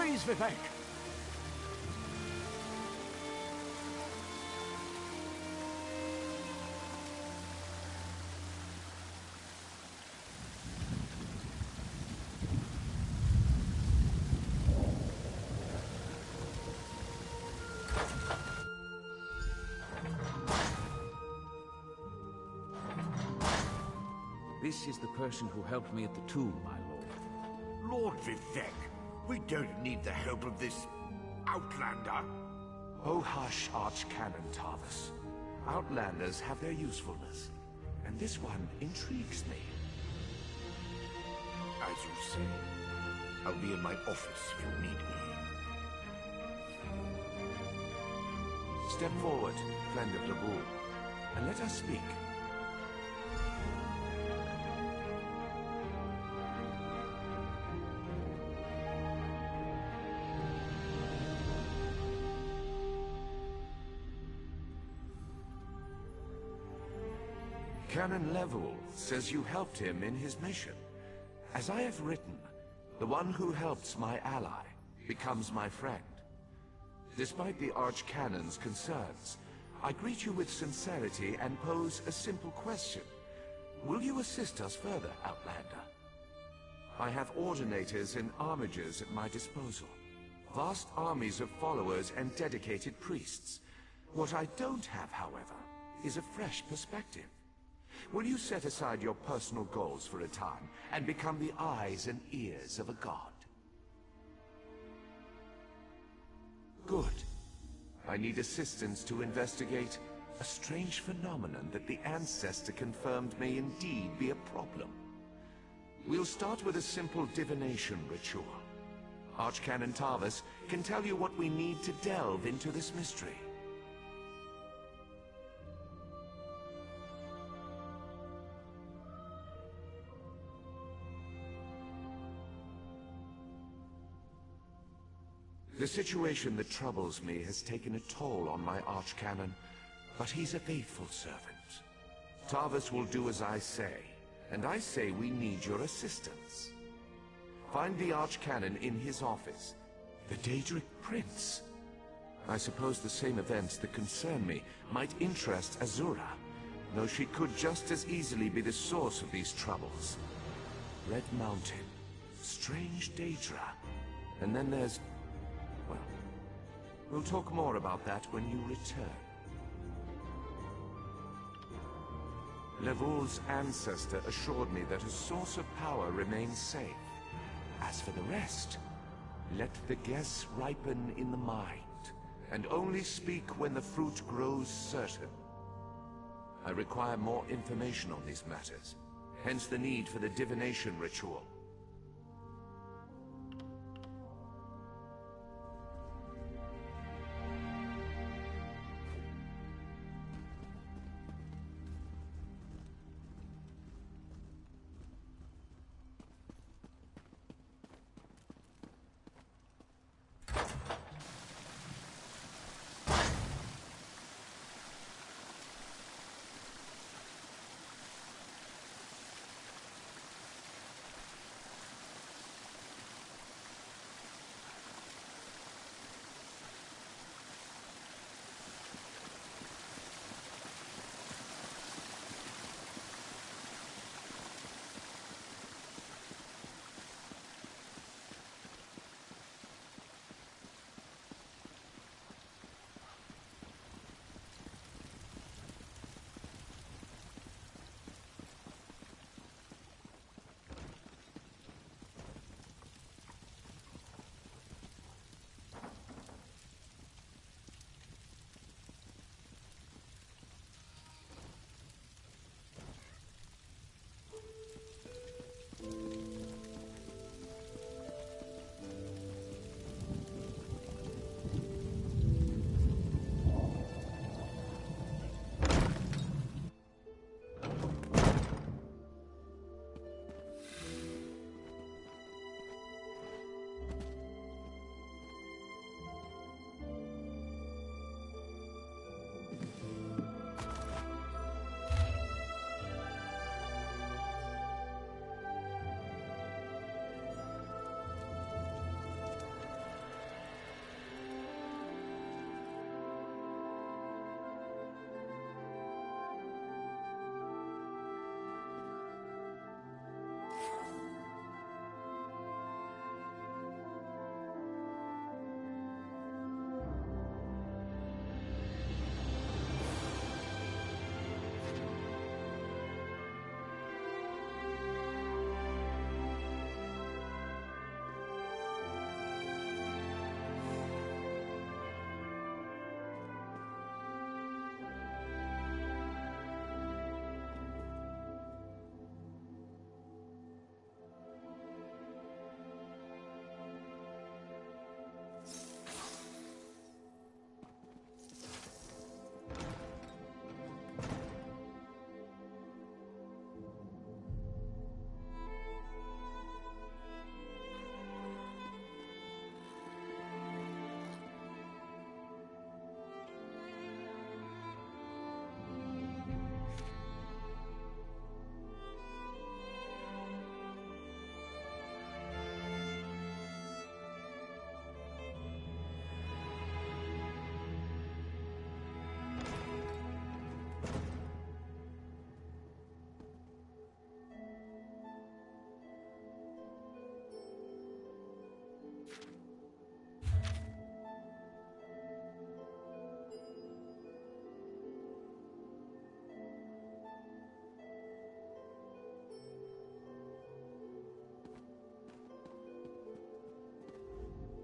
Rise, Vivek! This is the person who helped me at the tomb, my lord. Lord Vivek, we don't need the help of this outlander. Oh hush, Archcanon Tarvis. Outlanders have their usefulness, and this one intrigues me. As you say, I'll be in my office if you need me. Step forward, friend of Laboul, and let us speak. Canon Levoul says you helped him in his mission. As I have written, the one who helps my ally becomes my friend. Despite the Archcanon's concerns, I greet you with sincerity and pose a simple question. Will you assist us further, Outlander? I have ordinators and armigers at my disposal. Vast armies of followers and dedicated priests. What I don't have, however, is a fresh perspective. Will you set aside your personal goals for a time and become the eyes and ears of a god? Good. I need assistance to investigate a strange phenomenon that the Ancestor confirmed may indeed be a problem. We'll start with a simple divination ritual. Archcanon Tarvis can tell you what we need to delve into this mystery. The situation that troubles me has taken a toll on my Archcanon, but he's a faithful servant. Tarvis will do as I say, and I say we need your assistance. Find the Archcanon in his office, the Daedric Prince. I suppose the same events that concern me might interest Azura, though she could just as easily be the source of these troubles. Red Mountain, strange Daedra, and then there's... well, we'll talk more about that when you return. Levoul's ancestor assured me that a source of power remains safe. As for the rest, let the guess ripen in the mind, and only speak when the fruit grows certain. I require more information on these matters, hence the need for the divination ritual.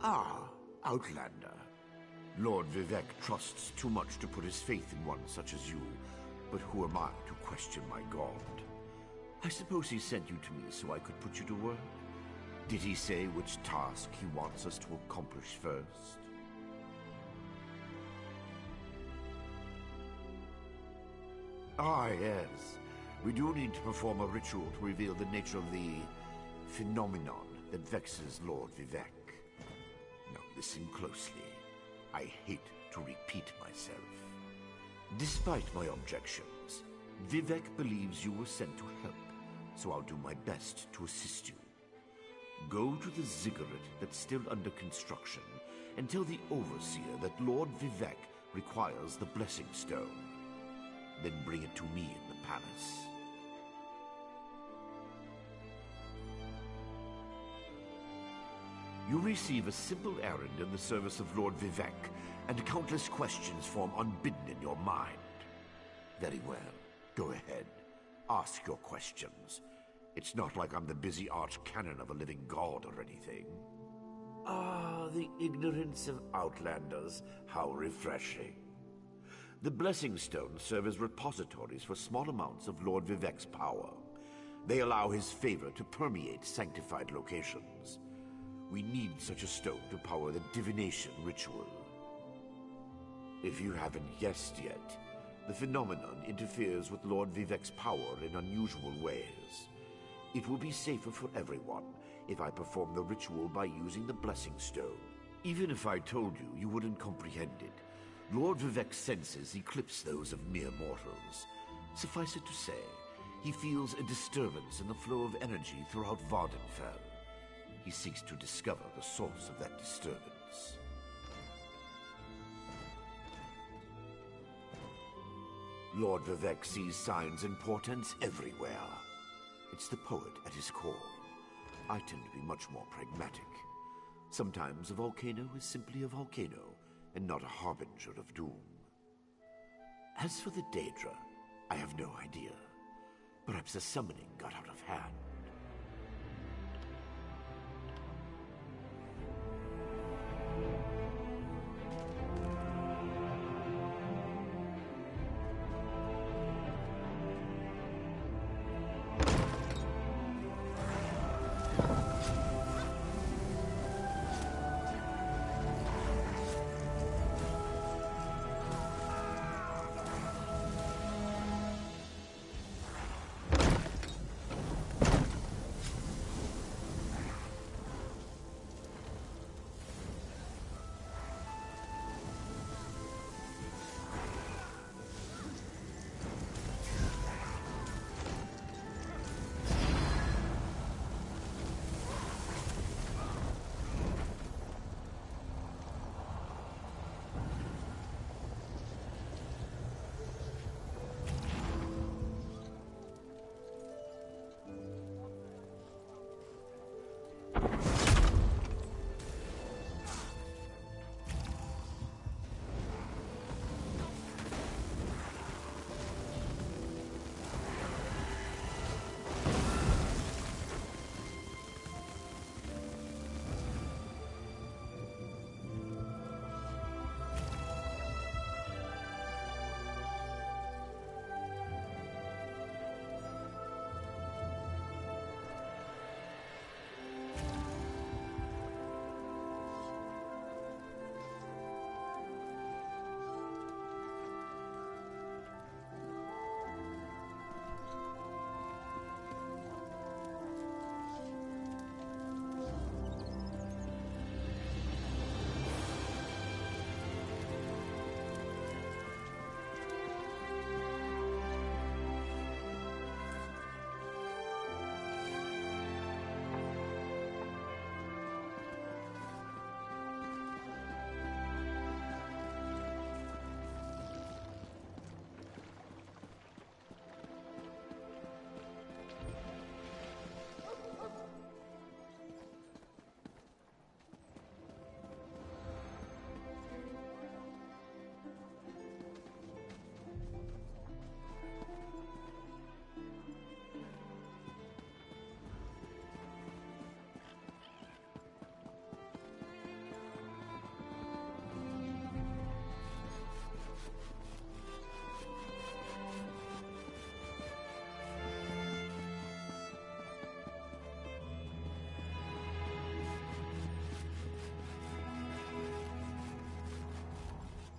Ah, Outlander. Lord Vivec trusts too much to put his faith in one such as you, but who am I to question my god? I suppose he sent you to me so I could put you to work? Did he say which task he wants us to accomplish first? Ah, yes. We do need to perform a ritual to reveal the nature of the phenomenon that vexes Lord Vivec. Now listen closely. I hate to repeat myself. Despite my objections, Vivec believes you were sent to help, so I'll do my best to assist you. Go to the ziggurat that's still under construction and tell the Overseer that Lord Vivec requires the Blessing Stone. Then bring it to me in the palace. You receive a simple errand in the service of Lord Vivec, and countless questions form unbidden in your mind. Very well. Go ahead. Ask your questions. It's not like I'm the busy archcanon of a living god or anything. Ah, the ignorance of Outlanders. How refreshing. The Blessing Stones serve as repositories for small amounts of Lord Vivec's power. They allow his favor to permeate sanctified locations. We need such a stone to power the divination ritual. If you haven't guessed yet, the phenomenon interferes with Lord Vivec's power in unusual ways. It will be safer for everyone if I perform the ritual by using the Blessing Stone. Even if I told you, you wouldn't comprehend it. Lord Vivec's senses eclipse those of mere mortals. Suffice it to say, he feels a disturbance in the flow of energy throughout Vardenfell. He seeks to discover the source of that disturbance. Lord Vivec sees signs and portents everywhere. It's the poet at his core. I tend to be much more pragmatic. Sometimes a volcano is simply a volcano, and not a harbinger of doom. As for the Daedra, I have no idea. Perhaps the summoning got out of hand.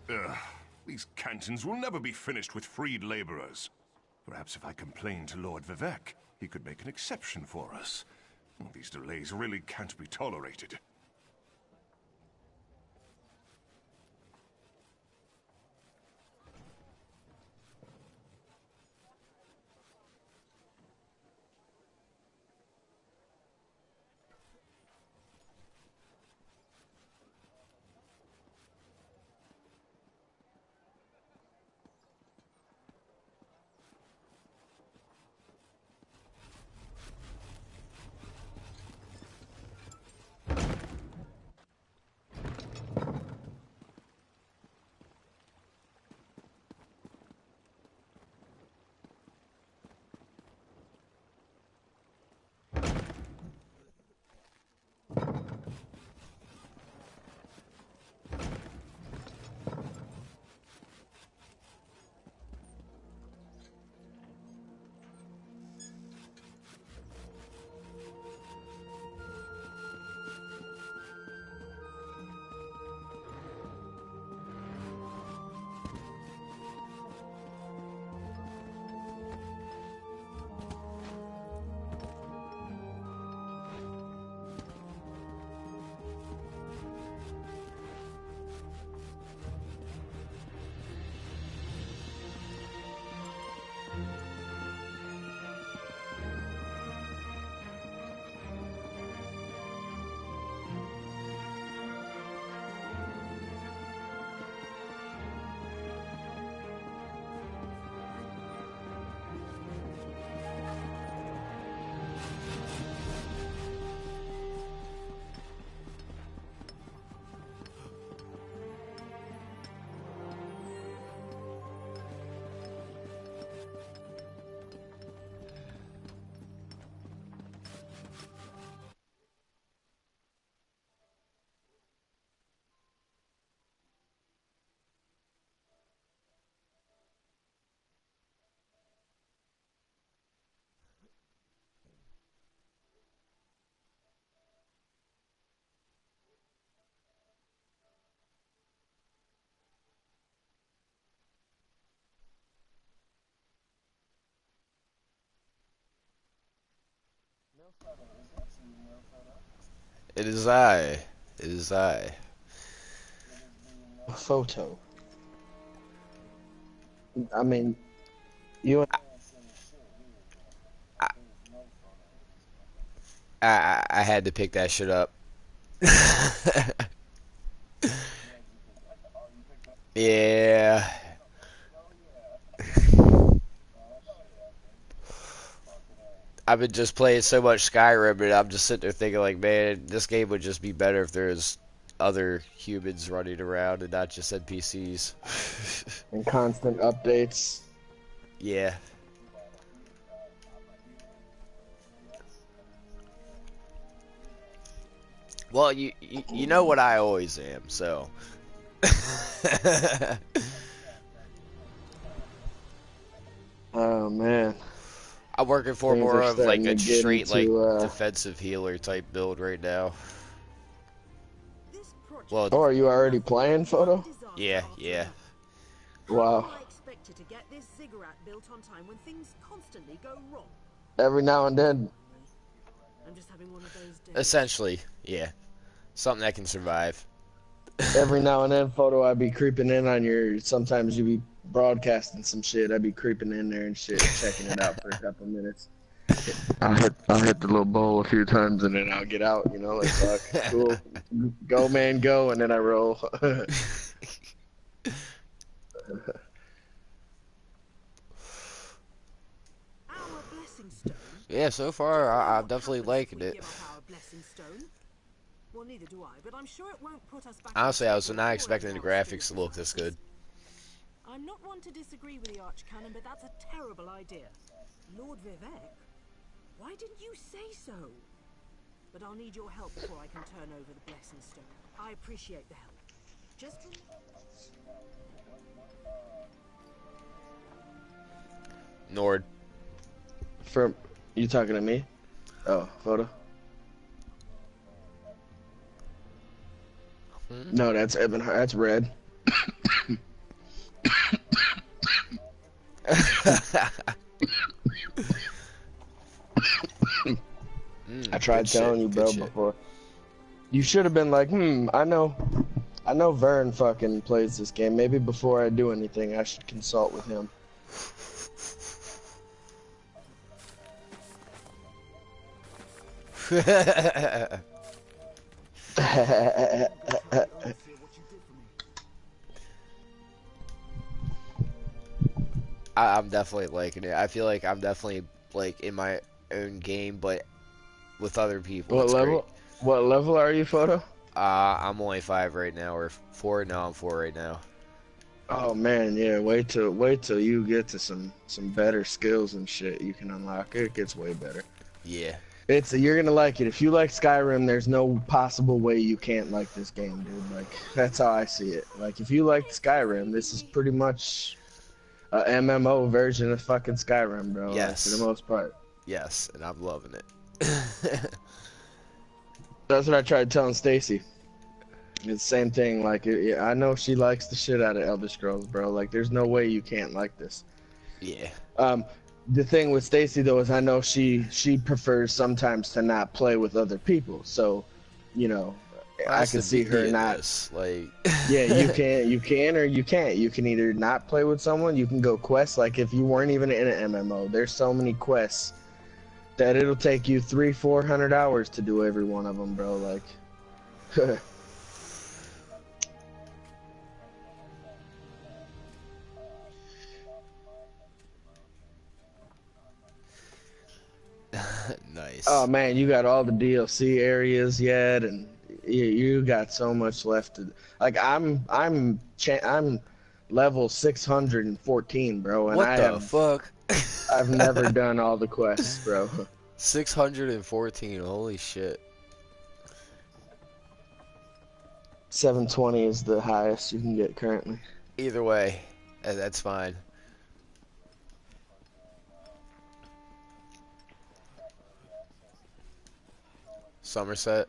Ugh, these cantons will never be finished with freed laborers. Perhaps if I complain to Lord Vivec, he could make an exception for us. These delays really can't be tolerated. It is I. It is I. A photo. I mean, you and I had to pick that shit up. Yeah. I've been just playing so much Skyrim, and I'm just sitting there thinking, like, man, this game would just be better if there's other humans running around and not just NPCs. and constant updates. Yeah. Well, you know what I always am, so. Oh man. I'm working for Things more are of like starting a to get straight like into, defensive healer type build right now. Well, Oh, are you already playing photo? yeah. Wow. I expected to get this ziggurat built on time when things constantly go wrong. Every now and then. I'm just having one of those days. Essentially, yeah. Something that can survive. Every now and then, photo, I'd be creeping in on your. Sometimes you be broadcasting some shit. I'd be creeping in there and shit, checking it out for a couple minutes. I'll hit the little bowl a few times and then I'll get out. You know, like fuck, cool, go man, go, and then I roll. Our blessing stone. Yeah, so far I'm definitely liking it. Our blessing stone. Well, neither do I, but I'm sure it won't put us back. Honestly, I was not expecting the graphics to look this good. I'm not one to disagree with the Archcanon, but that's a terrible idea. Lord Vivec, why didn't you say so? But I'll need your help before I can turn over the blessing stone. I appreciate the help. Just Nord. From you talking to me? Oh, photo. No, that's Evan. That's Red. I tried Good telling shit, you, good bro, shit. before. You should have been like, I know Vern fucking plays this game. Maybe before I do anything, I should consult with him. I'm definitely liking it. I feel like I'm definitely like in my own game, but with other people. What It's level? great. What level are you, Photo? I'm only 5 right now, or 4. No, I'm 4 right now. Oh man, yeah. Wait till you get to some better skills and shit you can unlock. It gets way better. Yeah. You're gonna like it. If you like Skyrim, there's no possible way you can't like this game, dude. Like that's how I see it. Like if you like Skyrim, this is pretty much a MMO version of fucking Skyrim, bro. Like, Yes. for the most part. Yes, and I'm loving it. That's what I tried telling Stacy. It's the same thing. Like I know she likes the shit out of Elder Scrolls, bro. Like there's no way you can't like this. Yeah. The thing with Stacy though is I know she prefers sometimes to not play with other people. So, you know, I That's can the see her beauty of not. this, like. Yeah, you can or you can't. You can either not play with someone. You can go quest. Like if you weren't even in an MMO, there's so many quests that it'll take you 300-400 hours to do every one of them, bro. Like. Nice. Oh man, you got all the DLC areas yet, and you got so much left. Like I'm level 614, bro, and What the fuck? I've never done all the quests, bro. 614. Holy shit. 720 is the highest you can get currently. Either way, that's fine. Somerset.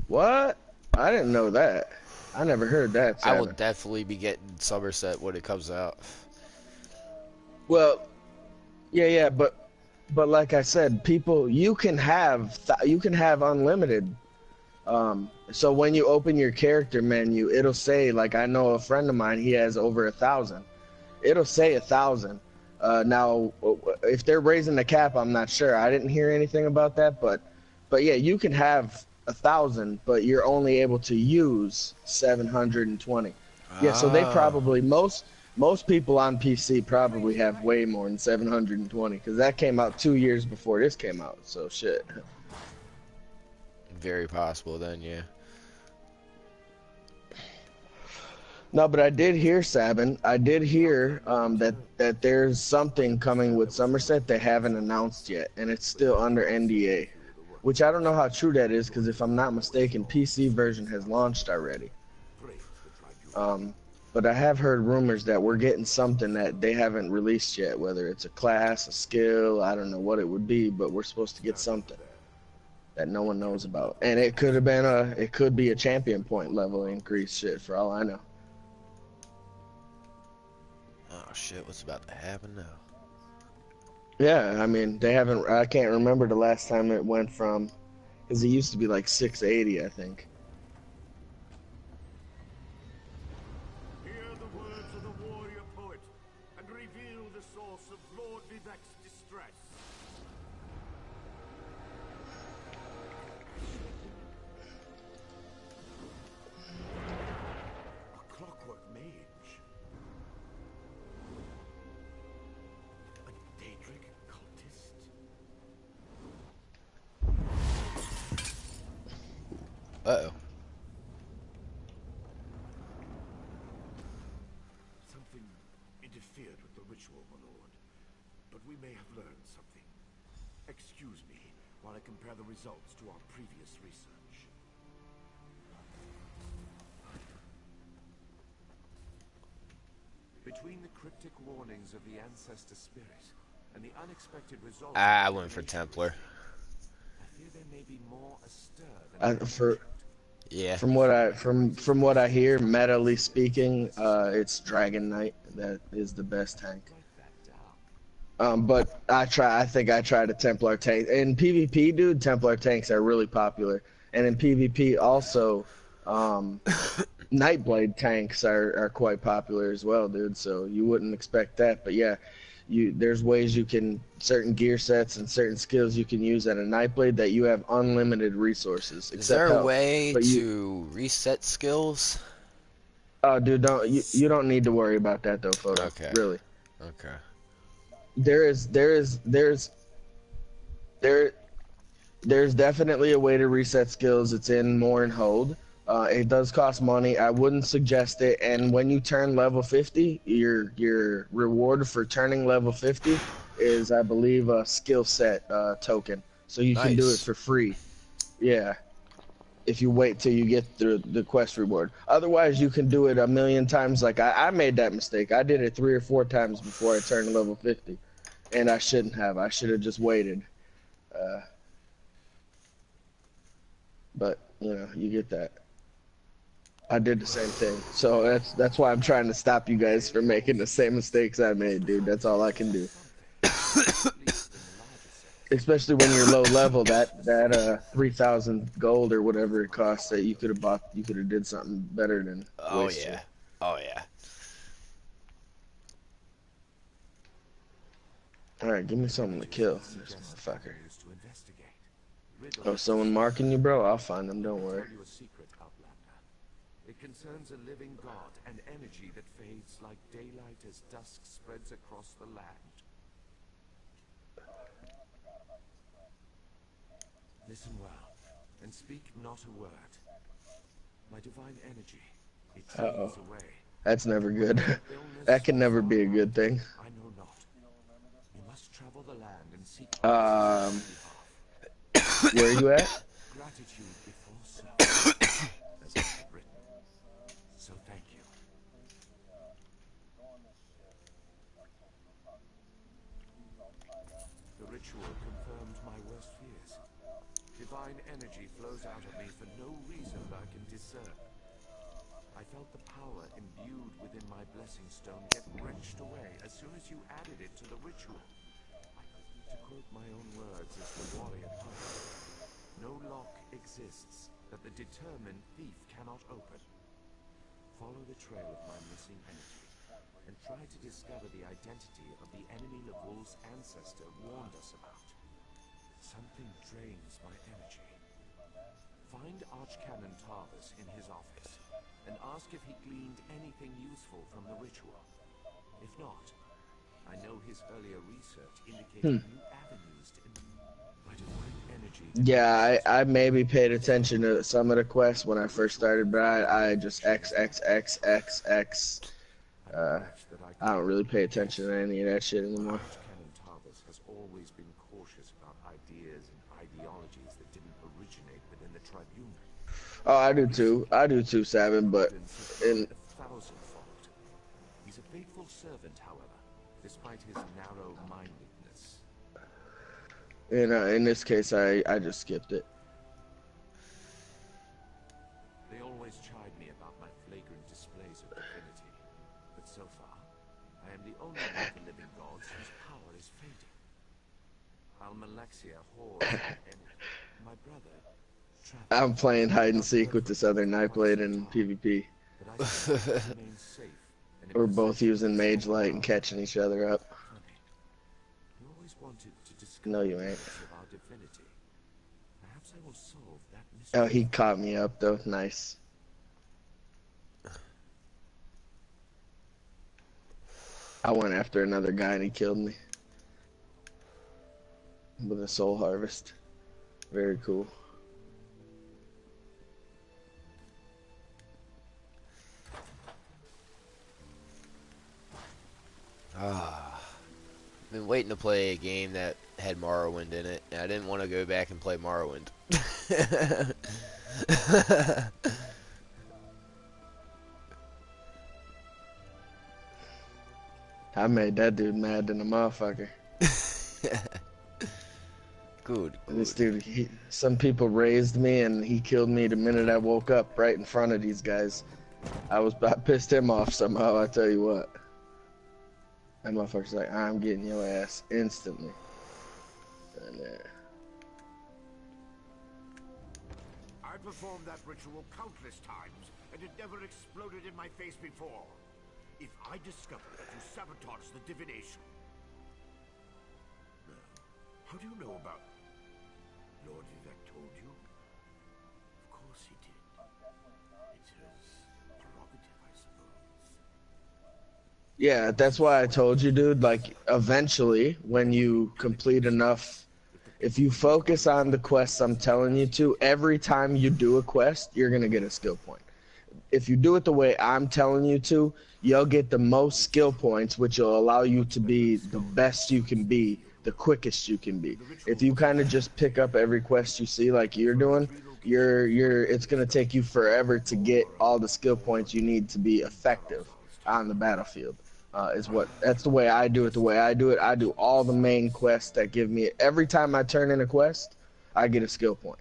What? I didn't know that. I never heard that. I will Savage. definitely be getting Somerset when it comes out. Well, yeah, but like I said, people, you can have unlimited. So when you open your character menu, it'll say, like, I know a friend of mine, he has over 1,000. It'll say 1,000. Now, if they're raising the cap, I'm not sure. I didn't hear anything about that, but yeah, you can have 1,000, but you're only able to use 720. Yeah, so they probably most people on PC probably have way more than 720 because that came out 2 years before this came out. So shit. Very possible then, yeah. No, but I did hear, Sabin. I did hear that there's something coming with Somerset they haven't announced yet, and it's still under NDA. Which I don't know how true that is, because if I'm not mistaken, PC version has launched already. But I have heard rumors that we're getting something that they haven't released yet, whether it's a class, a skill, I don't know what it would be, but we're supposed to get something that no one knows about. And it could be a champion point level increase shit for all I know. Oh shit, what's about to happen now? Yeah, I mean, I can't remember the last time it went from, because it used to be like 680, I think. Hear the words of the warrior poet, and reveal the source of Lord Vivek's distress. A clockwork mage. A Daedric cultist. Uh-oh. Something interfered with the ritual, my lord. But we may have learned something. Excuse me while I compare the results to our previous research. Between the cryptic warnings of the ancestor spirit and the unexpected results... I went for Templar. I fear there may be more astir than... Yeah. From what I hear, metally speaking, it's Dragon Knight that is the best tank. But I think I tried a Templar tank. In PvP, dude, Templar tanks are really popular. And in PvP also, Nightblade tanks are quite popular as well, dude. So you wouldn't expect that, but yeah, there's ways you can, certain gear sets and certain skills you can use at a Nightblade that you have unlimited resources. Is there a health. way to reset skills? Oh, dude, you don't need to worry about that though, Photo. Okay. Really. Okay. There's definitely a way to reset skills. It's in Mourn Hold. It does cost money. I wouldn't suggest it. And when you turn level 50, your reward for turning level 50 is, I believe, a skill set token. So you can do it for free. Yeah. If you wait till you get the quest reward. Otherwise, you can do it a million times. Like I made that mistake. I did it 3 or 4 times before I turned level 50, and I shouldn't have. I should have just waited. But you know, you get that. I did the same thing. So that's why I'm trying to stop you guys from making the same mistakes I made, dude. That's all I can do. Especially when you're low level, that 3,000 gold or whatever it costs that you could have bought, you could have did something better than. Oh yeah. Oh yeah. All right, give me something to kill this motherfucker. Oh, someone marking you, bro? I'll find them. Don't worry. It concerns a living god, an energy that fades like daylight as dusk spreads across the land. Listen well, and speak not a word. My divine energy, it fades away. That's never good. That can never be a good thing. I know not. You must travel the land and seek where are you at? gratitude before service, as I have written. So thank you. The ritual confirmed my worst fears. Divine energy flows out of me for no reason that I can discern. I felt the power imbued within my blessing stone get wrenched away as soon as you added it to the ritual. To quote my own words as the warrior poet, no lock exists that the determined thief cannot open. Follow the trail of my missing energy, and try to discover the identity of the enemy Lavul's ancestor warned us about. Something drains my energy. Find Archcanon Tarvis in his office, and ask if he gleaned anything useful from the ritual. If not, I know his earlier research indicated new avenues to my divine energy. Yeah, I maybe paid attention to some of the quests when I first started, but I just X. I don't really pay attention to any of that shit anymore. Archcanon Tarvis has always been cautious about ideas and ideologies that didn't originate within the tribunal. Oh, I do too, Savin, but in Thousandfold. He's a faithful servant, however, despite his narrow-mindedness. in this case, I just skipped it. They always chide me about my flagrant displays of divinity, but so far, I am the only of the living gods whose power is fading. Almalexia hoards my energy. My brother, Travis, I'm playing hide and seek with this other Nightblade in PvP. but I think he remains safe. And We're both using Mage Light and catching each other up. You always wanted to discover No, you the ain't. depths of our divinity. Perhaps I will solve that mystery. Oh, he caught me up though. Nice. I went after another guy and he killed me with a soul harvest. Very cool. Been waiting to play a game that had Morrowind in it, and I didn't want to go back and play Morrowind. I made that dude mad than a motherfucker. Good, This good. dude, some people raised me, and he killed me the minute I woke up, right in front of these guys. I pissed him off somehow. I tell you what, that motherfucker's like, I'm getting your ass instantly. And, I performed that ritual countless times, and it never exploded in my face before. If I discover that you sabotaged the divination... No. How do you know about... Lord Vivek told you? Of course he did. It's his prerogative, I suppose. yeah, that's why I told you, dude. Like, eventually, when you complete enough, if you focus on the quests I'm telling you to, every time you do a quest, you're gonna get a skill point. If you do it the way I'm telling you to, you'll get the most skill points, which will allow you to be the best you can be, the quickest you can be. If you kind of just pick up every quest you see like you're doing, it's gonna take you forever to get all the skill points you need to be effective on the battlefield. That's the way I do it. The way I do it, I do all the main quests that give me. Every time I turn in a quest, I get a skill point.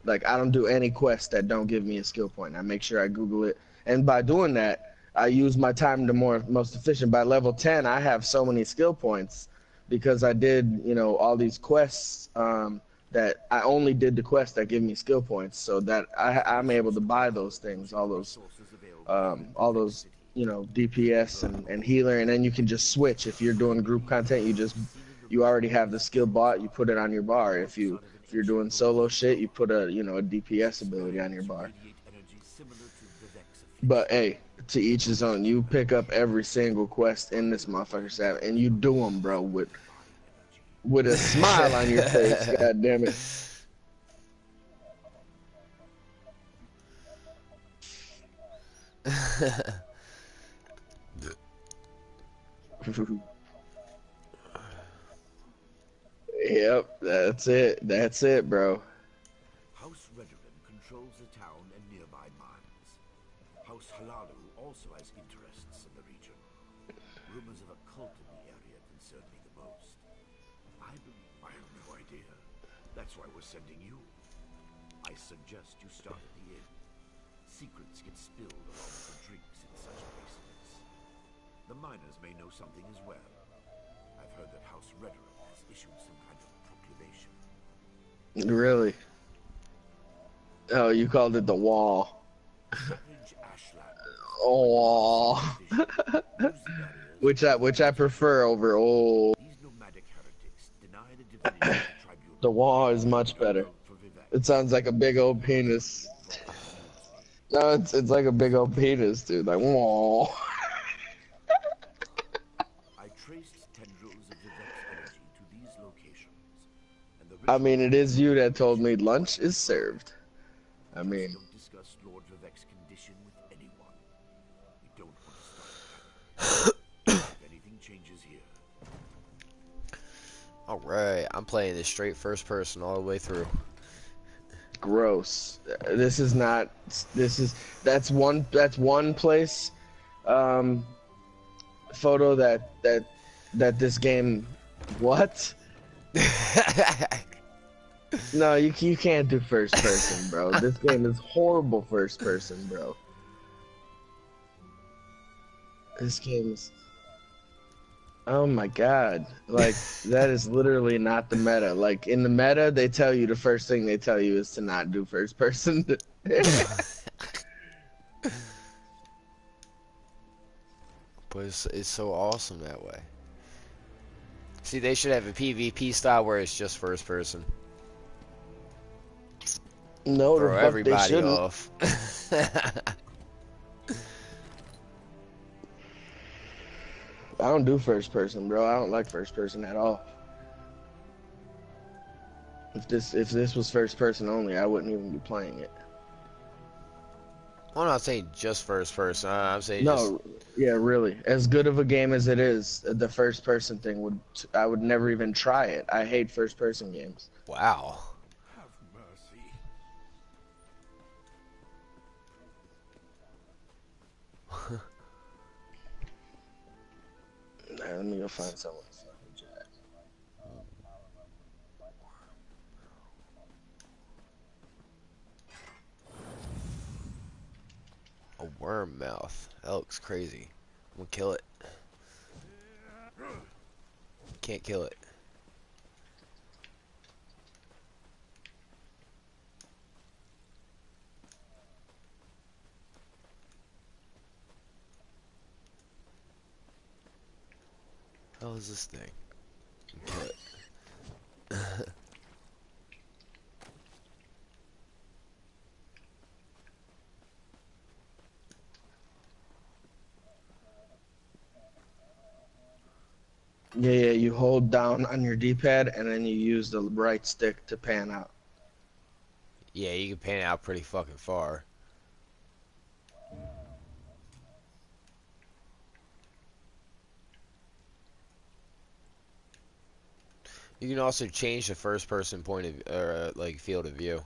Like, I don't do any quests that don't give me a skill point. I make sure I Google it. And by doing that, I use my time to most efficient. By level 10, I have so many skill points because I did, all these quests that I only did the quests that give me skill points, so that I'm able to buy those things, all those, DPS and healer, and then you can just switch. If you're doing group content, you already have the skill bought, you put it on your bar. If you're doing solo shit, you put a DPS ability on your bar. But hey, to each his own. You pick up every single quest in this motherfucker set, and you do them, bro, with a smile on your face. God damn it. Yep, that's it. That's it, bro. House Redoran controls the town and nearby mines. House Halalu also has interests in the region. Rumors of a cult in the area concern me the most. I have no idea. That's why we're sending you. I suggest you start at the inn. Secrets get spilled along with the drinks in such places. The miners may know something as well. I've heard that House Redoran has issued some kind of proclamation. Really? Oh, you called it the wall. Savage Ashland. Oh, which I prefer over old. These nomadic heretics deny the divinity of the tribunal. The wall is much better. It sounds like a big old penis. No, it's like a big old penis, dude. Like, whoa. I traced tendrils of Vivek's energy to these locations. And the I mean, it is you that told me lunch is served. I mean, don't discuss Lord Vivek's condition with anyone. We don't want to start a panic. If anything changes here. Alright, I'm playing this straight first person all the way through. gross. That's one place, photo that this game, what? No, you can't do first person, bro. This game is horrible first person, bro. This game is... Oh my god. Like, that is literally not the meta. Like, in the meta, they tell you the first thing they tell you is to not do first person. But it's so awesome that way. See, they should have a PvP style where it's just first person. No, Throw the fuck they everybody shouldn't. off. I don't do first person, bro. I don't like first person at all. If this was first person only, I wouldn't even be playing it. I'm not saying just first person. I'm saying No, yeah, really. As good of a game as it is, the first person thing I would never even try it. I hate first person games. just... Wow. Have mercy. Let me go find someone. A worm mouth. That looks crazy. I'm gonna kill it. Can't kill it. How is this thing? Kill it. Yeah, you hold down on your D-pad and then you use the right stick to pan out. Yeah, you can pan it out pretty fucking far. You can also change the first person point of, or like field of view.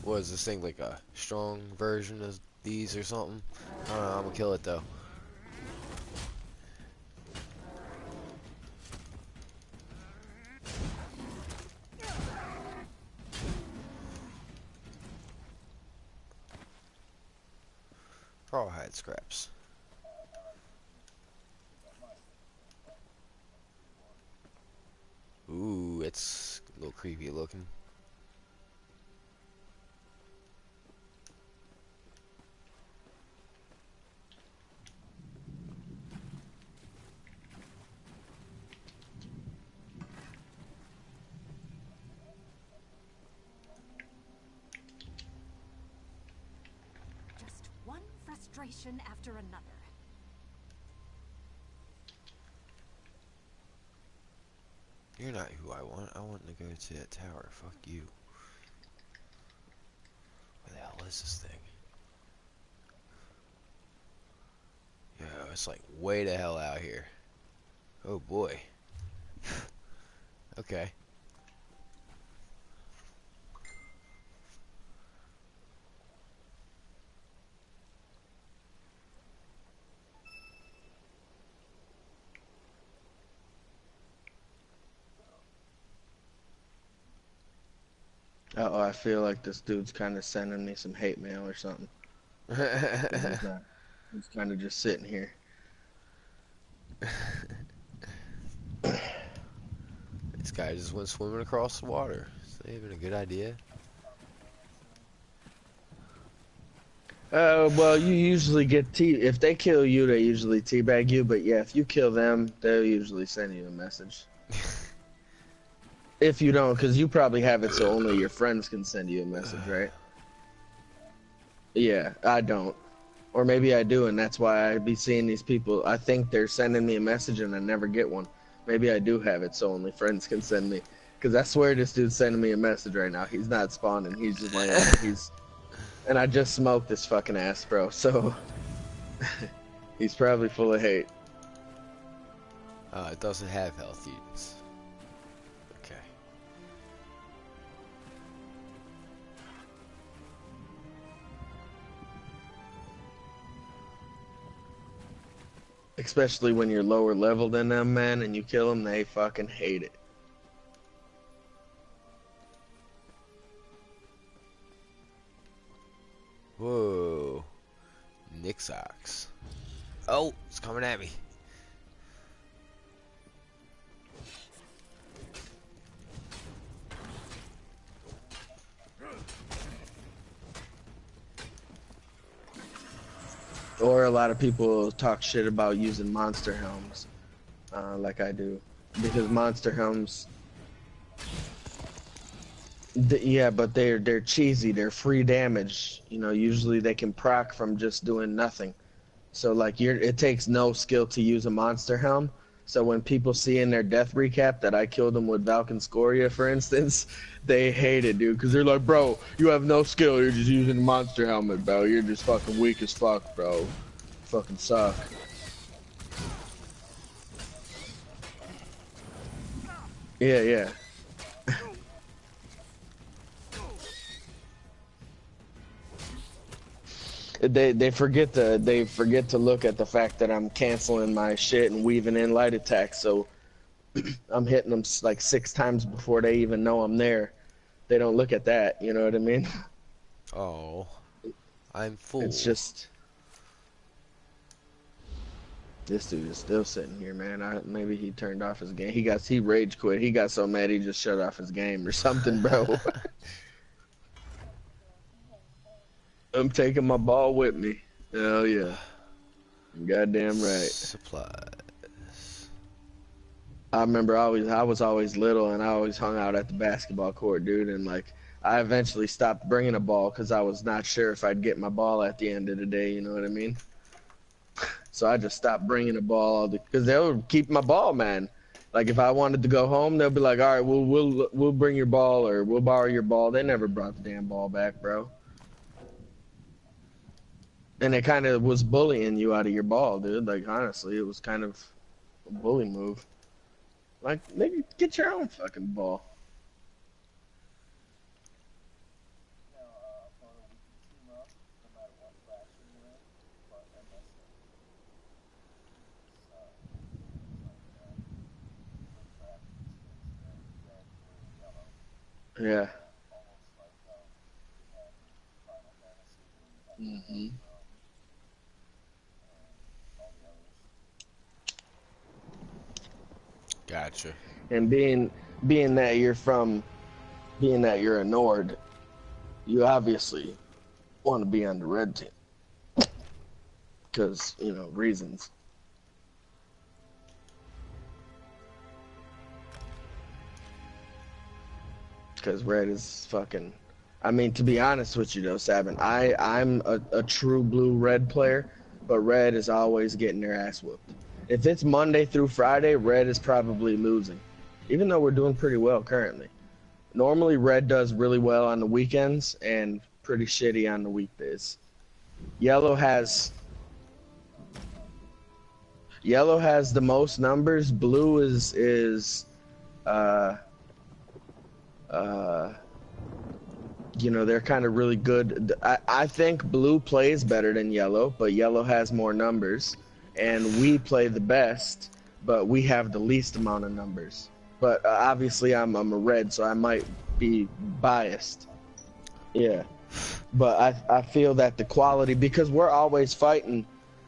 What is this thing, like a strong version of these or something? I don't know, I'm gonna kill it though. Rawhide scraps. Ooh, it's a little creepy looking. Just one frustration after another. You're not who I want. I want to go to that tower. Fuck you. Where the hell is this thing? Yo, it's like way the hell out here. Oh boy. Okay. Uh-oh, I feel like this dude's kind of sending me some hate mail or something. He's not. He's kind of just sitting here. This guy just went swimming across the water. Is that even a good idea? Well, you usually get if they kill you, they usually teabag you. But yeah, if you kill them, they'll usually send you a message. If you don't, because you probably have it so only your friends can send you a message, right? Yeah, I don't. Or maybe I do, and that's why I be seeing these people. I think they're sending me a message and I never get one. Maybe I do have it so only friends can send me. Because I swear this dude's sending me a message right now. He's not spawning. He's just like, he's... And I just smoked this fucking ass, bro. So... he's probably full of hate. It doesn't have health eatings. Okay. Especially when you're lower level than them, man, and you kill them, they fucking hate it. Whoa. Nixox. Oh, it's coming at me. Or a lot of people talk shit about using monster helms, like I do, because monster helms, yeah, but they're cheesy. They're free damage. You know, usually they can proc from just doing nothing. So like it takes no skill to use a monster helm. So when people see in their death recap that I killed them with Valken Scoria, for instance, they hate it, dude, because they're like, bro, you have no skill. You're just using a monster helmet, bro. You're just fucking weak as fuck, bro. Fucking suck. Yeah, yeah. They forget to look at the fact that I'm canceling my shit and weaving in light attacks. So I'm hitting them like 6 times before they even know I'm there. They don't look at that, you know what I mean? Oh, I'm full. It's just this dude is still sitting here, man. Maybe he turned off his game. He rage quit. He got so mad he just shut off his game or something, bro. I'm taking my ball with me. Hell yeah. Goddamn right. Supplies. I remember I was always little and I always hung out at the basketball court, dude, and like I eventually stopped bringing a ball because I was not sure if I'd get my ball at the end of the day, you know what I mean? So I just stopped bringing a ball because they'll keep my ball, man. Like if I wanted to go home, they'll be like, "All right, we'll bring your ball or we'll borrow your ball." They never brought the damn ball back, bro. And it kind of was bullying you out of your ball, dude. Like honestly, it was kind of a bully move. Like maybe get your own fucking ball. Yeah. Mhm. Gotcha. And being that you're a Nord, you obviously want to be on the red team because you know reasons. Because red is fucking. I mean, to be honest with you though, Sabin, I'm a true blue red player, but red is always getting their ass whooped. If it's Monday through Friday, red is probably losing, even though we're doing pretty well currently. Normally, red does really well on the weekends and pretty shitty on the weekdays. Yellow has the most numbers. Blue is you know, they're kind of really good. I think blue plays better than yellow, but yellow has more numbers. And we play the best, but we have the least amount of numbers. But obviously I'm a red, so I might be biased. Yeah. But I feel that the quality, because we're always fighting.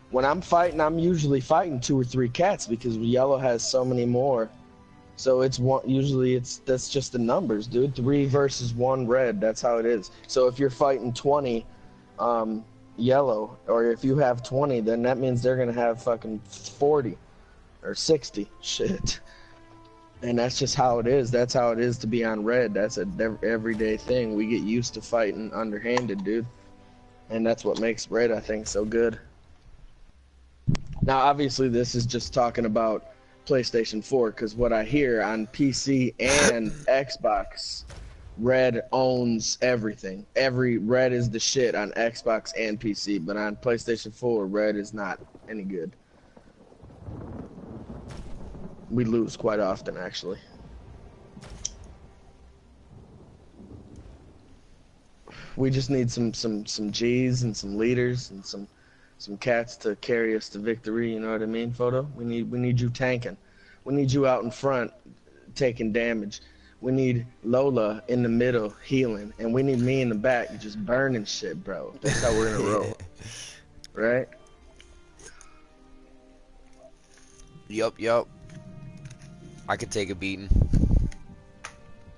When I'm fighting, I'm usually fighting 2 or 3 cats because yellow has so many more. So it's one. Usually that's just the numbers, dude. 3 versus 1 red. That's how it is. So if you're fighting 20, yellow, or if you have 20, then that means they're gonna have fucking 40 or 60. Shit. And that's just how it is. That's how it is to be on red. That's an everyday thing. We get used to fighting underhanded, dude. And that's what makes red, I think, so good. Now, obviously, this is just talking about PlayStation 4, because what I hear on PC and Xbox, red owns everything. Red is the shit on Xbox and PC, but on PlayStation 4, red is not any good. We lose quite often, actually. We just need some G's and some leaders and some cats to carry us to victory. You know what I mean, Photo? We need you tanking. We need you out in front taking damage. We need Lola in the middle healing, and we need me in the back just burning shit, bro. That's how we're gonna roll, right? Yup. I could take a beating.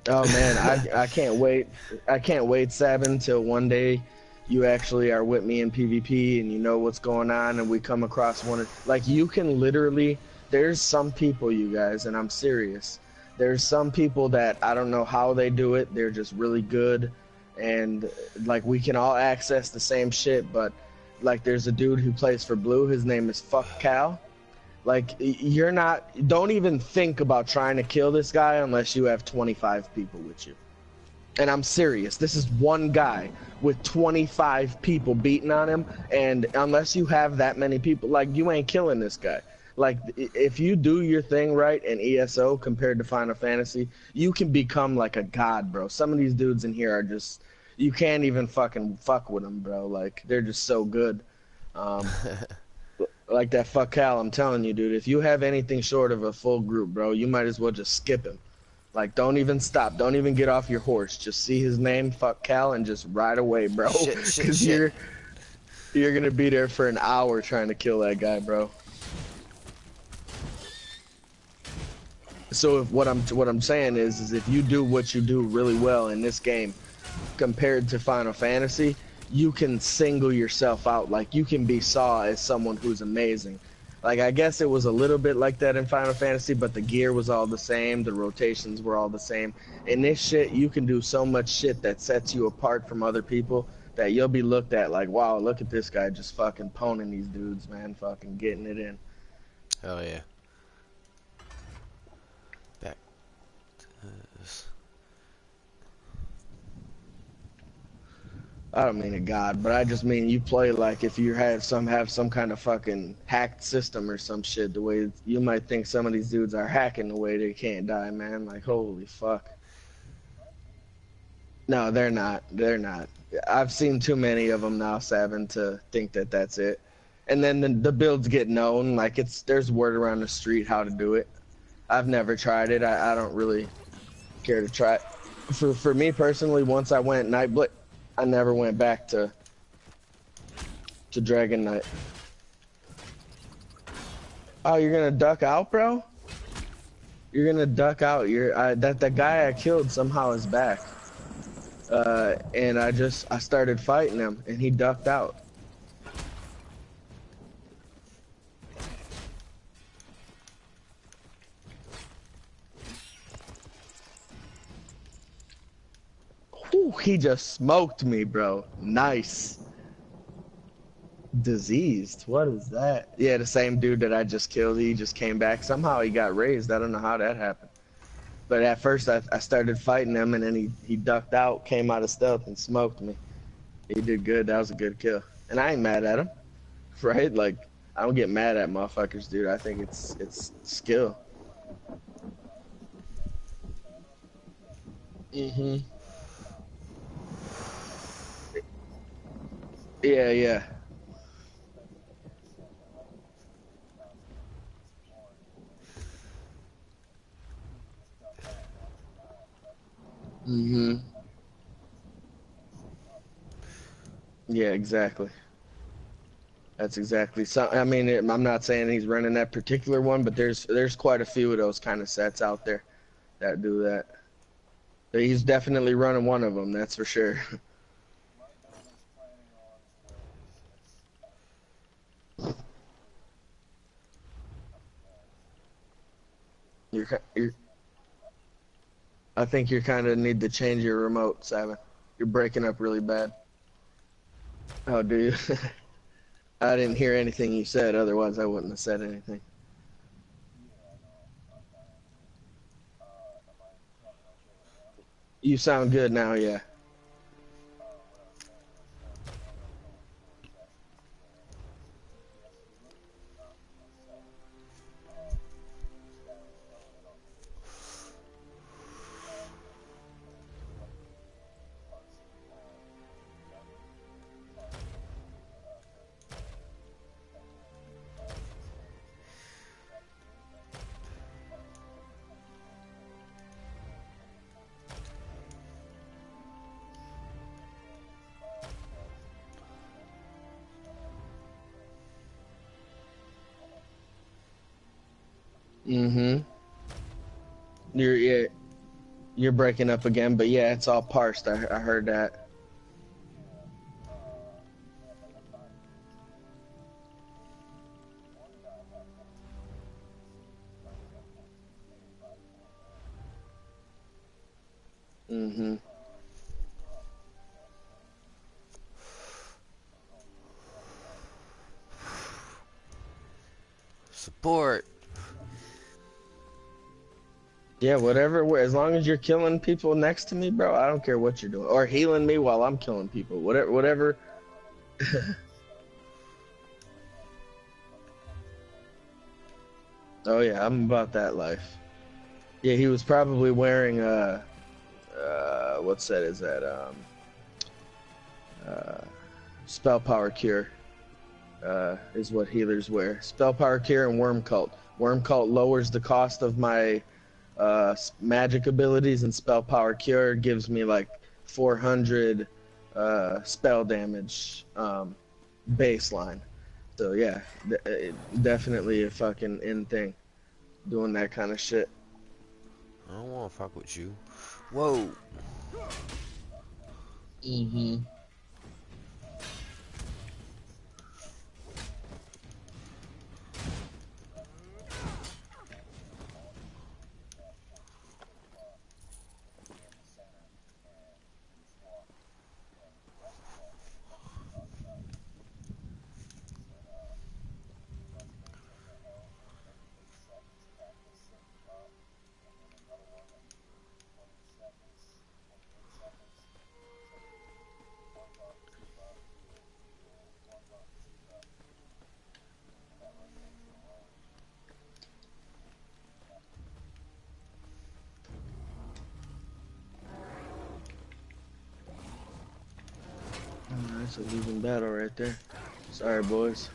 Oh man, I can't wait. I can't wait, Sabin, till one day you actually are with me in PvP and you know what's going on, and we come across one. Like, you can literally. There's some people, you guys, and I'm serious. There's some people that I don't know how they do it. They're just really good, and like we can all access the same shit. But like, there's a dude who plays for blue. His name is Fuck Cal. Like, you're not. Don't even think about trying to kill this guy unless you have 25 people with you. And I'm serious. This is one guy with 25 people beating on him, and unless you have that many people, like, you ain't killing this guy. Like, if you do your thing right in ESO compared to Final Fantasy, you can become like a god, bro. Some of these dudes in here are just, you can't even fucking fuck with them, bro. Like, they're just so good. like that fuck Cal, I'm telling you, dude, if you have anything short of a full group, bro, you might as well just skip him. Like, don't even stop. Don't even get off your horse. Just see his name, fuck Cal, and just ride away, bro. Because you're gonna be there for an hour trying to kill that guy, bro. So what I'm saying is if you do what you do really well in this game, compared to Final Fantasy, you can single yourself out. Like, you can be saw as someone who's amazing. Like, I guess it was a little bit like that in Final Fantasy, but the gear was all the same, the rotations were all the same. In this shit, you can do so much shit that sets you apart from other people that you'll be looked at like, wow, look at this guy just fucking poning these dudes, man, fucking getting it in. Oh yeah. Back to this. I don't mean a god, but I just mean you play like if you have some kind of fucking hacked system or some shit. The way you might think some of these dudes are hacking the way they can't die, man. Like, holy fuck. No, they're not. They're not. I've seen too many of them now, Savin, to think that that's it. And then the builds get known. Like, there's word around the street how to do it. I've never tried it. I don't really care to try it. For me personally, once I went Nightblade, I never went back to Dragon Knight. Oh, you're gonna duck out, bro? You're gonna duck out. That guy I killed somehow is back. And I started fighting him, and he ducked out. Whew, he just smoked me, bro. Nice. Diseased. What is that? Yeah, the same dude that I just killed. He just came back. Somehow he got raised. I don't know how that happened. But at first I started fighting him, and then he ducked out, came out of stealth, and smoked me. He did good. That was a good kill. And I ain't mad at him. Right? Like, I don't get mad at motherfuckers, dude. I think it's skill. Mm-hmm. Yeah, yeah. Mm-hmm. Yeah, exactly. That's exactly. So, I mean, I'm not saying he's running that particular one, but there's quite a few of those kind of sets out there that do that. But he's definitely running one of them, that's for sure. I think you kind of need to change your remote, Savin. You're breaking up really bad. Oh, do you? I didn't hear anything you said, otherwise I wouldn't have said anything. You sound good now, yeah. Mm-hmm. You're breaking up again, but yeah, it's all parsed. I heard that. Mm-hmm. Support. Yeah, whatever. As long as you're killing people next to me, bro, I don't care what you're doing. Or healing me while I'm killing people. Whatever. Oh yeah, I'm about that life. Yeah, he was probably wearing what set is that? Spell Power Cure. is what healers wear. Spell Power Cure and Worm Cult. Worm Cult lowers the cost of my magic abilities, and Spell Power Cure gives me like 400 spell damage baseline. So yeah, definitely a fucking in thing, doing that kind of shit. I don't want to fuck with you. Whoa. Mm-hmm. That's a losing battle right there. Sorry, boys.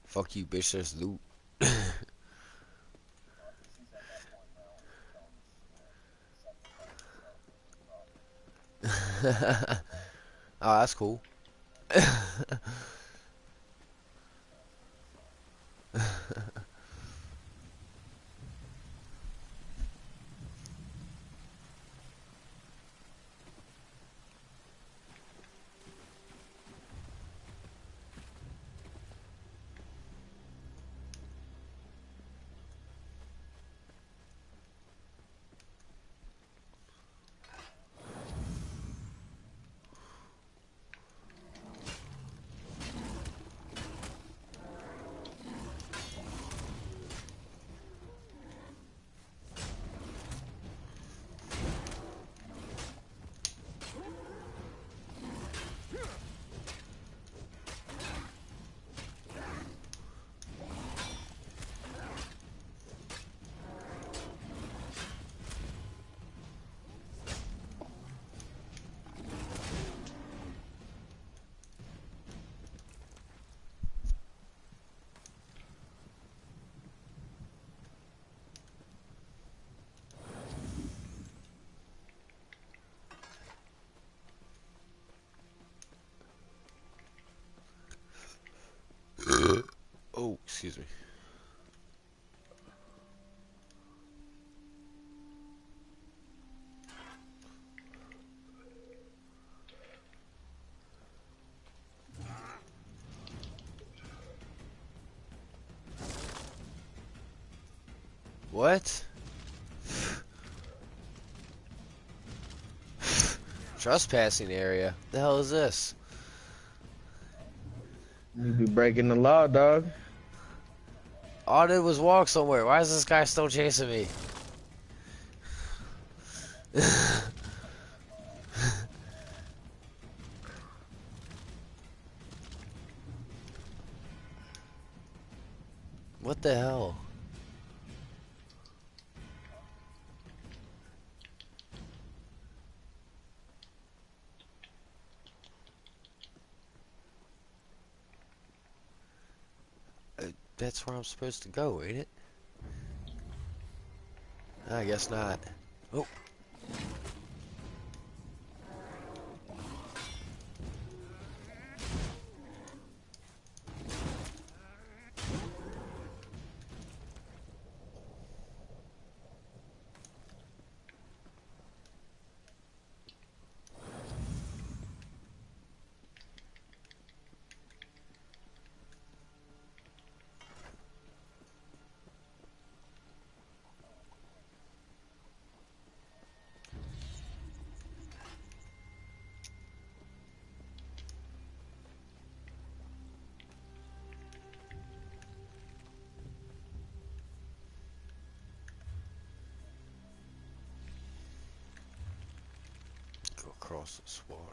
Fuck you, bitch. That's loot. Oh, that's cool. Oh, excuse me. What? Trespassing area. The hell is this? You be breaking the law, dog. All I did was walk somewhere. Why is this guy still chasing me? What the hell? That's where I'm supposed to go, ain't it? I guess not. Oh. across this water.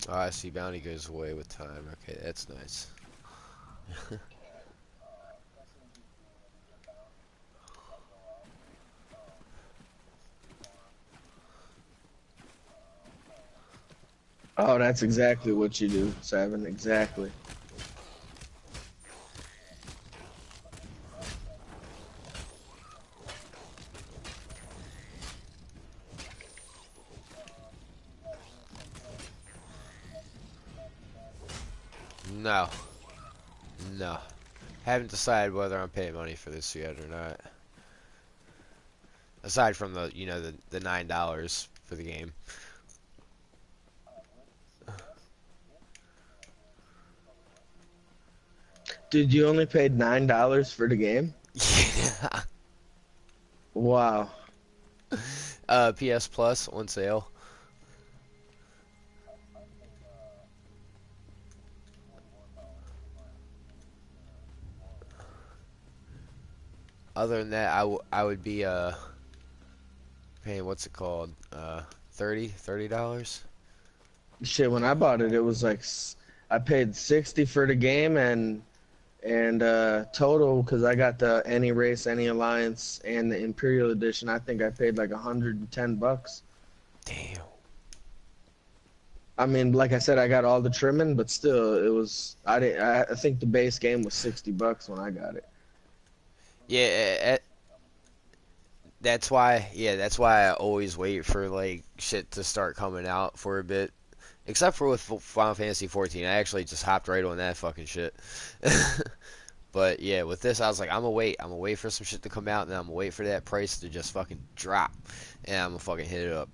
Oh, I see. Bounty goes away with time. Okay, that's nice. Oh, that's exactly what you do, Seven. Exactly. No. No. Haven't decided whether I'm paying money for this yet or not. Aside from the, you know, the $9 for the game. Dude, you only paid $9 for the game? Yeah. Wow. PS Plus on sale. Other than that, I would be paying, what's it called, $30. Shit, when I bought it, it was like I paid 60 for the game and total, because I got the Any Race, Any Alliance, and the Imperial Edition. I think I paid like $110. Damn. I mean, like I said, I got all the trimming, but still, it was. I think the base game was $60 when I got it. Yeah, that's why. Yeah, that's why I always wait for like shit to start coming out for a bit. Except for with Final Fantasy 14, I actually just hopped right on that fucking shit. But yeah, with this, I was like, I'm gonna wait for some shit to come out, and then I'm gonna wait for that price to just fucking drop, and I'm gonna fucking hit it up.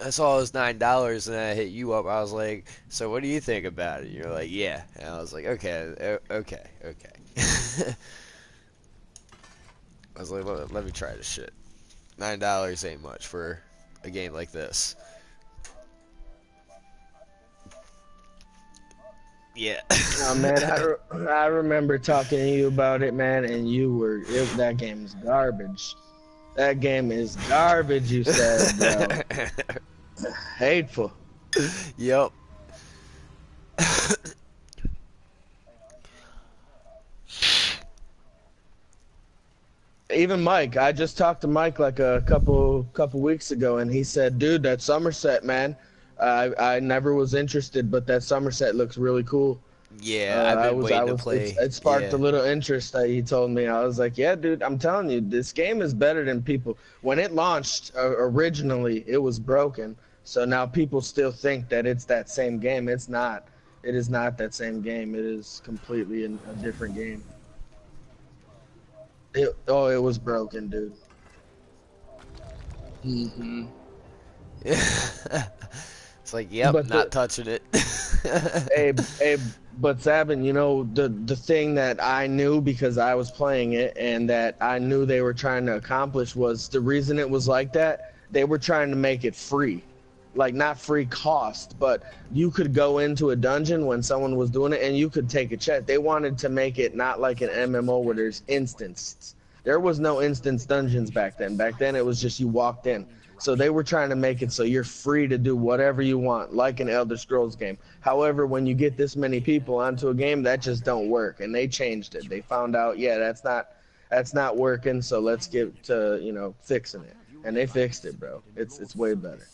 I saw it was $9, and I hit you up. I was like, so what do you think about it? You're like, yeah. And I was like, okay. I was like, let me try this shit. $9 ain't much for a game like this. Yeah. Oh man, I remember talking to you about it, man, and that game is garbage. That game is garbage, you said, bro. Hateful. Yep. Even Mike, I just talked to Mike like a couple weeks ago, and he said, dude, that Somerset, man, I never was interested, but that Somerset looks really cool. Yeah, I've been waiting to play. It sparked a little interest that he told me. I was like, yeah, dude, I'm telling you, this game is better than people. When it launched originally, it was broken. So now people still think that it's that same game. It's not. It is not that same game. It is completely a different game. It was broken, dude. Mm-hmm. It's like, yep, but not touching it. hey, but Sabin, you know, the thing that I knew because I was playing it and that I knew they were trying to accomplish was the reason it was like that, they were trying to make it free. Like, not free cost, but you could go into a dungeon when someone was doing it and you could take a check. They wanted to make it not like an MMO where there's instance. There was no instance dungeons back then. Back then it was just you walked in. So they were trying to make it so you're free to do whatever you want, like an Elder Scrolls game. However, when you get this many people onto a game, that just don't work. And they changed it. They found out, yeah, that's not working, so let's get to, you know, fixing it. And they fixed it, bro. It's way better.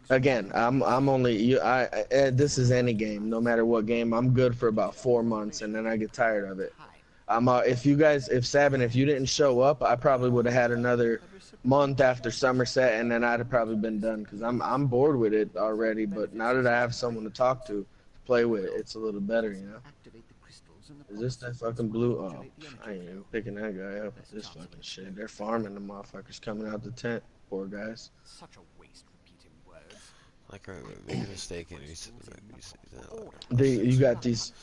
Again, I'm only this is any game, no matter what game. I'm good for about 4 months, and then I get tired of it. If Sabin, if you didn't show up, I probably would have had another month after Somerset, and then I'd have probably been done because I'm bored with it already. But now that I have someone to talk to play with, it's a little better, you know. Is this that fucking blue? Oh, I ain't even picking that guy up with this fucking shit. They're farming the motherfuckers coming out the tent. poor guys. Such a waste repeating words. Like I made a mistake and You got these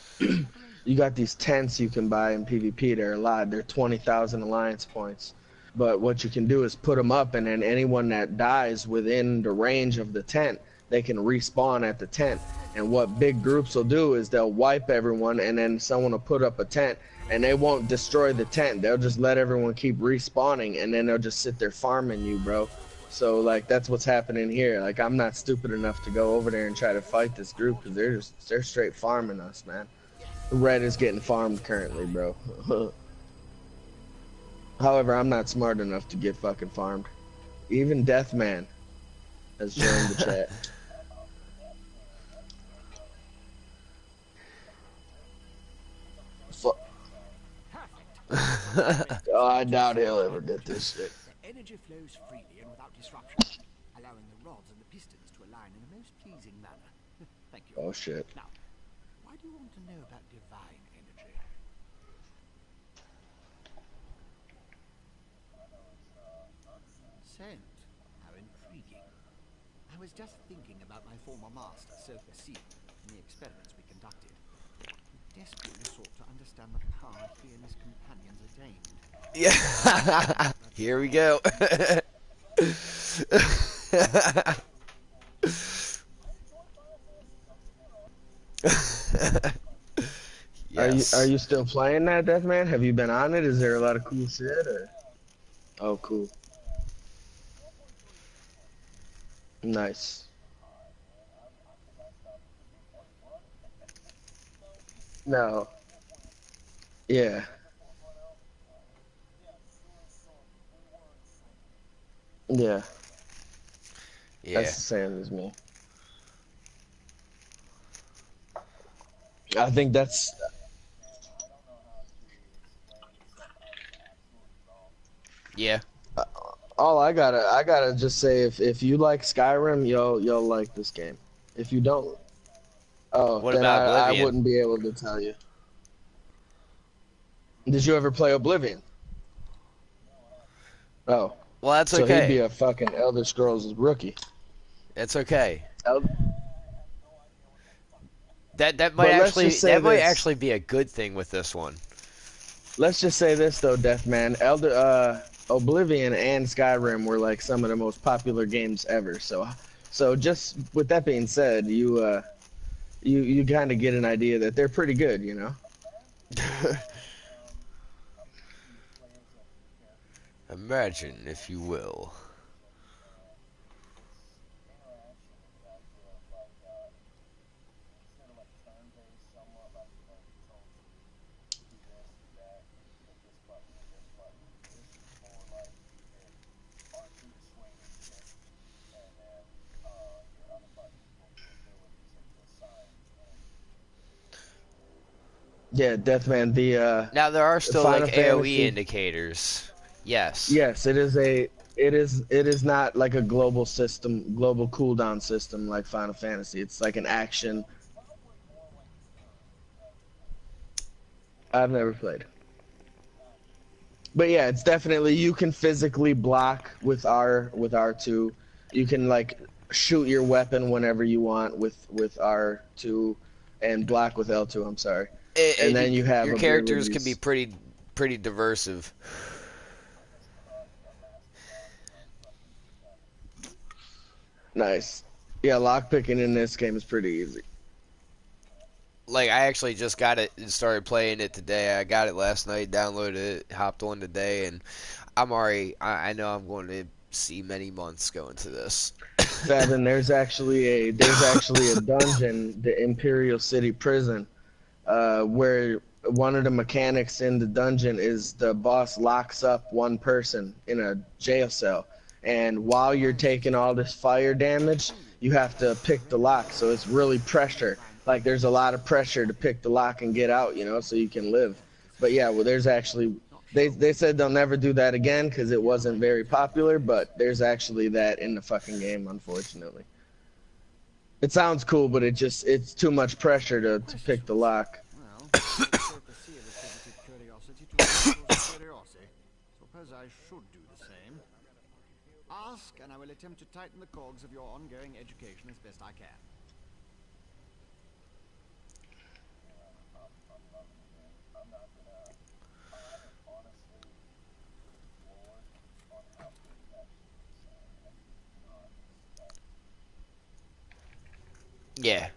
you got these tents you can buy in PvP. They're a lot. They're 20,000 alliance points. But what you can do is put them up, and then anyone that dies within the range of the tent, they can respawn at the tent. And what big groups will do is they'll wipe everyone, and then someone will put up a tent, and they won't destroy the tent. They'll just let everyone keep respawning, and then they'll just sit there farming you, bro. So like that's what's happening here. Like I'm not stupid enough to go over there and try to fight this group, because they're straight farming us, man. Red is getting farmed currently, bro. However, I'm not smart enough to get fucking farmed. Even Deathman has joined the chat. Oh, I doubt he'll ever get this shit. The energy flows freely and without disruption, allowing the rods and the pistons to align in a most pleasing manner. Thank you. Oh shit. Now, why do you want to know about divine energy? Scent. How intriguing. I was just thinking about my former master, Sophia C, and the experiments we conducted. We desperately sought to understand the power he and his companions attained. Yeah. Here we go. Yes. Are you still playing that, Deathman? Have you been on it? Is there a lot of cool shit? Or? Oh, cool. Nice. No. Yeah. Yeah. Yeah. That's the same as me. I think that's... Yeah. All I gotta just say, if you like Skyrim, you'll like this game. If you don't, What then about I Oblivion? wouldn't be able to tell you. Did you ever play Oblivion? Oh. Well, that's So okay. he'd be a fucking Elder Scrolls rookie. That's okay. El That might But let's actually just say might this. actually be a good thing with this one. Let's just say this though, Deathman. Oblivion and Skyrim were like some of the most popular games ever. So just with that being said, you kind of get an idea that they're pretty good, you know. Imagine, if you will. Yeah, Deathman. Now there are still Final like AoE Fantasy- indicators. Yes. Yes, it is not like a global cooldown system like Final Fantasy. It's like an action. I've never played. But yeah, it's definitely, you can physically block with R2. You can like shoot your weapon whenever you want with R2 and block with L2, I'm sorry. And then you have your characters can abilities. be pretty diversive. Nice. Yeah, lockpicking in this game is pretty easy. Like I actually just got it and started playing it today. I got it last night, downloaded it, hopped on today, and I'm already. I know I'm going to see many months going to this. Fabin, there's actually a dungeon, the Imperial City Prison, where one of the mechanics in the dungeon is the boss locks up one person in a jail cell, and while you're taking all this fire damage, you have to pick the lock. So it's really pressure. Like there's a lot of pressure to pick the lock and get out, you know, so you can live. But yeah, well, there's actually they said they'll never do that again because it wasn't very popular. But there's actually that in the fucking game, unfortunately. It sounds cool, but it's too much pressure to pick the lock. Well, Sophia has exhibited curiosity to a source of curiosity. Suppose I should do the same. Ask, and I will attempt to tighten the cogs of your ongoing education as best I can. Yeah.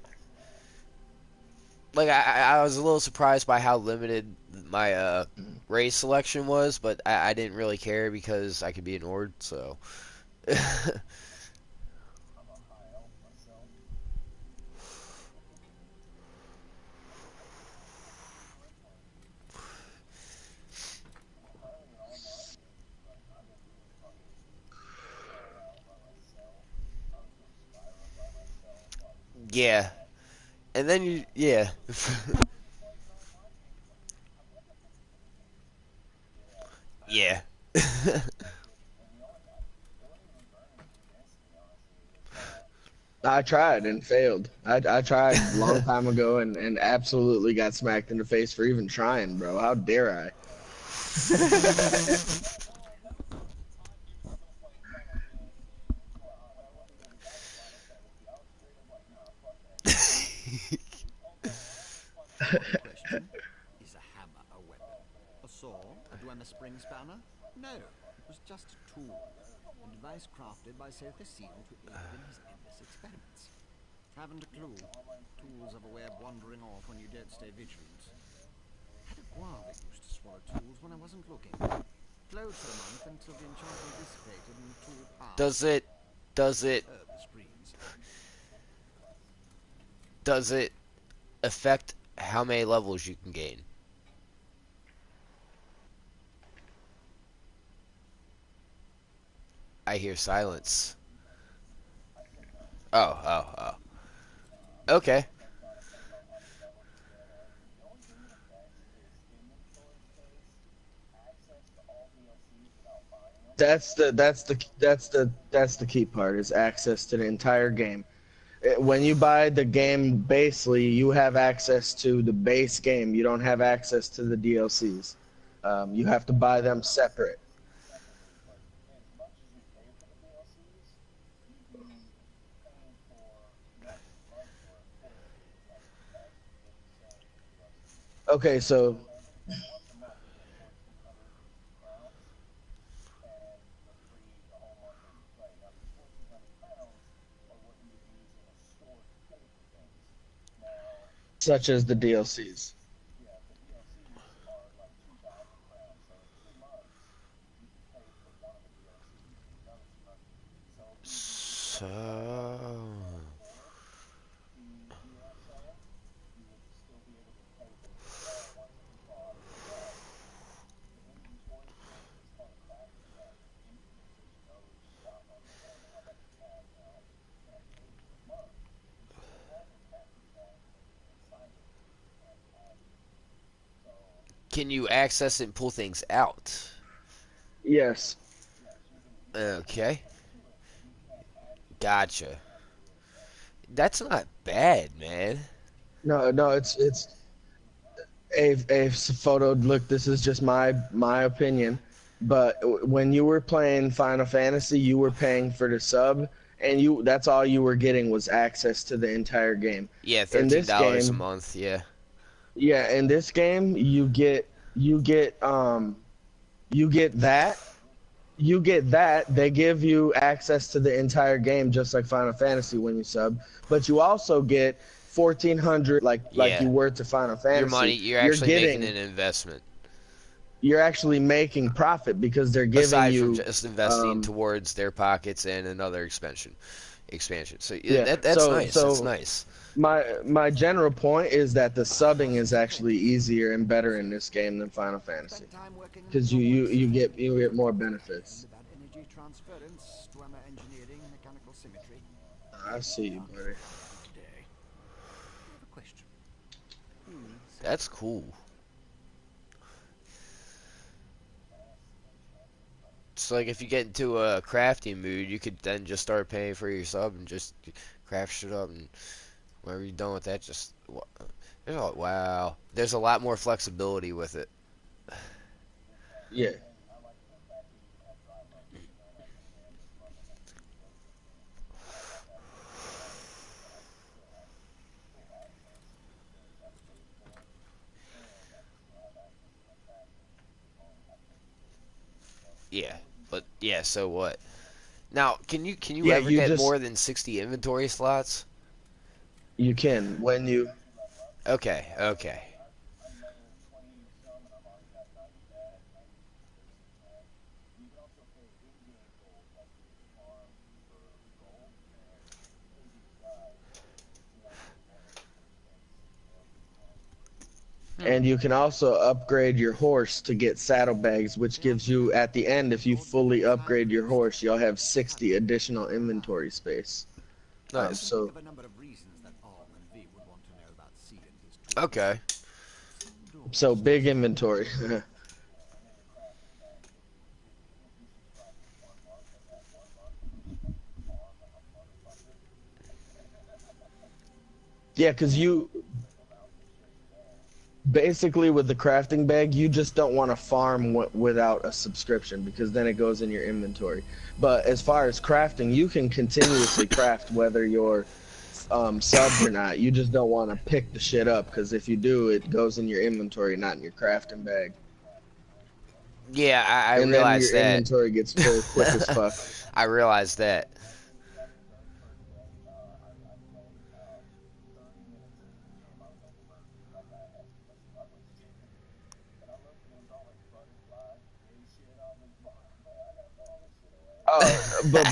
Like I was a little surprised by how limited my race selection was, but I didn't really care because I could be an Ord, so. Yeah. And then yeah. Yeah. I tried and failed. I tried a long time ago and absolutely got smacked in the face for even trying, bro. How dare I? Question. Is a hammer a weapon? A saw? A Dwemer spring spanner? No, it was just a tool. A device crafted by Sir Cecile to aid in his endless experiments. Haven't a clue. Tools have a way of wandering off when you don't stay vigilant. Had a guava that used to swallow tools when I wasn't looking. Flowed for a month until the enchantment dissipated and the tool passed. Does it affect how many levels you can gain? I hear silence. Oh. Okay. That's the key part is access to the entire game. When you buy the game basely, you have access to the base game. You don't have access to the DLCs. You have to buy them separate. Okay, so such as the DLCs. So can you access it and pull things out? Yes. Okay. Gotcha. That's not bad, man. No, it's a photo. Look, this is just my opinion, but when you were playing Final Fantasy, you were paying for the sub, and that's all you were getting was access to the entire game. Yeah, In this $13 a game, month. Yeah. yeah, in this game, you get that. They give you access to the entire game, just like Final Fantasy when you sub. But you also get 1,400, like Yeah. you were to Final Fantasy. Your money, you're actually making an investment. You're actually making profit because they're giving Aside you from just investing towards their pockets and another expansion. So Yeah, that's nice. That's nice. My general point is that the subbing is actually easier and better in this game than Final Fantasy because you get more benefits. About energy transference, Dwemer engineering, mechanical symmetry. I see you, buddy. Today. I have a question. That's cool. So like if you get into a crafting mood, you could then just start paying for your sub and just craft shit up, and whenever you're done with that, just wow. There's a lot more flexibility with it. Yeah. yeah, so what? Now, can you Yeah, ever you get just- more than 60 inventory slots? You can when you. Okay, okay. And you can also upgrade your horse to get saddlebags, which gives you, at the end, if you fully upgrade your horse, you'll have 60 additional inventory space. Nice. So, Of a number of reasons that Arl and V would want to know about C and his tools. Okay. so big inventory. Yeah, because you basically with the crafting bag, you just don't want to farm without a subscription because then it goes in your inventory. But as far as crafting, you can continuously craft whether you're subbed or not. You just don't want to pick the shit up because if you do, it goes in your inventory, not in your crafting bag. Yeah, I And then realized your that. inventory gets full quick as fuck. I realized that.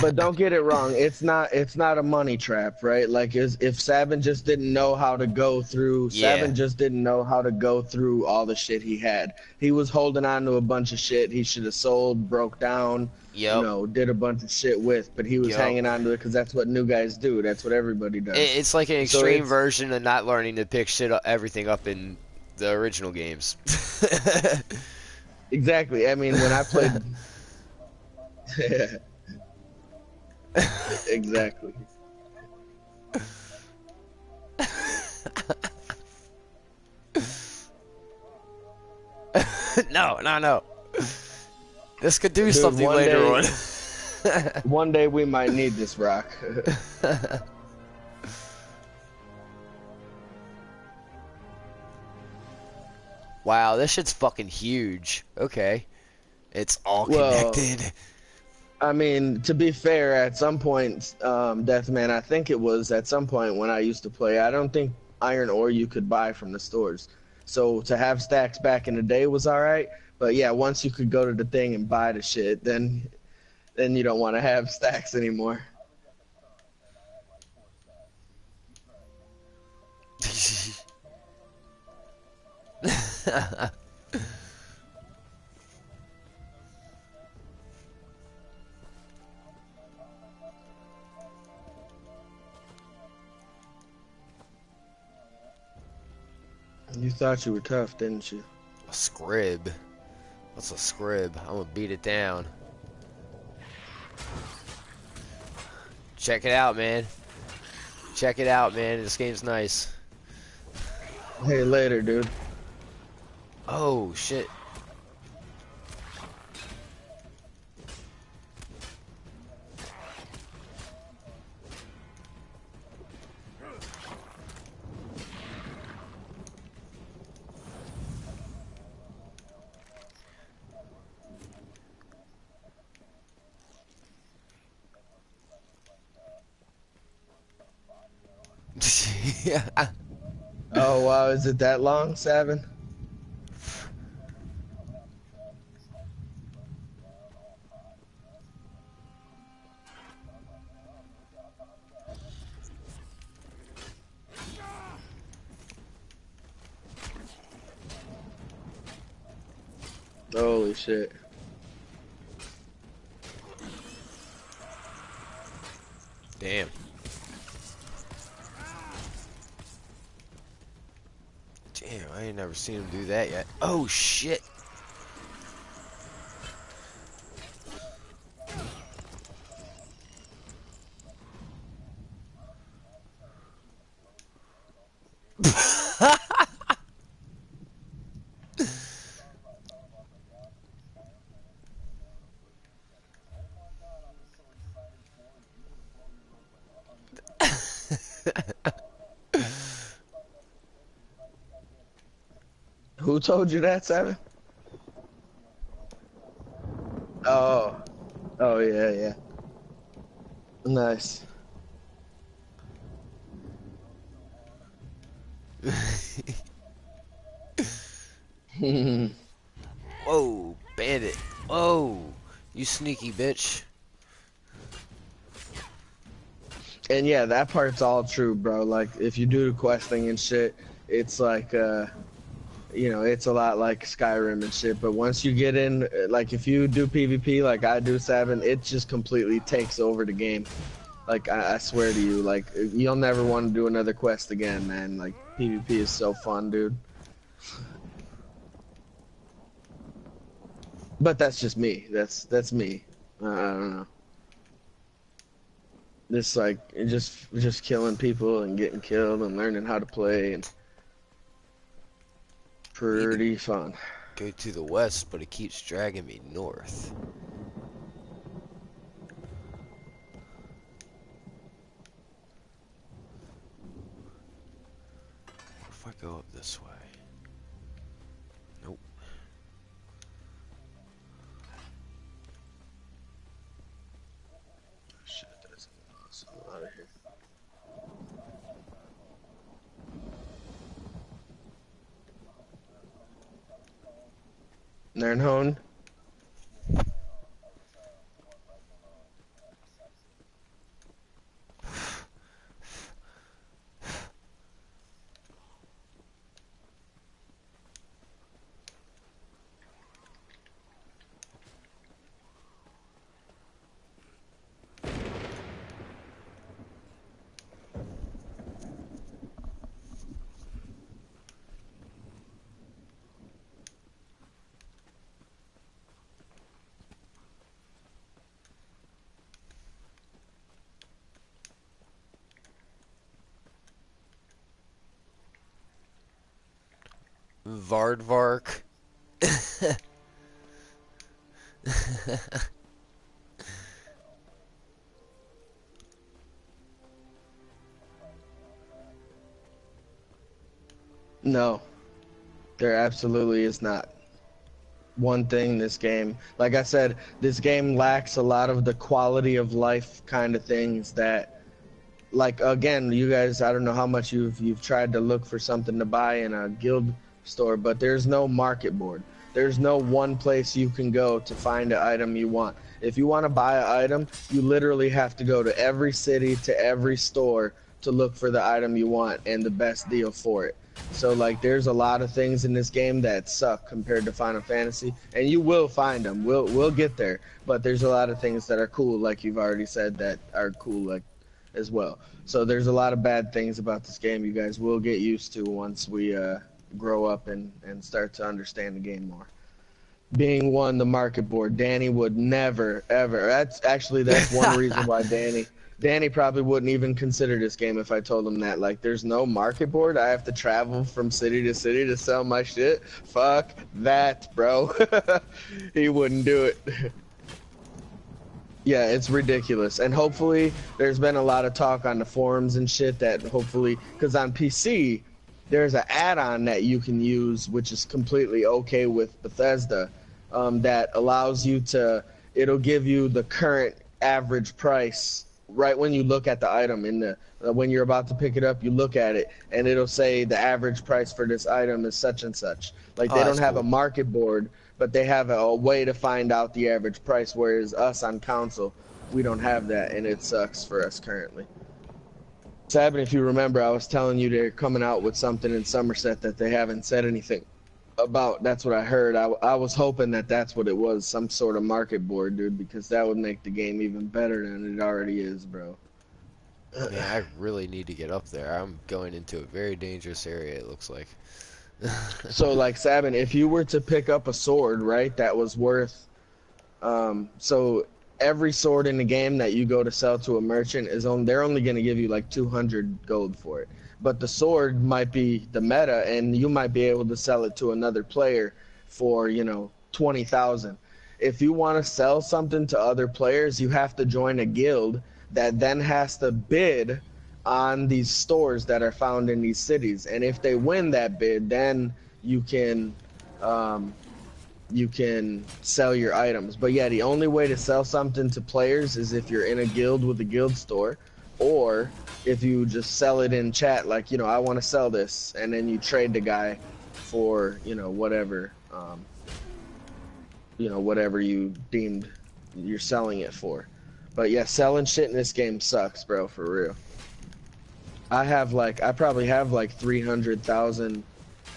But don't get it wrong. It's not a money trap, right? Like if Sabin just didn't know how to go through. Yeah. Sabin just didn't know how to go through all the shit he had. He was holding on to a bunch of shit he should have sold, broke down. Yep. You know, did a bunch of shit with, but he was Yep. hanging on to it because that's what new guys do. That's what everybody does. It's like an So extreme it's- version of not learning to pick everything up in the original games. Exactly. I mean, when I played. Exactly. No. This could do Dude, something one later day- on. One day we might need this rock. Wow, this shit's fucking huge. Okay. It's all Well, connected. I mean, to be fair, at some point, Deathman, I think it was at some point when I used to play, I don't think iron ore you could buy from the stores. So to have stacks back in the day was alright. But yeah, once you could go to the thing and buy the shit, then you don't want to have stacks anymore. You thought you were tough, didn't you? A scrib. What's a scrib? I'm gonna beat it down. Check it out, man. Check it out, man. This game's nice. Hey, later, dude. Oh, shit. Yeah. Oh, wow, is it that long, Savin? Holy shit. Damn. Damn, I ain't never seen him do that yet. Oh, shit. Who told you that, Savin? Oh. Oh, yeah. Nice. Whoa, bandit. Whoa, you sneaky bitch. And yeah, that part's all true, bro. Like, if you do the questing and shit, it's like, you know, it's a lot like Skyrim and shit. But once you get in, like, if you do PvP like I do, Savin, it just completely takes over the game. Like, I swear to you, like, you'll never want to do another quest again, man. Like, PvP is so fun, dude. But that's just me. That's me. I don't know. Just like just killing people and getting killed and learning how to play and pretty fun. Go to the west, but it keeps dragging me north. What if I go up this way? Nope. Shit, that's awesome. Out of here. Nernhone. Vardvark. No, there absolutely is not. One thing this game, like I said, this game lacks a lot of the quality of life kind of things that, like, again, you guys, I don't know how much you've tried to look for something to buy in a guild store, but there's no market board. There's no one place you can go to find an item you want. If you want to buy an item, you literally have to go to every city, to every store to look for the item you want and the best deal for it. So, like, there's a lot of things in this game that suck compared to Final Fantasy, and you will find them. We'll get there, but there's a lot of things that are cool, like you've already said, that are cool, like, as well. So there's a lot of bad things about this game you guys will get used to once we grow up and start to understand the game more. Being one, the market board, Danny would never, ever. That's one reason why Danny probably wouldn't even consider this game if I told him that. Like, there's no market board. I have to travel from city to city to sell my shit. Fuck that, bro. He wouldn't do it. Yeah, it's ridiculous. And hopefully, there's been a lot of talk on the forums and shit that hopefully, because on PC, there's an add-on that you can use, which is completely okay with Bethesda, that allows you to, it'll give you the current average price right when you look at the item in the when you're about to pick it up. You look at it and it'll say the average price for this item is such and such. Like, they don't have a market board, but they have a way to find out the average price, whereas us on console, we don't have that, and it sucks for us currently. Sabin, if you remember, I was telling you they're coming out with something in Somerset that they haven't said anything about. That's what I heard. I was hoping that that's what it was, some sort of market board, dude, because that would make the game even better than it already is, bro. Yeah, I really need to get up there. I'm going into a very dangerous area, it looks like. So, like, Sabin, if you were to pick up a sword, right, that was worth, so every sword in the game that you go to sell to a merchant they're only going to give you like 200 gold for it. But the sword might be the meta, and you might be able to sell it to another player for, 20,000. If you want to sell something to other players, you have to join a guild that then has to bid on these stores that are found in these cities. And if they win that bid, then you can you can sell your items. But yeah, the only way to sell something to players is if you're in a guild with a guild store, or if you just sell it in chat, like, you know, I want to sell this, and then you trade the guy for, you know, whatever, whatever you deemed you're selling it for. But yeah, selling shit in this game sucks, bro, for real. I probably have like 300,000,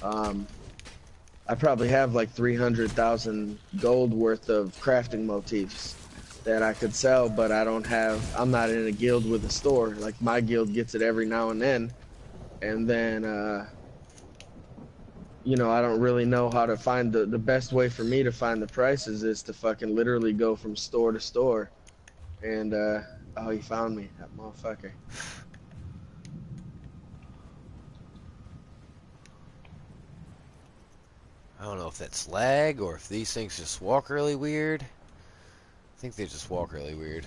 I probably have like 300,000 gold worth of crafting motifs that I could sell, but I'm not in a guild with a store. Like, my guild gets it every now and then, you know, I don't really know how to find the best way for me to find the prices is to fucking literally go from store to store. And, oh, he found me, that motherfucker. I don't know if that's lag or if these things just walk really weird. I think they just walk really weird.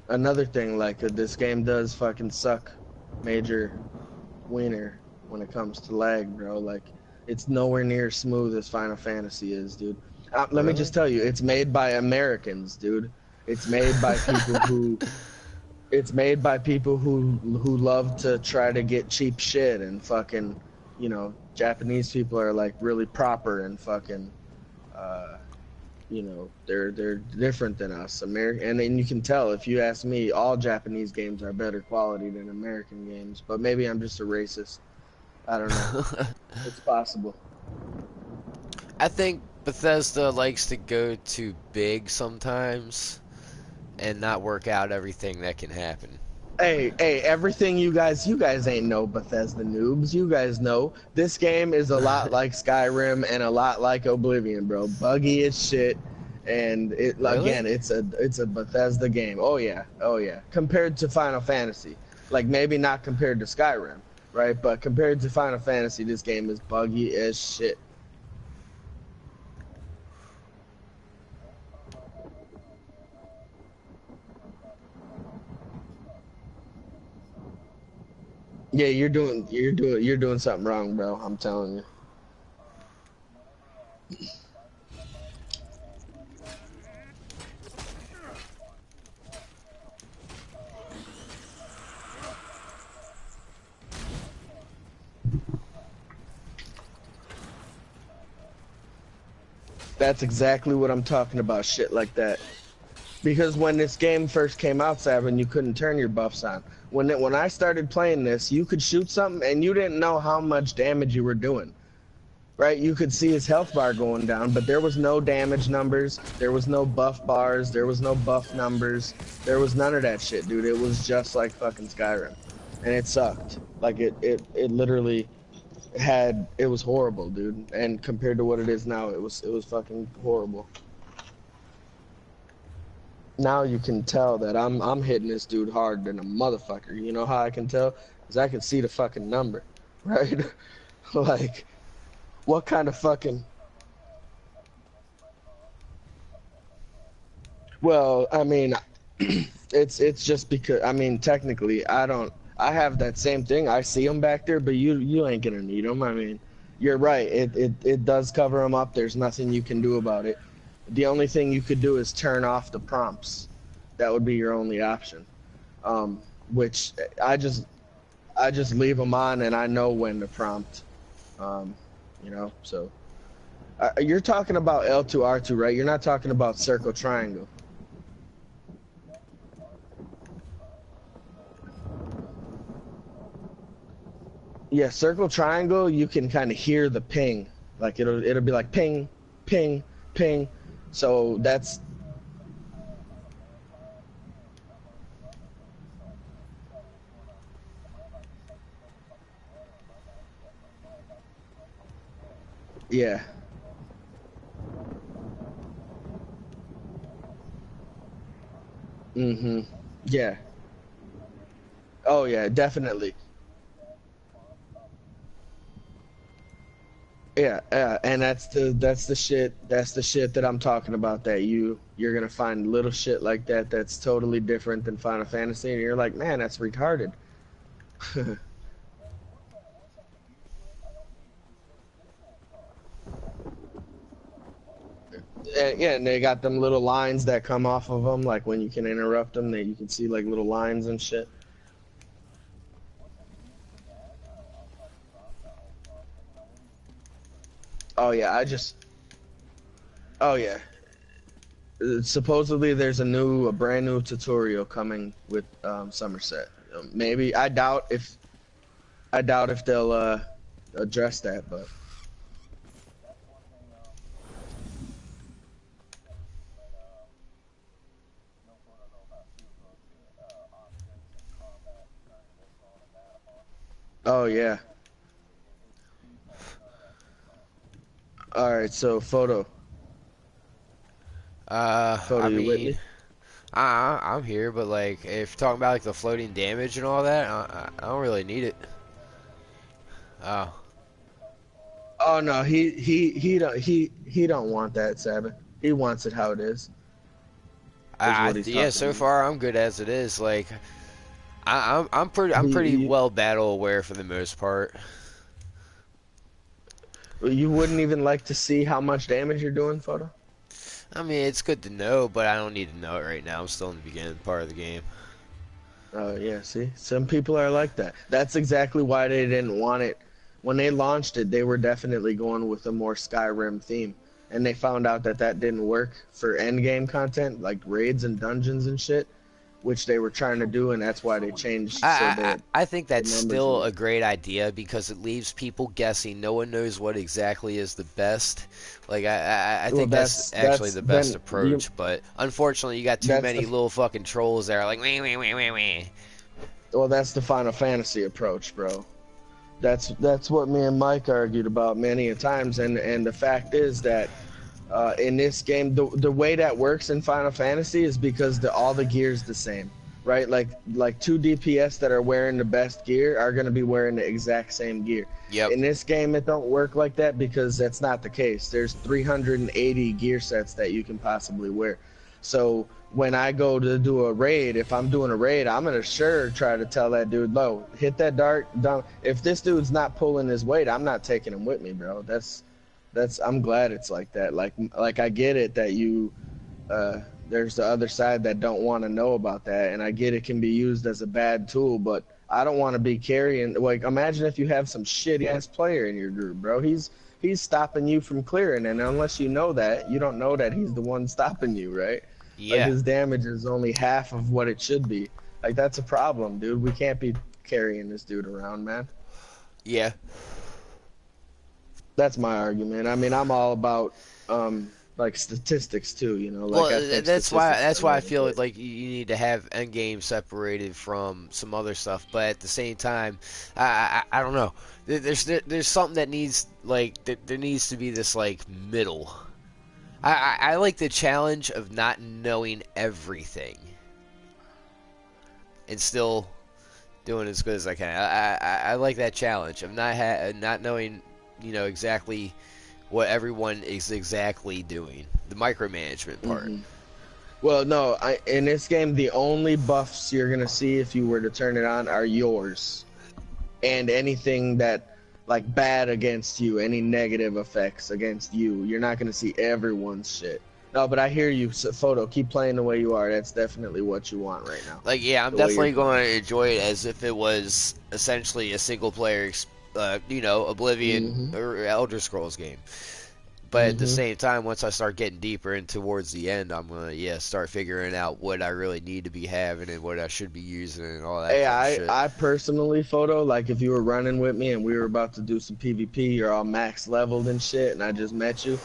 Another thing, like, this game does fucking suck major wiener when it comes to lag, bro. Like, it's nowhere near as smooth as Final Fantasy is, dude. Let me just tell you, it's made by Americans, dude. It's made by people who... It's made by people who love to try to get cheap shit, and fucking... You know, Japanese people are like really proper and fucking, you know, they're different than us. And then you can tell, if you ask me, all Japanese games are better quality than American games. But maybe I'm just a racist. I don't know. It's possible. I think Bethesda likes to go too big sometimes and not work out everything that can happen. Hey, everything you guys ain't no Bethesda noobs. You guys know this game is a lot like Skyrim and a lot like Oblivion, bro. Buggy as shit, and again, it's a Bethesda game. Oh yeah. Compared to Final Fantasy, like maybe not compared to Skyrim, right? But compared to Final Fantasy, this game is buggy as shit. Yeah, you're doing something wrong, bro. I'm telling you. That's exactly what I'm talking about, shit like that. Because when this game first came out, Savin, you couldn't turn your buffs on. When I started playing this, you could shoot something and you didn't know how much damage you were doing. Right? You could see his health bar going down, but there was no damage numbers, there was no buff bars, there was no buff numbers, there was none of that shit, dude. It was just like fucking Skyrim. And it sucked. Like, it literally it was horrible, dude. And compared to what it is now, it was fucking horrible. Now you can tell that I'm hitting this dude hard than a motherfucker. You know how I can tell? Because I can see the fucking number, right? Like, what kind of fucking... Well, I mean, it's just because, I mean, technically, I have that same thing. I see them back there, but you ain't gonna need them. I mean, you're right. It does cover them up. There's nothing you can do about it. The only thing you could do is turn off the prompts. That would be your only option. Which I just leave them on, and I know when to prompt. You know, so you're talking about L2R2, right? You're not talking about circle triangle. Yeah, circle triangle, you can kind of hear the ping. Like it'll be like ping, ping, ping. So that's... Yeah. Yeah. Oh yeah, definitely. Yeah, and that's the shit that I'm talking about, that you're gonna find little shit like that that's totally different than Final Fantasy, and you're like, man, that's retarded. Yeah, and they got them little lines that come off of them, like when you can interrupt them, that you can see like little lines and shit. Oh yeah, Oh yeah. Supposedly there's a brand new tutorial coming with Somerset. Maybe I doubt if they'll address that, but. Oh yeah. All right, so photo. I you with me? mean, I'm here, but like, if you're talking about like the floating damage and all that, I don't really need it. Oh. Oh no, he don't want that, Sabbath. He wants it how it is. Yeah, so far I'm good as it is. Like, I'm pretty well battle aware for the most part. You wouldn't even like to see how much damage you're doing, photo? I mean, it's good to know, but I don't need to know it right now. I'm still in the beginning part of the game. Oh yeah, see, some people are like that. That's exactly why they didn't want it. When they launched it, they were definitely going with a more Skyrim theme, and they found out that that didn't work for endgame content like raids and dungeons and shit, which they were trying to do, and that's why they changed. I think that's still a great idea because it leaves people guessing. No one knows what exactly is the best. Like I think that's actually the best approach. But unfortunately, you got too many little fucking trolls there. Like wee. Well, that's the Final Fantasy approach, bro. That's what me and Mike argued about many a times, and the fact is that. In this game, the way that works in Final Fantasy is because all the gear's the same, right? Like 2 DPS that are wearing the best gear are going to be wearing the exact same gear. Yep. In this game, it don't work like that because that's not the case. There's 380 gear sets that you can possibly wear. So when I go to do a raid, if I'm doing a raid, I'm going to try to tell that dude, "Low, hit that dart down." If this dude's not pulling his weight, I'm not taking him with me, bro. I'm glad it's like that. Like I get it that there's the other side that don't want to know about that, and I get it can be used as a bad tool, but I don't want to be carrying. Like, imagine if you have some shitty ass player in your group, bro. He's stopping you from clearing, and unless you know that, you don't know that he's the one stopping you, right? Yeah. Like, his damage is only half of what it should be. Like, that's a problem, dude. We can't be carrying this dude around, man. Yeah. That's my argument. I mean, I'm all about like statistics too, you know. Like, well, that's why I feel like you need to have endgame separated from some other stuff. But at the same time, I don't know. There's something that needs there needs to be this like middle. I like the challenge of not knowing everything and still doing as good as I can. I like that challenge of not knowing. You know exactly what everyone is exactly doing. The micromanagement part. Mm-hmm. Well, no, in this game, the only buffs you're gonna see if you were to turn it on are yours, and anything that like bad against you, any negative effects against you. You're not gonna see everyone's shit. No, but I hear you, Photo. Keep playing the way you are. That's definitely what you want right now. Like, yeah, I'm definitely going to enjoy it as if it was essentially a single player experience. Oblivion or Elder Scrolls game. But at the same time, once I start getting deeper and towards the end, I'm gonna start figuring out what I really need to be having and what I should be using and all that. Hey, kind of shit. I personally, Photo, like if you were running with me and we were about to do some PvP, you're all max leveled and shit, and I just met you,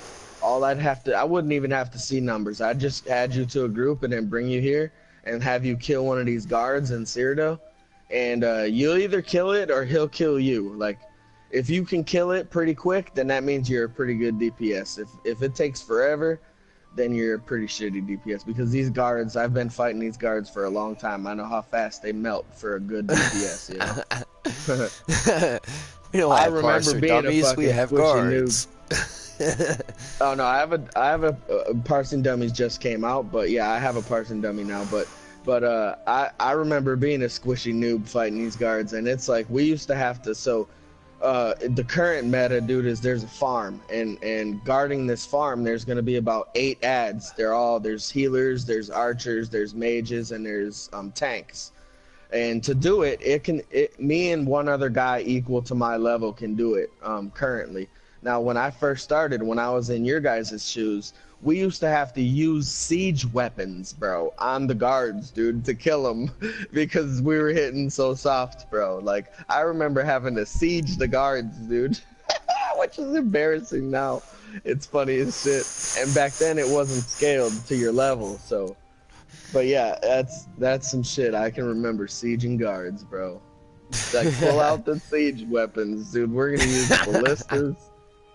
I wouldn't even have to see numbers. I'd just add you to a group and then bring you here and have you kill one of these guards in Cyrodiil. And you'll either kill it or he'll kill you. Like, if you can kill it pretty quick, then that means you're a pretty good DPS. If it takes forever, then you're a pretty shitty DPS. Because these guards, I've been fighting these guards for a long time. I know how fast they melt for a good DPS, you know? We don't have parser dummies, we have guards. Oh no, I have a parsing dummies just came out, but yeah, I have a parsing dummy now, but I remember being a squishy noob fighting these guards, and it's like we used to have to. So The current meta, dude, is there's a farm, and guarding this farm, there's gonna be about 8 ads. There's healers, there's archers, there's mages, and there's tanks. And to do it, me and one other guy equal to my level can do it currently. Now, when I first started, when I was in your guys' shoes, we used to have to use siege weapons, bro, on the guards, dude, to kill them because we were hitting so soft, bro. Like, I remember having to siege the guards, dude, which is embarrassing now. It's funny as shit. And back then, it wasn't scaled to your level, so. But yeah, that's some shit. I can remember sieging guards, bro. Like, pull out the siege weapons, dude. We're gonna use ballistas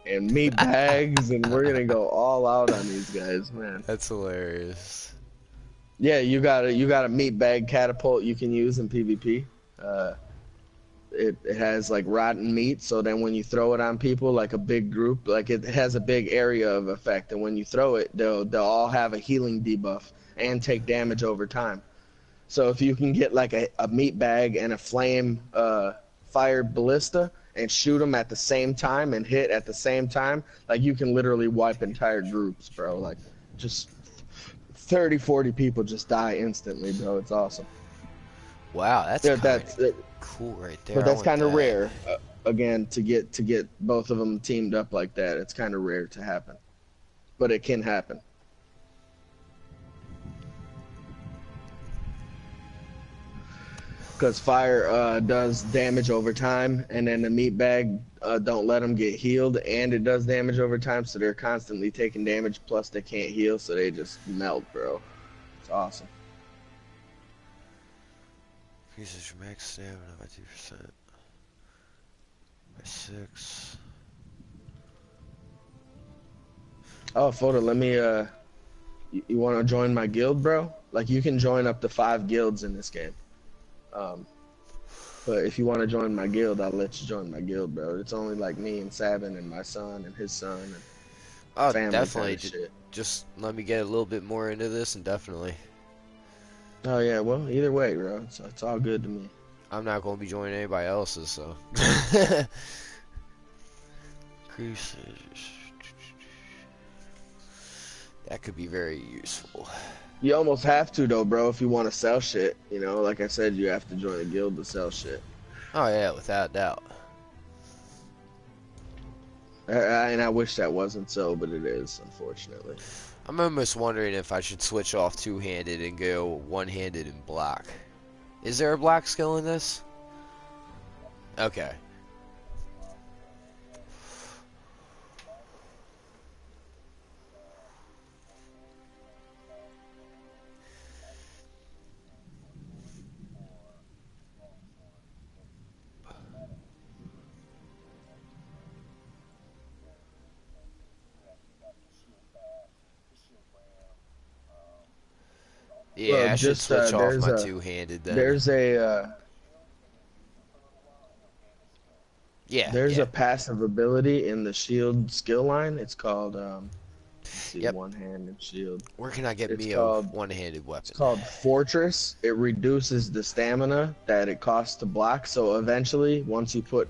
and meat bags, and we're gonna go all out on these guys, man. That's hilarious. Yeah, you got a meat bag catapult you can use in PvP. It has like rotten meat, so then when you throw it on people, like a big group, like it has a big area of effect, and when you throw it, they'll all have a healing debuff and take damage over time. So if you can get like a meat bag and a flame fire ballista and shoot them at the same time and hit at the same time, like you can literally wipe entire groups, bro. Like just 30, 40 people just die instantly, bro. It's awesome. Wow, that's cool right there. But that's kind of rare. Again, to get both of them teamed up like that, it's kind of rare to happen. But it can happen. Because fire does damage over time, and then the meat bag don't let them get healed, and it does damage over time, so they're constantly taking damage, plus they can't heal, so they just melt, bro. It's awesome. Increases your max stamina by 2%. By 6. Oh, Photo, let me, you want to join my guild, bro? Like, you can join up to 5 guilds in this game. But if you want to join my guild, I'll let you join my guild, bro. It's only like me and Sabin and my son and his son and family definitely. kind of shit. Just let me get a little bit more into this, and definitely. Oh yeah, well, either way, bro, it's all good to me. I'm not going to be joining anybody else's, so. Increases. That could be very useful. You almost have to, though, bro, if you want to sell shit. You know, like I said, you have to join a guild to sell shit. Oh, yeah, without a doubt. And I wish that wasn't so, but it is, unfortunately. I'm almost wondering if I should switch off two-handed and go one-handed and block. Is there a block skill in this? Okay. Yeah, well, I should just, switch off my two-handed then. There's a There's a passive ability in the shield skill line. It's called one-handed shield. Where can I get me a one-handed weapon? It's called Fortress. It reduces the stamina that it costs to block. So eventually, once you put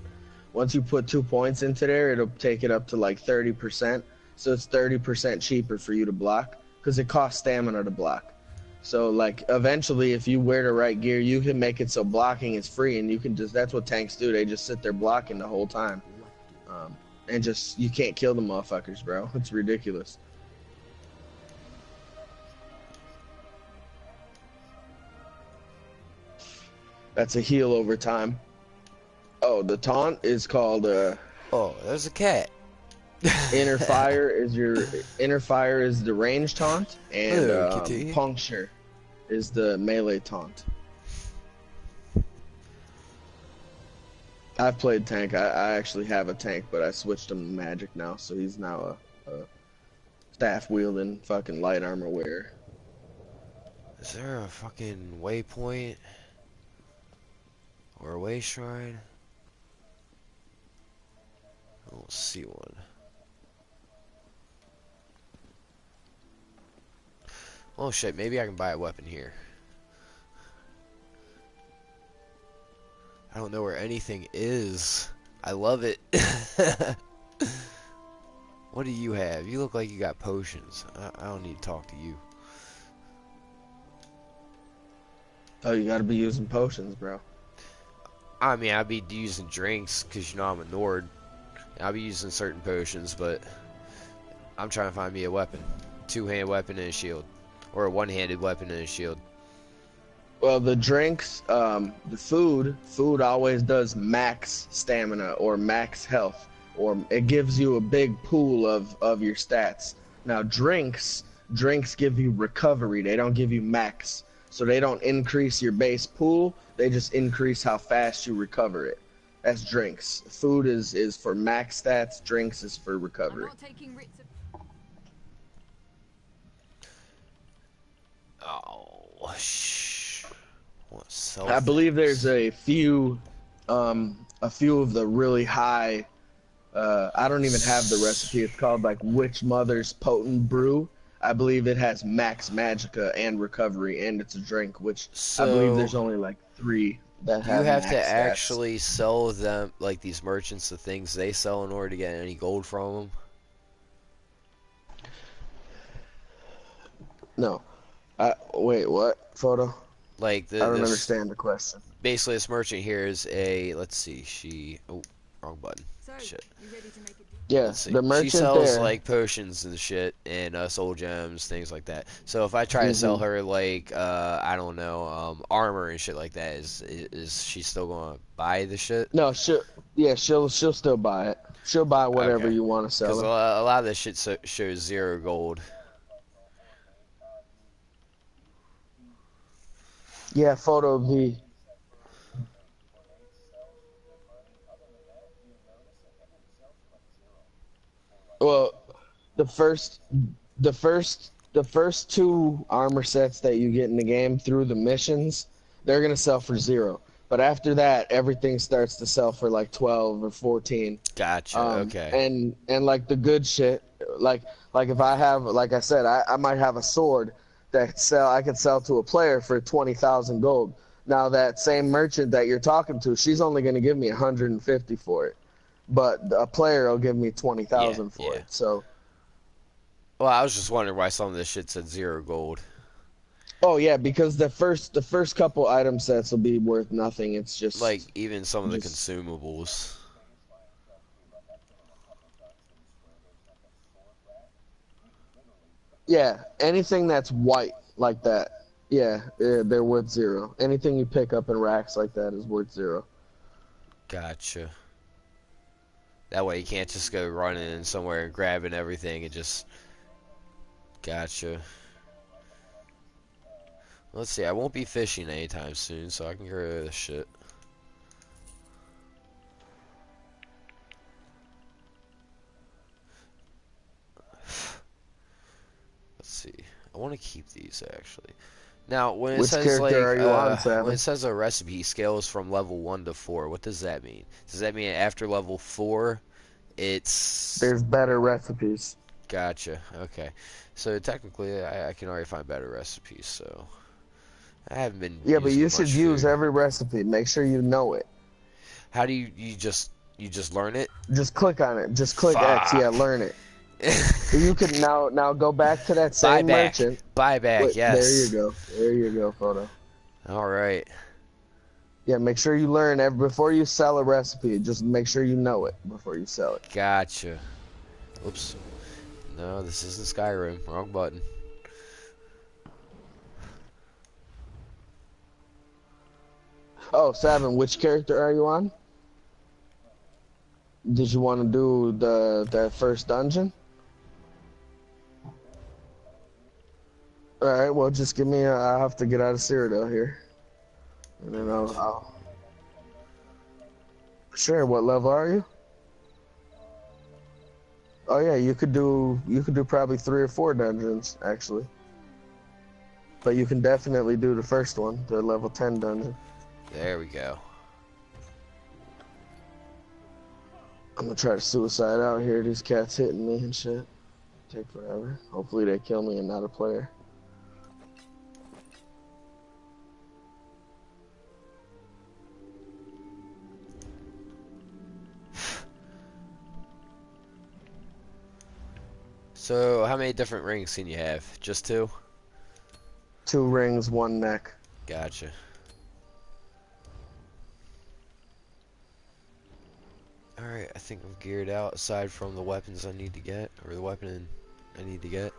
2 points into there, it'll take it up to like 30%. So it's 30% cheaper for you to block because it costs stamina to block. So like eventually, if you wear the right gear, you can make it so blocking is free, and you can just—that's what tanks do. They just sit there blocking the whole time, and just you can't kill the motherfuckers, bro. It's ridiculous. That's a heal over time. Oh, the taunt is called Oh, there's a cat. Inner fire is the range taunt, and puncture is the melee taunt. I've played tank. I actually have a tank, but I switched him to magic now, so he's now a staff wielding fucking light armor wearer. Is there a fucking waypoint or a way shrine? I don't see one. Oh shit, maybe I can buy a weapon here. I don't know where anything is. I love it. What do you have? You look like you got potions. I don't need to talk to you. Oh, you gotta be using potions, bro. I mean, I'd be using drinks because you know I'm a Nord. I'll be using certain potions, but I'm trying to find me a weapon. Two-hand weapon and a shield. Or a one-handed weapon and a shield. Well, the drinks, the food always does max stamina or max health, or it gives you a big pool of your stats. Now, drinks give you recovery. They don't give you max. So they don't increase your base pool. They just increase how fast you recover it. That's drinks. Food is for max stats. Drinks is for recovery. I'm not taking writs of... Oh, shh. I believe there's a few of the really high. I don't even have the recipe. It's called like Witch Mother's Potent Brew. I believe it has max magicka and recovery, and it's a drink, which I believe there's only like 3 that have. You have max to stats. actually sell them, like these merchants, the things they sell in order to get any gold from them. No. Wait, what? Photo? Like I don't understand the question. Basically, this merchant here is a. Let's see. Oh, wrong button. So, Shit. you ready to make a deal? Yeah, the merchant she sells there. like potions and shit, and soul gems, things like that. So if I try to sell her like I don't know, armor and shit like that, is she still gonna buy the shit? No, she'll still buy it. She'll buy whatever you want to sell. Because her. a lot of this shit shows 0 gold. Yeah, photo V. Well, the first 2 armor sets that you get in the game through the missions, they're gonna sell for 0. But after that, everything starts to sell for like 12 or 14. Gotcha. Okay. And like the good shit, like if I have, like I said, I might have a sword that I could sell to a player for 20,000 gold. Now that same merchant that you're talking to, she's only going to give me 150 for it, but a player will give me 20,000 for it. So. Well, I was just wondering why some of this shit said 0 gold. Oh yeah, because the first couple item sets will be worth nothing. It's just like even some of the consumables. Yeah, anything that's white like that. Yeah, they're worth 0. Anything you pick up in racks like that is worth 0. Gotcha. That way you can't just go running in somewhere and grabbing everything and just... Gotcha. Let's see, I won't be fishing anytime soon, so I can get rid of this shit. Let's see. I want to keep these, actually. Now, when it says like when it says a recipe scales from level 1 to 4, what does that mean? Does that mean after level 4, there's better recipes? Gotcha. Okay. So technically, I can already find better recipes. So I haven't been. Yeah, but you should use every recipe. Make sure you know it. How do you just learn it? Just click on it. Just click X. Yeah, learn it. You can now go back to that same merchant. Buy back. Wait, yes. There you go. There you go, photo. All right. Yeah, make sure you learn before you sell a recipe. Just make sure you know it before you sell it. Gotcha. Oops. No, this isn't Skyrim. Wrong button. Oh, Savin, which character are you on? Did you want to do that first dungeon? Alright, well, just give me I'll have to get out of Cyrodiil here. And then I'll... Sure, what level are you? Oh yeah, you could do probably 3 or 4 dungeons, actually. But you can definitely do the first one, the level 10 dungeon. There we go. I'm gonna try to suicide out here. These cats hitting me and shit. Take forever. Hopefully they kill me and not a player. So, how many different rings can you have? Just 2? 2 rings, 1 neck. Gotcha. Alright, I think I'm geared out aside from the weapons I need to get, or the weapon I need to get.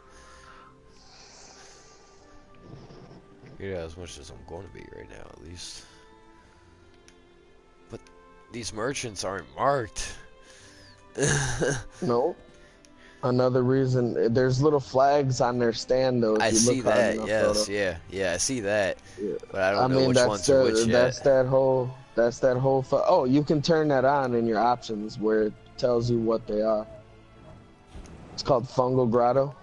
Geared out as much as I'm going to be right now, at least. But these merchants aren't marked. No. Another reason, there's little flags on their stand though. If I you see look hard that, enough, yes, Frodo. yeah, I see that. Yeah. But I don't know which ones are which That's yet. that whole. Oh, you can turn that on in your options where it tells you what they are. It's called Fungal Grotto.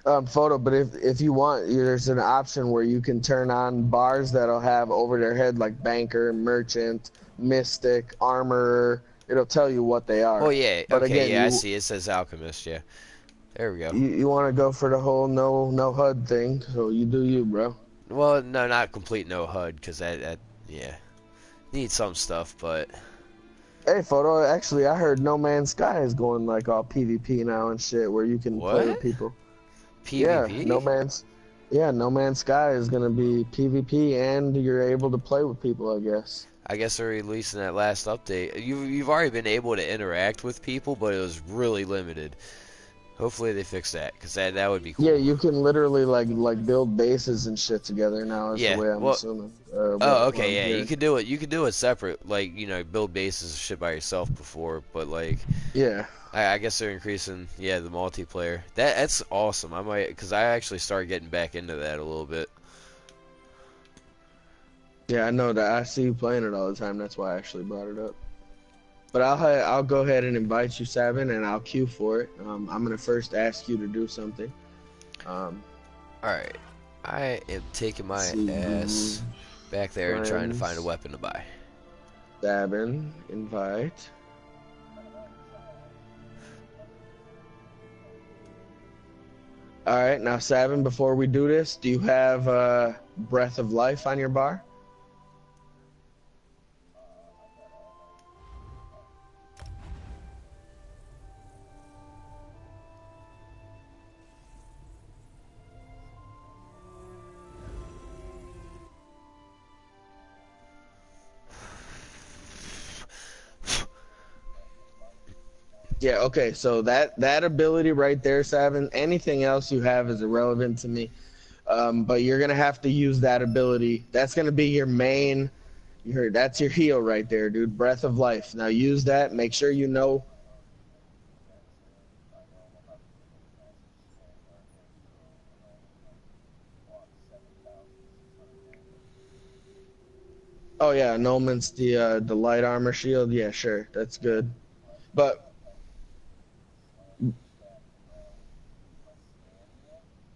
Photo, but if you want, there's an option where you can turn on bars that'll have over their head like banker, merchant, mystic, armorer. It'll tell you what they are. Oh yeah, but okay, again, yeah, I see. It says alchemist, yeah. There we go. You want to go for the whole no HUD thing, so you do you, bro. Well, no, not complete no HUD, because that yeah, need some stuff, but. Hey, Photo, actually, I heard No Man's Sky is going like all PvP now and shit, where you can play with people. PvP? Yeah, No Man's Sky is gonna be PvP, and you're able to play with people, I guess. I guess they're releasing that last update. You've already been able to interact with people, but it was really limited. Hopefully they fix that, because that would be cool. Yeah, you can literally like build bases and shit together now. Is Yeah, the way I'm well, assuming. Oh, okay, yeah, you could do it. You could do it separate, like build bases and shit by yourself before, but like. Yeah. I guess they're increasing, the multiplayer. That's awesome. I might, because I actually started getting back into that a little bit. Yeah, I know that. I see you playing it all the time. That's why I actually brought it up. But I'll go ahead and invite you, Sabin, and I'll queue for it. I'm gonna first ask you to do something. All right, I am taking my ass back there and trying to find a weapon to buy. Sabin, invite. All right, now Sabin, before we do this, do you have Breath of Life on your bar? Yeah, okay, so that ability right there, Savin, anything else you have is irrelevant to me. But you're going to have to use that ability. That's going to be your main, that's your heal right there, dude. Breath of Life. Now use that, make sure you know. Oh yeah, Noman's the light armor shield. Yeah, sure, that's good. But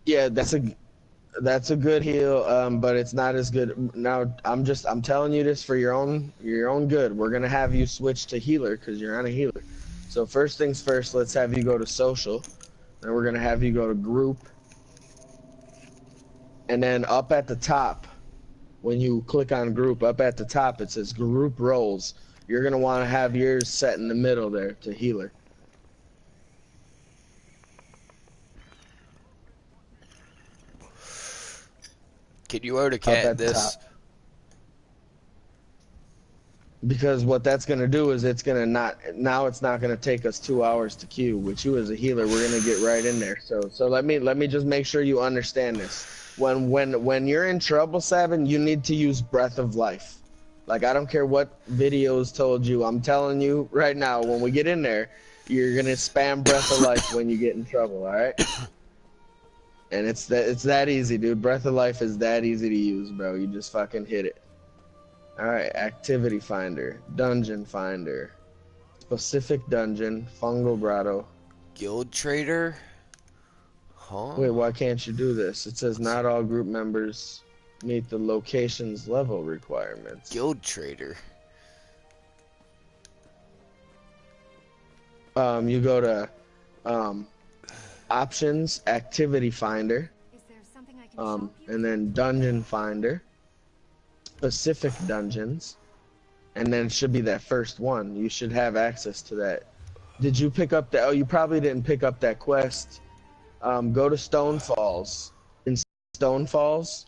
yeah, that's a good heal, but it's not as good. Now I'm telling you this for your own good. We're gonna have you switch to healer because you're on a healer. So first things first, let's have you go to social, and we're gonna have you go to group, and then up at the top, when you click on group, up at the top it says group roles. You're gonna want to have yours set in the middle there to healer. Can you AutoCAD this? Because what that's gonna do is it's not gonna take us 2 hours to queue. With you as a healer, we're gonna get right in there. So let me just make sure you understand this. When you're in trouble, Sabin, you need to use Breath of Life. Like, I don't care what videos told you. I'm telling you right now, when we get in there, you're gonna spam Breath of Life when you get in trouble. All right. And it's that easy, dude. Breath of Life is that easy to use, bro. You just fucking hit it. Alright, Activity Finder, Dungeon Finder, Specific Dungeon, Fungal Grotto. Guild Trader? Huh? Wait, why can't you do this? It says not all group members meet the location's level requirements. Guild Trader. You go to Options, Activity Finder, and then Dungeon Finder, Specific Dungeons, and then it should be that first one. You should have access to that. Did you pick up that? Oh, you probably didn't pick up that quest. Go to Stone Falls. In Stone Falls,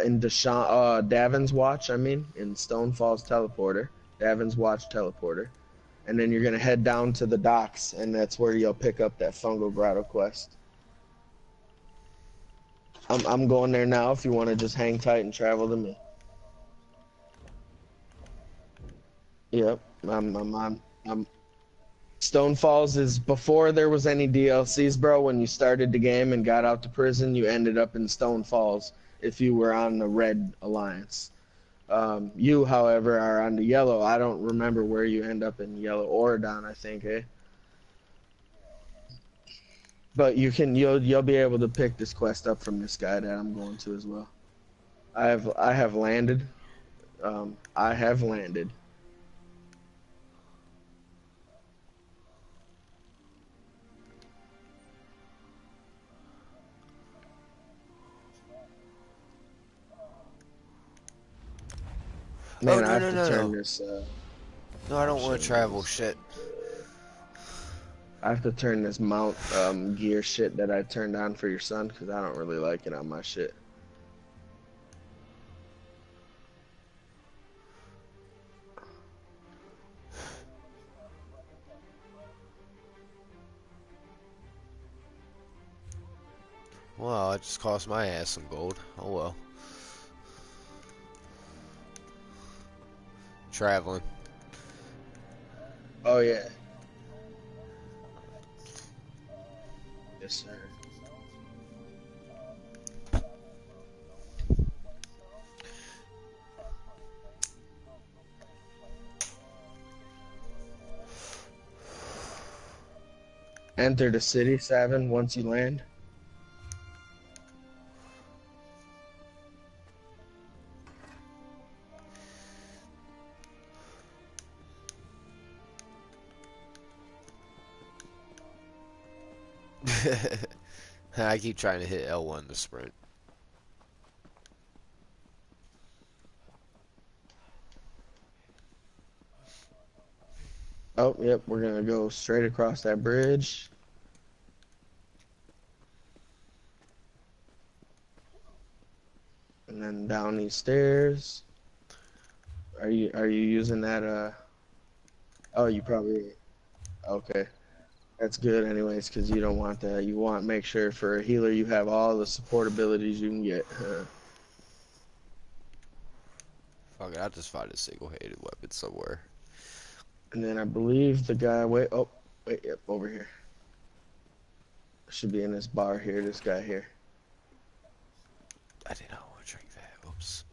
in Davin's Watch, I mean, in Stone Falls teleporter, Davin's Watch teleporter, and then you're gonna head down to the docks, and that's where you'll pick up that Fungal Grotto quest. I'm going there now. If you want to just hang tight and travel to me. Yep, I'm Stone Falls is before there was any DLCs, bro. When you started the game and got out to prison, you ended up in Stone Falls if you were on the Red Alliance. You, however, are on the Yellow. I don't remember where you end up in Yellow. Oridon, I think, eh? But you'll be able to pick this quest up from this guy that I'm going to as well. I have landed. I have landed. Man, no, I have no, to no, turn no. this. No, I don't want to travel. Shit. I have to turn this mount gear shit that I turned on for your son because I don't really like it on my shit. Well, it just cost my ass some gold. Oh well. Traveling. Oh yeah. Yes, sir. Enter the city, Savin, once you land. I keep trying to hit L1 to sprint. Oh, yep, we're gonna go straight across that bridge. And then down these stairs. Are you using that oh, you probably okay. That's good anyways, because you don't want that. You want make sure for a healer you have all the support abilities you can get. Fuck it, I'll just find a single-handed weapon somewhere. And then I believe the guy yep, over here. Should be in this bar here, this guy here. I did not want to drink that. Oops.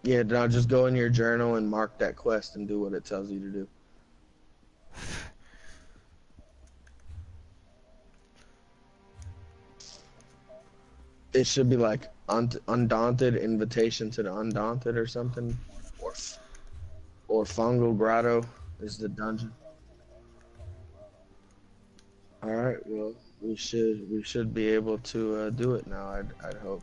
Yeah, now just go in your journal and mark that quest and do what it tells you to do. It should be like Undaunted, Invitation to the Undaunted or something. Or Fungal Grotto is the dungeon. Alright, well, we should be able to do it now, I'd hope.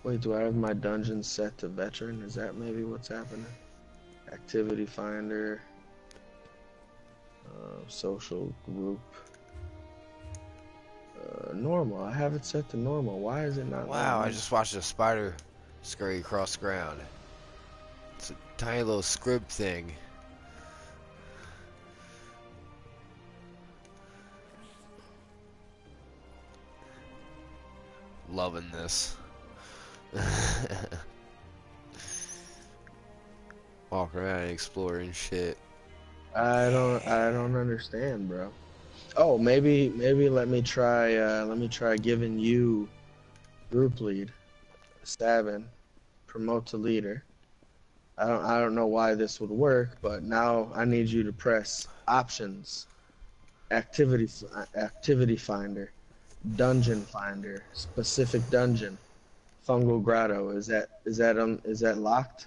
Wait, do I have my dungeon set to veteran? Is that maybe what's happening? Activity finder, social group, normal. I have it set to normal. Why is it not? Wow, normal? I just watched a spider scurry across the ground. It's a tiny little scrib thing. Loving this. Walk around and exploring shit. I don't understand, bro. Oh, maybe let me try giving you group lead, Savin, promote to leader. I don't know why this would work, but now I need you to press options, activity finder, dungeon finder, specific dungeon, Fungal Grotto. Is that locked?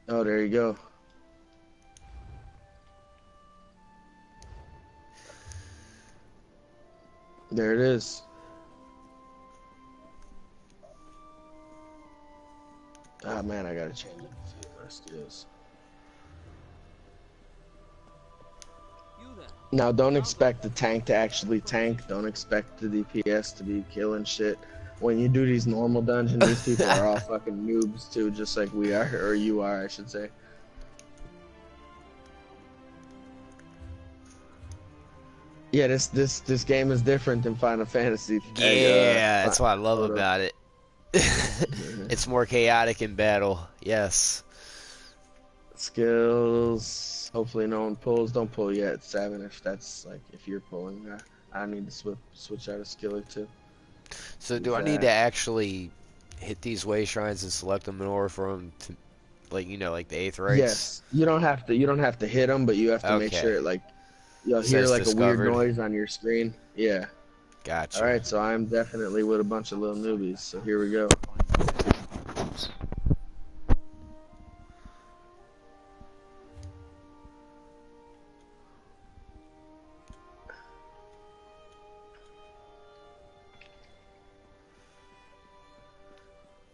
Oh, there you go. There it is. Ah man, I gotta change it. Let's do this. Now, don't expect the tank to actually tank. Don't expect the DPS to be killing shit. When you do these normal dungeons, these people are all fucking noobs too, just like we are, or you are, I should say. Yeah, this game is different than Final Fantasy. Yeah, that's what I love about it. It's more chaotic in battle. Yes. Skills. Hopefully no one pulls. Don't pull yet, Savin. If you're pulling, I need to switch out a skill or two. So do I need to actually hit these way shrines and select them in order for them to, like the eighth rites? Yes. You don't have to hit them, but you have to make sure you'll hear like a weird noise on your screen. Yeah. Gotcha. All right, so I'm definitely with a bunch of little newbies. So here we go.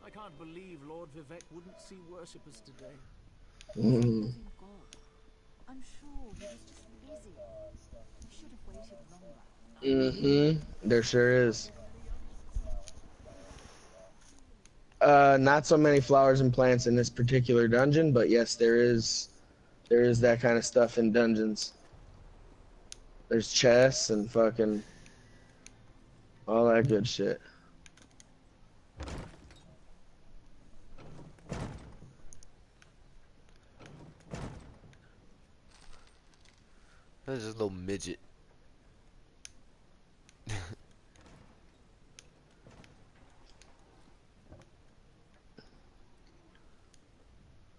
I can't believe Lord Vivec wouldn't see worshippers today. Mm. I'm sure he was just busy. He should have waited longer. There sure is. Not so many flowers and plants in this particular dungeon, but yes, there is that kind of stuff in dungeons. There's chests and fucking all that good shit. There's a little midget.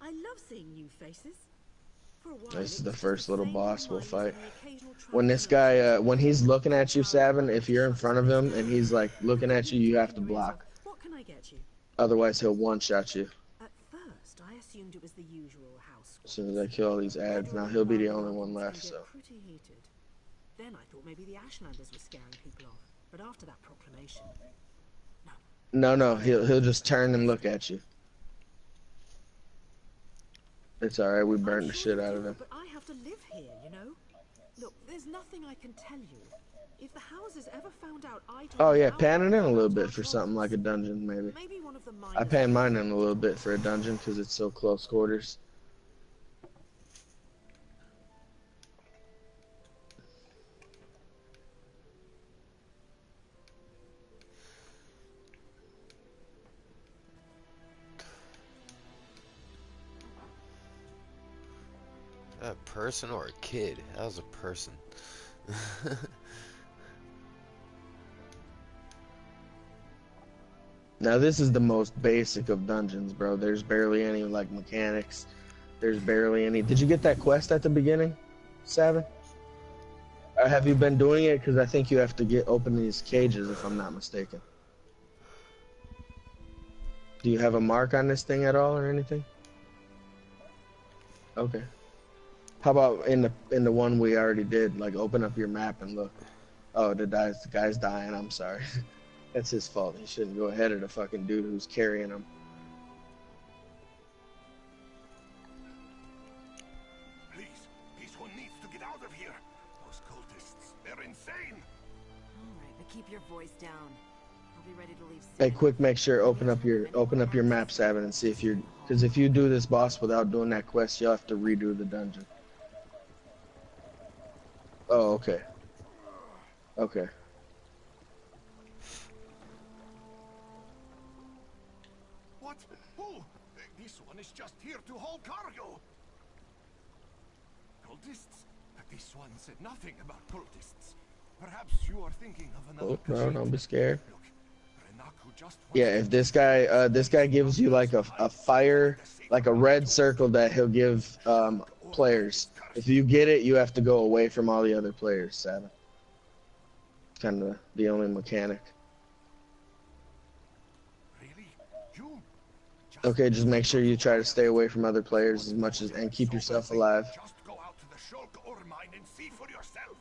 I love seeing new faces. For a while, This is it the was first just little the same boss we'll lines fight. and the occasional When this triumphant guy, when he's looking at you, Savin, if you're in front of him and he's like looking at you, you have to block. What can I get you? Otherwise, he'll one-shot you. At first, I assumed it was the usual house. As soon as I kill all these ads, now he'll be the only one left. It's So. gonna get pretty heated. Then I thought maybe the Ashlanders were scaring people off. But after that proclamation, No, he'll just turn and look at you. It's alright, we burned the shit out of him. But I have to live here, you know? Look, there's nothing I can tell you. If the houses ever found out I told Oh yeah, them pan it in a about little my bit for troubles, something like a dungeon, maybe. maybe one of the I miners- pan mine in a little bit for a dungeon because it's so close quarters. A person or a kid? That was a person. Now this is the most basic of dungeons, bro. There's barely any like mechanics. There's barely any. Did you get that quest at the beginning, Savin? Or have you been doing it? Because I think you have to open these cages, if I'm not mistaken. Do you have a mark on this thing at all or anything? Okay. How about in the one we already did? Like open up your map and look. Oh, the guy's dying. I'm sorry. That's his fault. He shouldn't go ahead of the fucking dude who's carrying him. Please, this one needs to get out of here. Those cultists, they're insane. All right, but keep your voice down. I'll be ready to leave Hey, soon. quick, make sure open up your map, Savin, and see if you're. Because if you do this boss without doing that quest, you'll have to redo the dungeon. Oh, okay. Okay. What? Who? This one is just here to haul cargo. Cultists? This one said nothing about cultists. Perhaps you are thinking of another. Oh, no, don't be scared. Look, Renaku just wants Yeah, if this guy gives you like a fire, like a red circle that he'll give players. If you get it, you have to go away from all the other players, Savin. Kind of the only mechanic. Okay, just make sure you try to stay away from other players as much as and keep yourself alive. Just go out to the Shulk ore mine and see for yourself.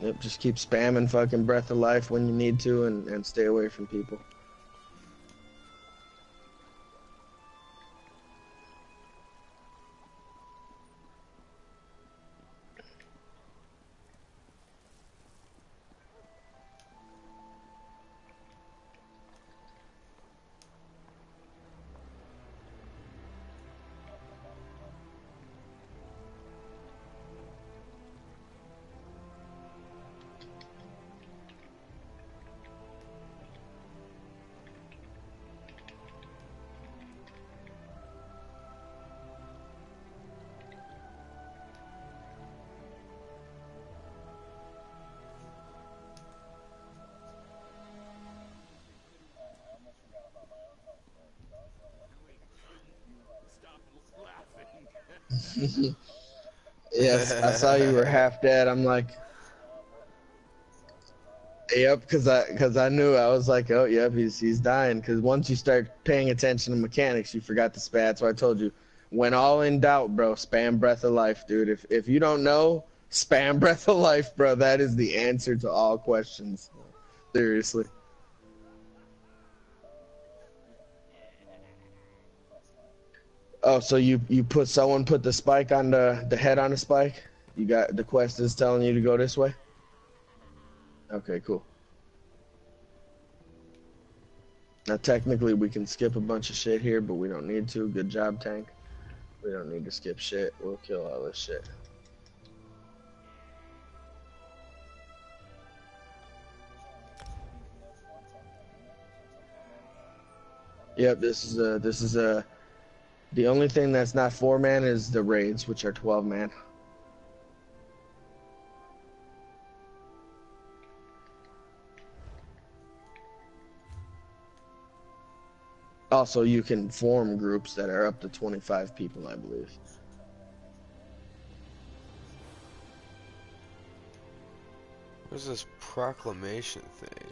Yep, just keep spamming fucking Breath of Life when you need to and stay away from people. Yes, I saw you were half dead. I'm like, yep, because I knew. I was like, oh, yep, he's dying. Because once you start paying attention to mechanics, you forgot to spam. That's why I told you, when all in doubt, bro, spam Breath of Life, dude. If you don't know, spam Breath of Life, bro. That is the answer to all questions. Seriously. Oh, so someone put the spike on the head on the spike? You got the quest is telling you to go this way? Okay, cool. Now technically we can skip a bunch of shit here, but we don't need to. Good job, Tank. We don't need to skip shit. We'll kill all this shit. Yep, this is a the only thing that's not 4-man is the raids, which are 12-man. Also, you can form groups that are up to 25 people, I believe. What's this proclamation thing?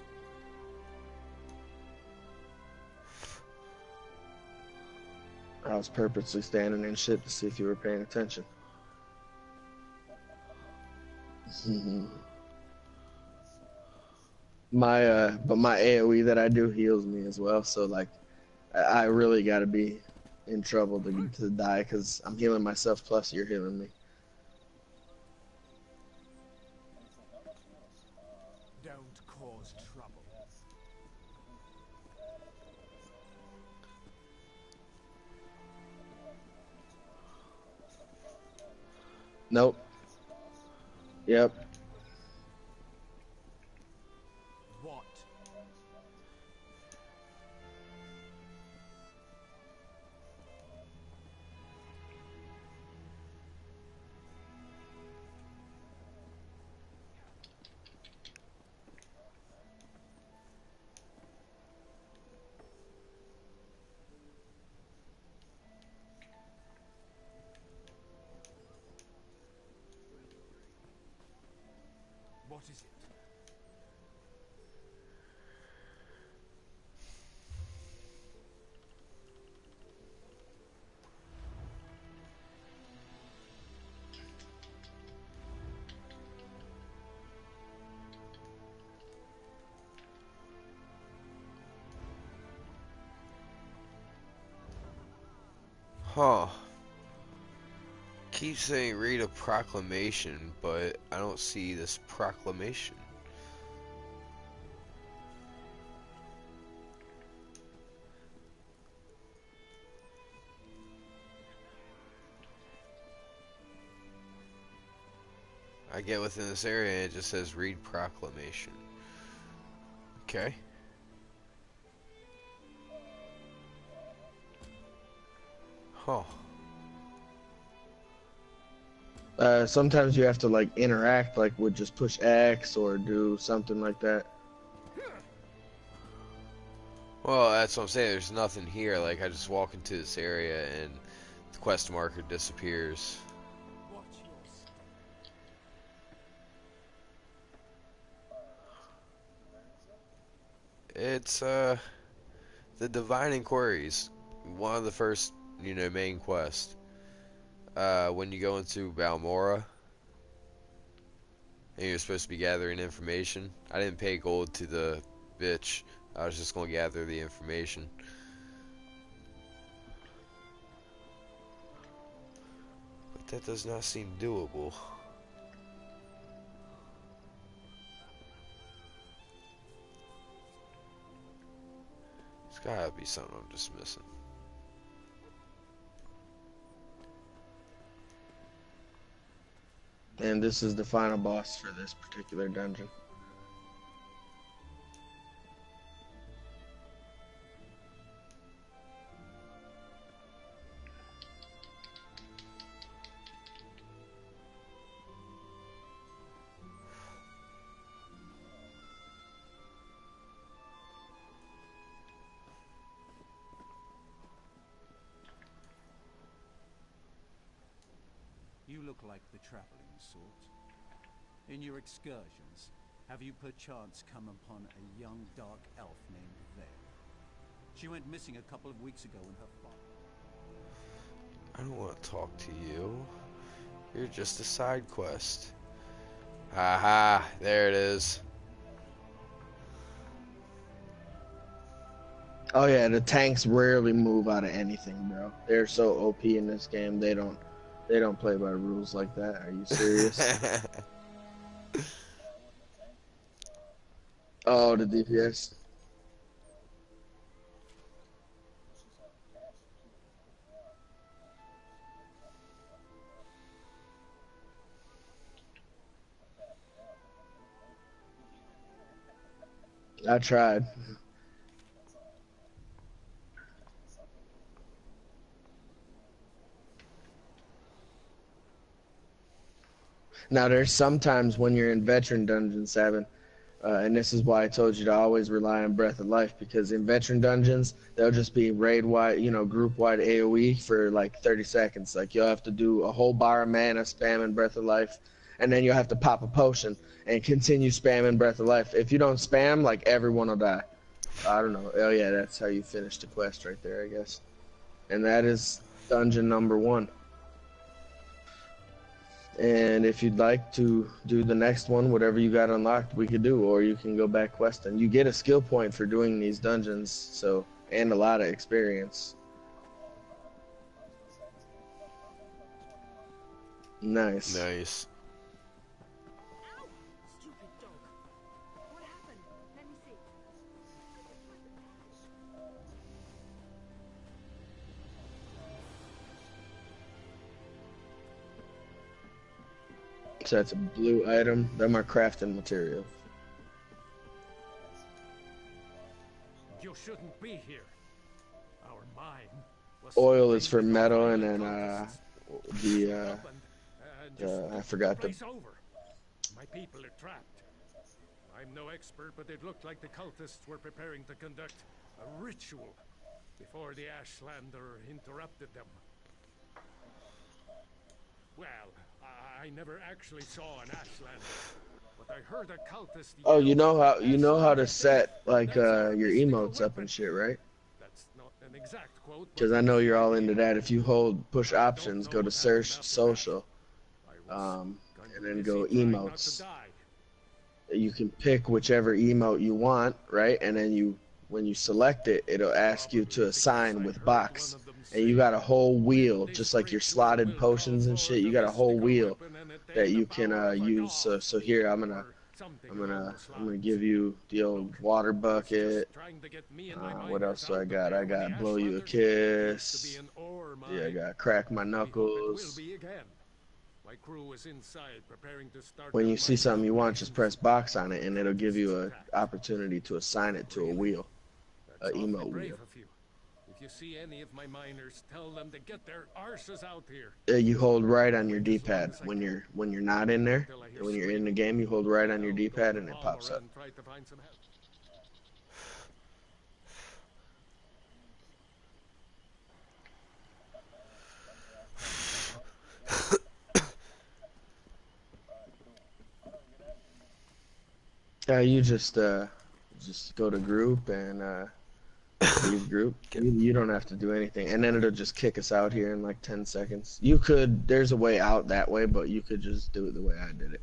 I was purposely standing in shit to see if you were paying attention. But my AoE that I do heals me as well, so like, I really gotta be in trouble to die, because I'm healing myself plus you're healing me. Don't cause trouble. Nope. Yep. What? What is it? Huh. Keep saying read a proclamation, but I don't see this proclamation. I get within this area and it just says read proclamation. Okay. Huh. Sometimes you have to like interact, like with just push X or do something like that. Well, that's what I'm saying. There's nothing here. Like, I just walk into this area and the quest marker disappears. Watch your step. It's the Divine Inquiries, one of the first, main quests. When you go into Balmora, and you're supposed to be gathering information. I didn't pay gold to the bitch. I was just gonna gather the information. But that does not seem doable. There's gotta be something I'm just missing. And this is the final boss for this particular dungeon. You look like the traveling sort. In your excursions, have you perchance come upon a young dark elf named Vale? She went missing a couple of weeks ago in her farm. I don't want to talk to you. You're just a side quest. Haha, there it is. Oh yeah, the tanks rarely move out of anything, bro. They're so OP in this game. They don't play by rules like that. Are you serious? Oh, the DPS. I tried. Now, there's sometimes when you're in veteran dungeons, Savin, and this is why I told you to always rely on Breath of Life, because in veteran dungeons, they'll just be raid-wide, group-wide AoE for like 30 seconds. Like, you'll have to do a whole bar of mana spamming Breath of Life, and then you'll have to pop a potion and continue spamming Breath of Life. If you don't spam, like, everyone will die. I don't know. Oh, yeah, that's how you finish the quest right there, I guess. And that is dungeon number 1. And if you'd like to do the next one, whatever you got unlocked, we could do, or you can go back questing. You get a skill point for doing these dungeons, so, and a lot of experience. Nice. Nice. Ow! Stupid dog. What happened? Let me see. So that's a blue item. Them are crafting materials. You shouldn't be here. Our mine was Oil is for surrounded metal, by and then cultists. I forgot the. Place over. My people are trapped. I'm no expert, but it looked like the cultists were preparing to conduct a ritual before the Ashlander interrupted them. Well, I never actually saw an Ashlander, but I heard a cultist. Oh, you know how to set like your emotes up and shit, right? That's not an exact quote. Because I know you're all into that. If you hold push options, go to search social, and then go emotes. You can pick whichever emote you want, right? And then when you select it, it'll ask you to assign with box. And you got a whole wheel, just like your slotted potions and shit. You got a whole wheel that you can use. So here I'm gonna give you the old water bucket. What else do I got? I got blow you a kiss. Yeah, I got crack my knuckles. When you see something you want, just press box on it, and it'll give you an opportunity to assign it to a wheel, an emote wheel. If you see any of my miners, tell them to get their arses out here. You hold right on your D-pad when you're not in there. When you're in the game, you hold right on your D-pad and it pops up. You just Just go to group and leave group. You don't have to do anything, and then it'll just kick us out here in like 10 seconds. You could. There's a way out that way, but you could just do it the way I did it.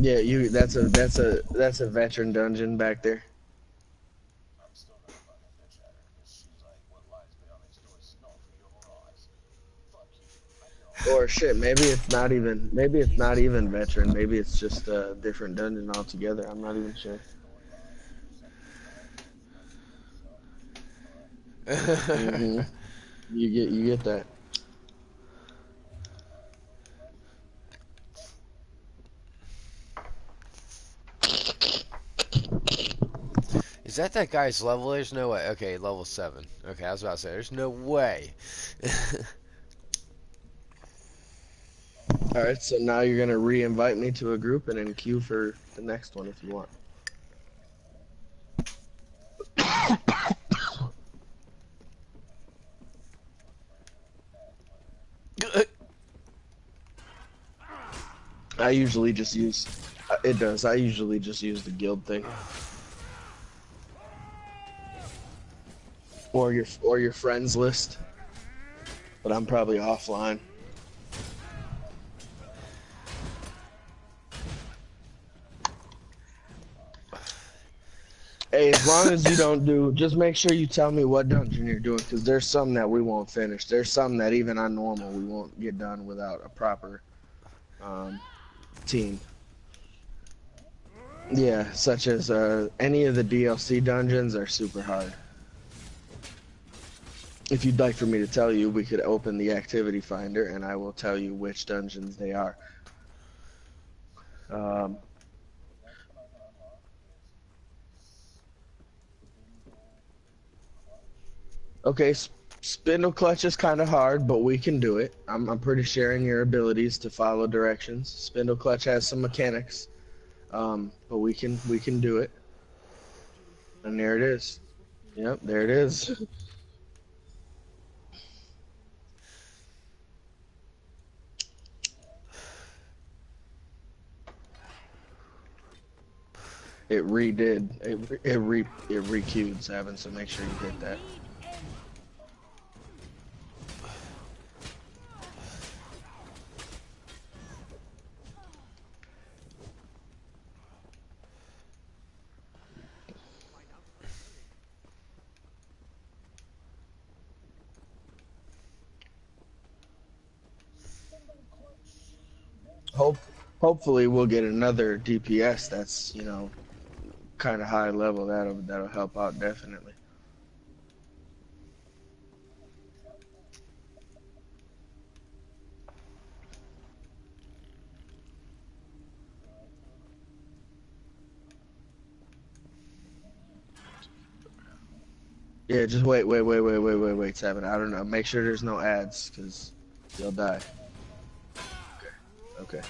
Yeah, that's a veteran dungeon back there. Or shit, maybe it's not even veteran. Maybe it's just a different dungeon altogether. I'm not even sure. Mm-hmm. You get that. Is that guy's level? There's no way. Okay, level 7. Okay, I was about to say, there's no way. Alright, so now you're gonna re-invite me to a group and then queue for the next one if you want. I usually just use I usually just use the guild thing. Or your friends list. But I'm probably offline. Hey, as long as you don't do, just make sure you tell me what dungeon you're doing, because there's some that we won't finish. There's some that even on normal we won't get done without a proper team. Yeah, such as any of the DLC dungeons are super hard. If you'd like for me to tell you, we could open the activity finder and I will tell you which dungeons they are. Okay, spindle clutch is kind of hard, but we can do it. I'm pretty sure in your abilities to follow directions. Spindle clutch has some mechanics, but we can do it. And there it is. Yep, there it is. It redid. It re-queued, Savin, so make sure you hit that. Hopefully we'll get another DPS that's, you know, kind of high level. That'll help out definitely. Yeah, just wait, Savin. I don't know. Make sure there's no ads, cause you'll die. Okay.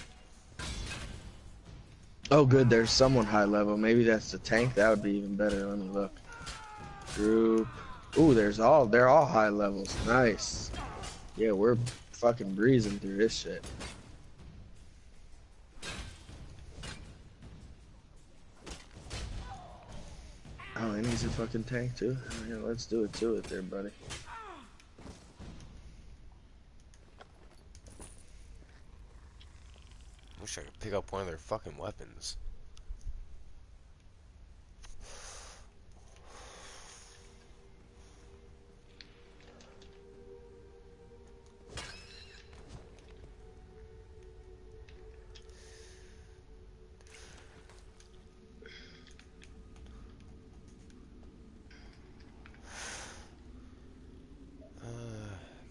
Oh, good. There's someone high level. Maybe that's the tank. That would be even better. Let me look. Group. Ooh, they're all high levels. Nice. Yeah, we're fucking breezing through this shit. Oh, and he's a fucking tank too. Yeah, let's do it to it there, buddy. Wish I could pick up one of their fucking weapons.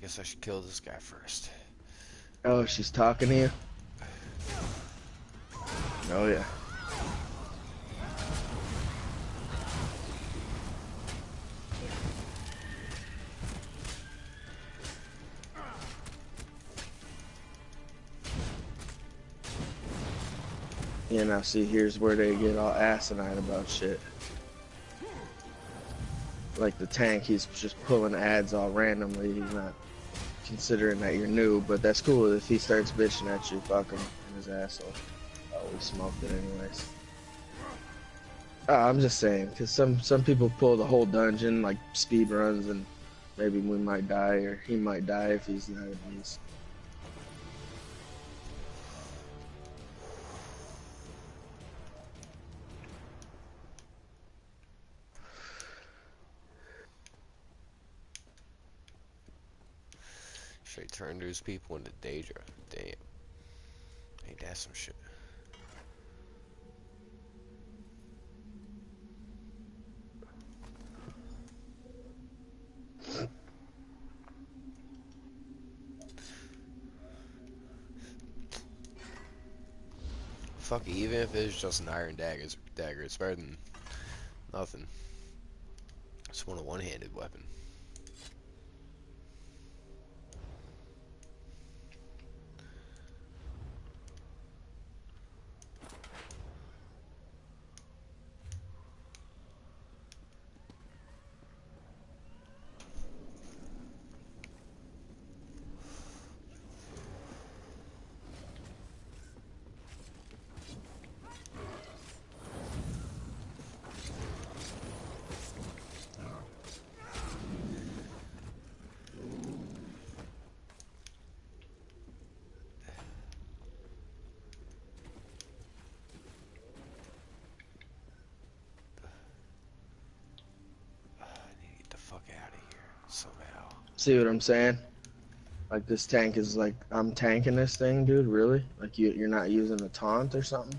Guess I should kill this guy first. Oh, she's talking to you? Oh, yeah. Yeah, now see, here's where they get all asinine about shit. Like the tank, he's just pulling ads all randomly. He's not considering that you're new, but that's cool. If he starts bitching at you, fuck him in his asshole. Oh, we smoked it anyways. I'm just saying, because some people pull the whole dungeon, like speed runs, and maybe we might die, or he might die if he's not a beast. Straight turn those people into Daedra. Damn. Ain't that some shit? Fuck it, even if it's just an iron dagger, it's better than nothing. Just want a one-handed weapon. Somehow. See what I'm saying? Like this tank is like, I'm tanking this thing, dude, really? Like you're not using a taunt or something?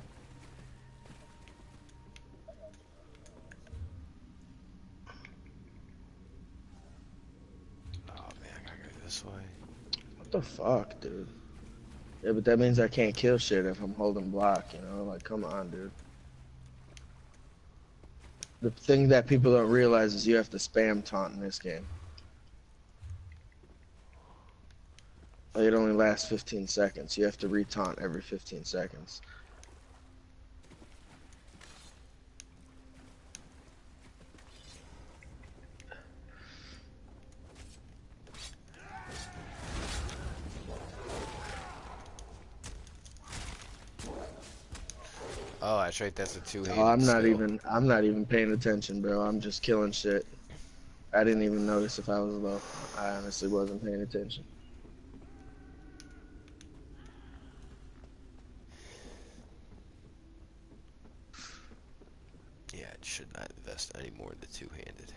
Oh man, I gotta go this way. What the fuck, dude? Yeah, but that means I can't kill shit if I'm holding block, you know? Like, come on, dude. The thing that people don't realize is you have to spam taunt in this game. Like, it only lasts 15 seconds. You have to re-taunt every 15 seconds. Oh, that's right. That's a two-handed. Oh, I'm not skill. even paying attention, bro. I'm just killing shit. I didn't even notice if I was low. I honestly wasn't paying attention. Yeah, it should not invest any more in the two-handed.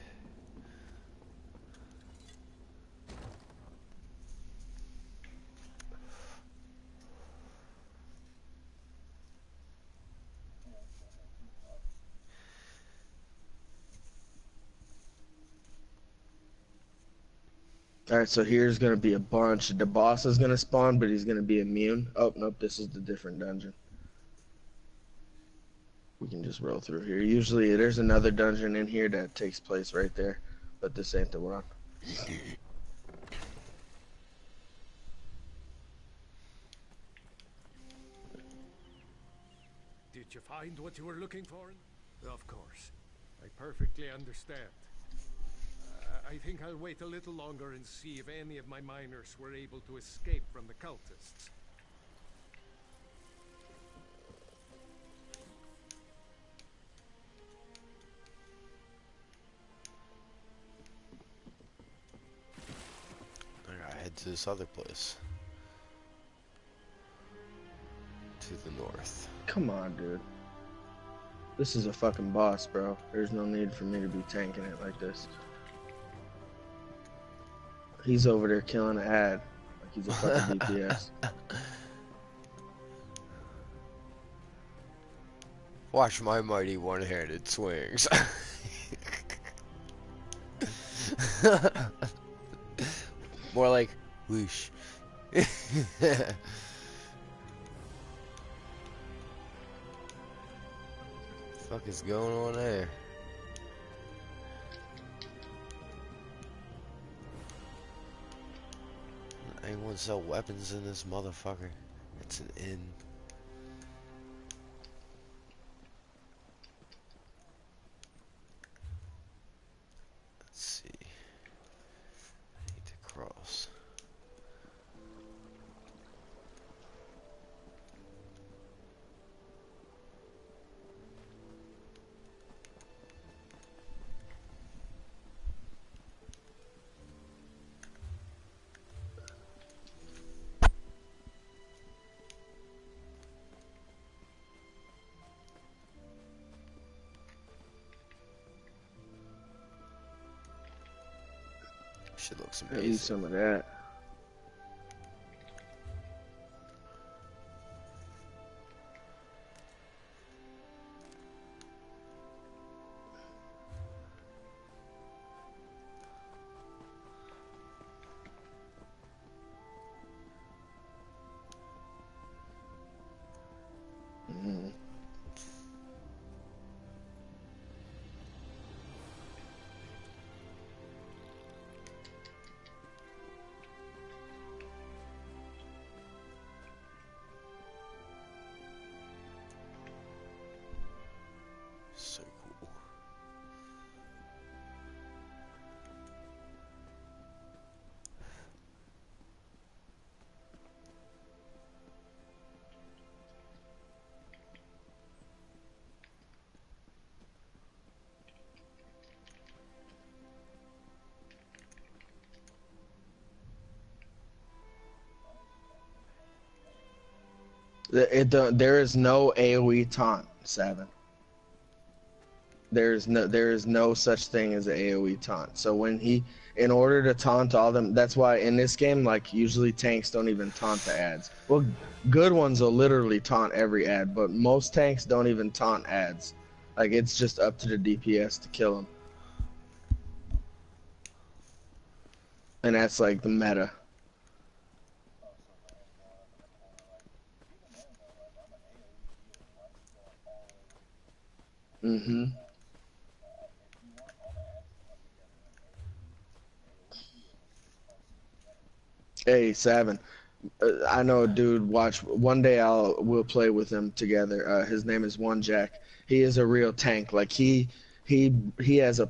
Alright, so here's gonna be a bunch. The boss is gonna spawn, but he's gonna be immune. Oh, nope, this is the different dungeon. We can just roll through here. Usually there's another dungeon in here that takes place right there, but this ain't the one. Did you find what you were looking for? Of course. I perfectly understand. I think I'll wait a little longer and see if any of my miners were able to escape from the cultists. I gotta head to this other place. To the north. Come on, dude. This is a fucking boss, bro. There's no need for me to be tanking it like this. He's over there killing an ad like he's a fucking DPS. Watch my mighty one-handed swings. More like whoosh. Fuck is going on there? Anyone sell weapons in this motherfucker? It's an inn. Shit looks I eat amazing. some of that. So cool. There is no AoE taunt, 7. There is no such thing as an AoE taunt. So when in order to taunt all them, that's why in this game, like, usually tanks don't even taunt the ads. Well, good ones will literally taunt every ad, but most tanks don't even taunt ads. Like, it's just up to the DPS to kill them. And that's like the meta. Mm-hmm. Hey, 7. I know a dude. Watch. One day we'll play with him together. His name is One Jack. He is a real tank. Like he has a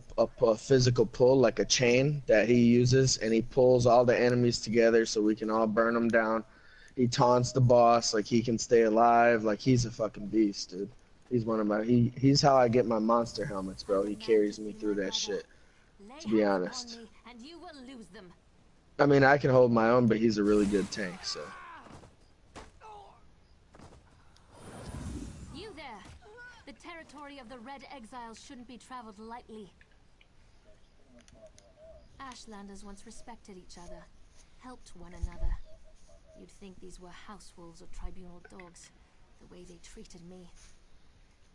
physical pull, like a chain that he uses, and he pulls all the enemies together so we can all burn them down. He taunts the boss, like he can stay alive. Like he's a fucking beast, dude. He's one of my. He's how I get my monster helmets, bro. He carries me through that shit. To be honest. And you will lose them. I mean, I can hold my own, but he's a really good tank, so. You there! The territory of the Red Exiles shouldn't be traveled lightly. Ashlanders once respected each other, helped one another. You'd think these were house wolves or tribunal dogs, the way they treated me.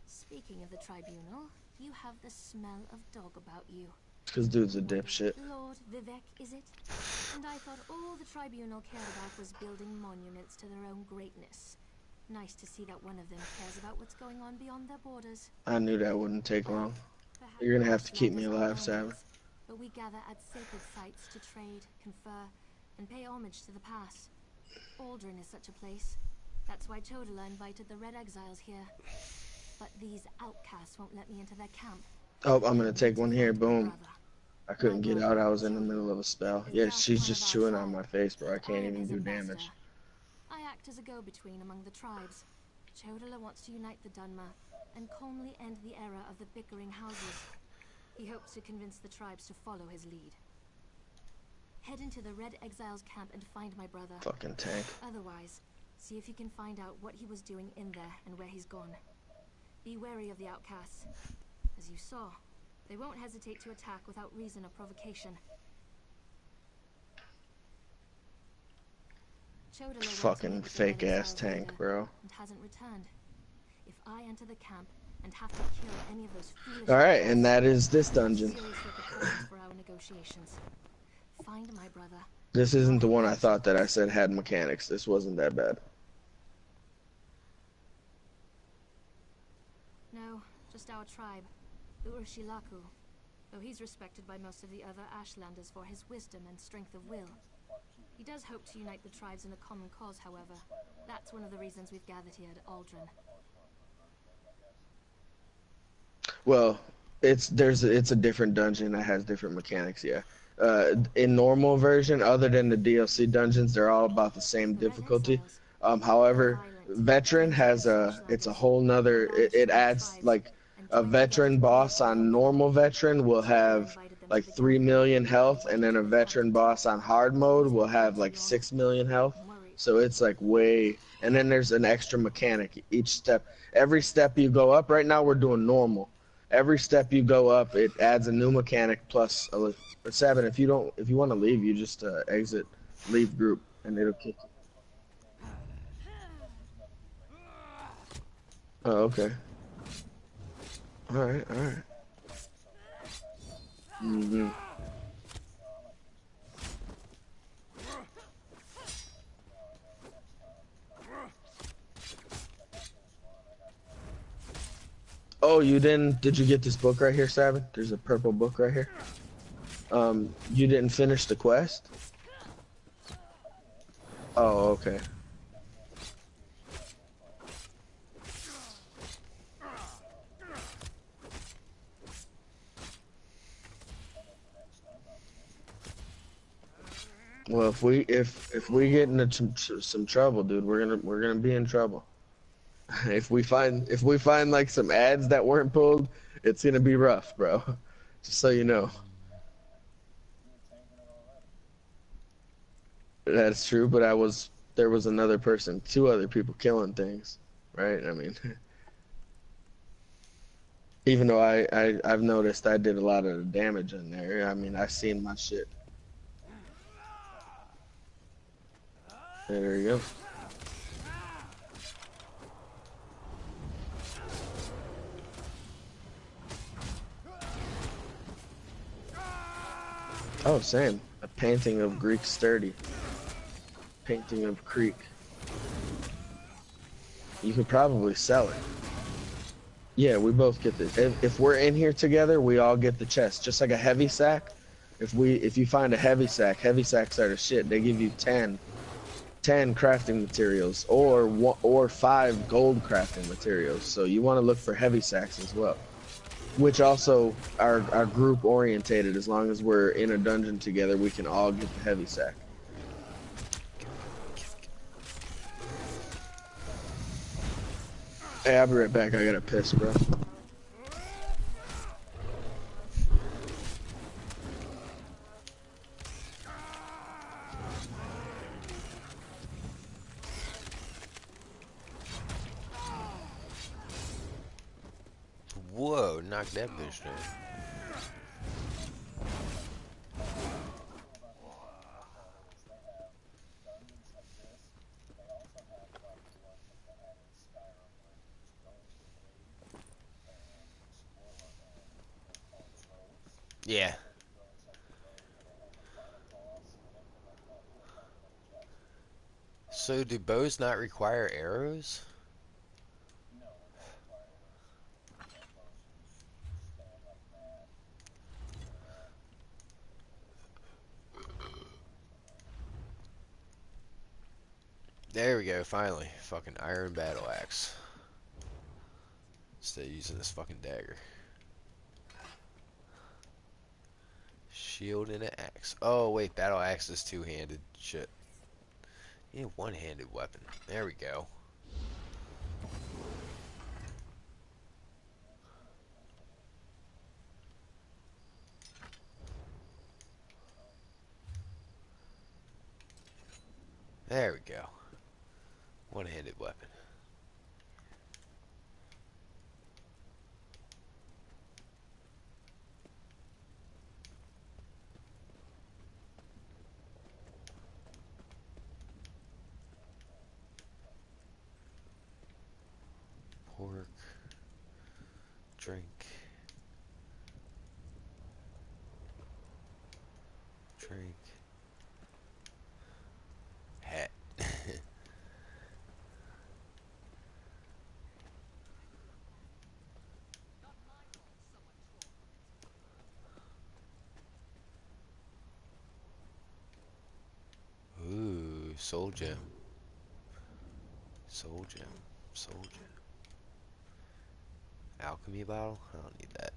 Speaking of the tribunal, you have the smell of dog about you. Because dude's a dipshit. Lord Vivec, is it? And I thought all the tribunal cared about was building monuments to their own greatness. Nice to see that one of them cares about what's going on beyond their borders. I knew that wouldn't take long. You're gonna have to keep me alive, Sam. But we gather at sacred sites to trade, confer, and pay homage to the past. Aldrin is such a place. That's why Chodala invited the Red Exiles here. But these outcasts won't let me into their camp. Oh, I'm gonna take one here. Boom. I couldn't get out. I was in the middle of a spell. Yeah, she's just chewing on my face, bro. I can't even do damage. I act as a go-between among the tribes. Chodala wants to unite the Dunmer and calmly end the era of the bickering houses. He hopes to convince the tribes to follow his lead. Head into the Red Exiles camp and find my brother. Fucking tank. Otherwise, see if you can find out what he was doing in there and where he's gone. Be wary of the outcasts. As you saw, they won't hesitate to attack without reason or provocation. Fucking fake ass tank, bro. And hasn't returned. If I enter the camp and have to kill any of those foolish Alright, and that is this dungeon. for our negotiations. Find my brother. This isn't the one I thought that I said had mechanics. This wasn't that bad. No, just our tribe. Urushilaku, though he's respected by most of the other Ashlanders for his wisdom and strength of will. He does hope to unite the tribes in a common cause, however. That's one of the reasons we've gathered here at Aldrin. Well, it's a different dungeon that has different mechanics, yeah. In normal version, other than the DLC dungeons, they're all about the same difficulty. However, veteran has it's a whole nother, it adds like a veteran boss on normal veteran will have like 3 million health, and then a veteran boss on hard mode will have like 6 million health. So it's like way, and then there's an extra mechanic each step. Every step you go up, right now we're doing normal. every step you go up, it adds a new mechanic plus a 7. If you want to leave, you just exit, leave group, and it'll kick you. Oh, okay. All right, all right. Mm-hmm. Oh, you didn't? Did you get this book right here, Savin? There's a purple book right here. You didn't finish the quest? Oh, okay. Well, if we get into some trouble, dude, we're gonna be in trouble. If we find like some ads that weren't pulled, it's gonna be rough, bro. Just so you know. That's true, but there was another person, 2 other people killing things, right? I mean, even though I've noticed I did a lot of the damage in there. I mean, I seen my shit. There you go. Oh, same. A painting of Greek sturdy. Painting of Creek. You could probably sell it. Yeah, we both get this. If we're in here together, we all get the chest. Just like a heavy sack. If you find a heavy sacks are the shit. They give you 10 crafting materials or 5 gold crafting materials. So you want to look for heavy sacks as well. Which also are group orientated. As long as we're in a dungeon together, we can all get the heavy sack. Hey, I'll be right back. I gotta piss, bro. Whoa, knock that bitch down. Yeah. So do bows not require arrows? There we go, finally. Fucking iron battle axe. Instead of using this fucking dagger. Shield and an axe. Oh wait, battle axe is 2-handed. Shit. Yeah, one-handed weapon. There we go. There we go. One-handed weapon. Pork. Drink. Drink. Hat. Ooh, soul gem. Soul gem. Soul gem. Alchemy bottle? I don't need that.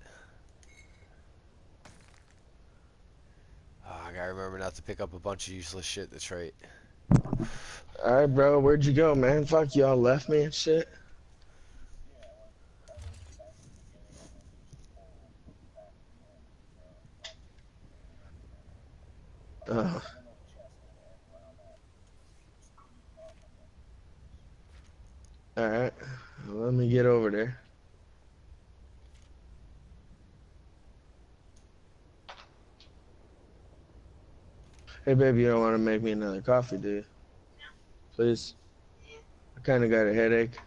Oh, I gotta remember not to pick up a bunch of useless shit to trade. Alright, bro, where'd you go, man? Fuck, y'all left me and shit. Oh. Alright, let me get over there. Hey, baby, you don't want to make me another coffee, do you? Please. I kind of got a headache.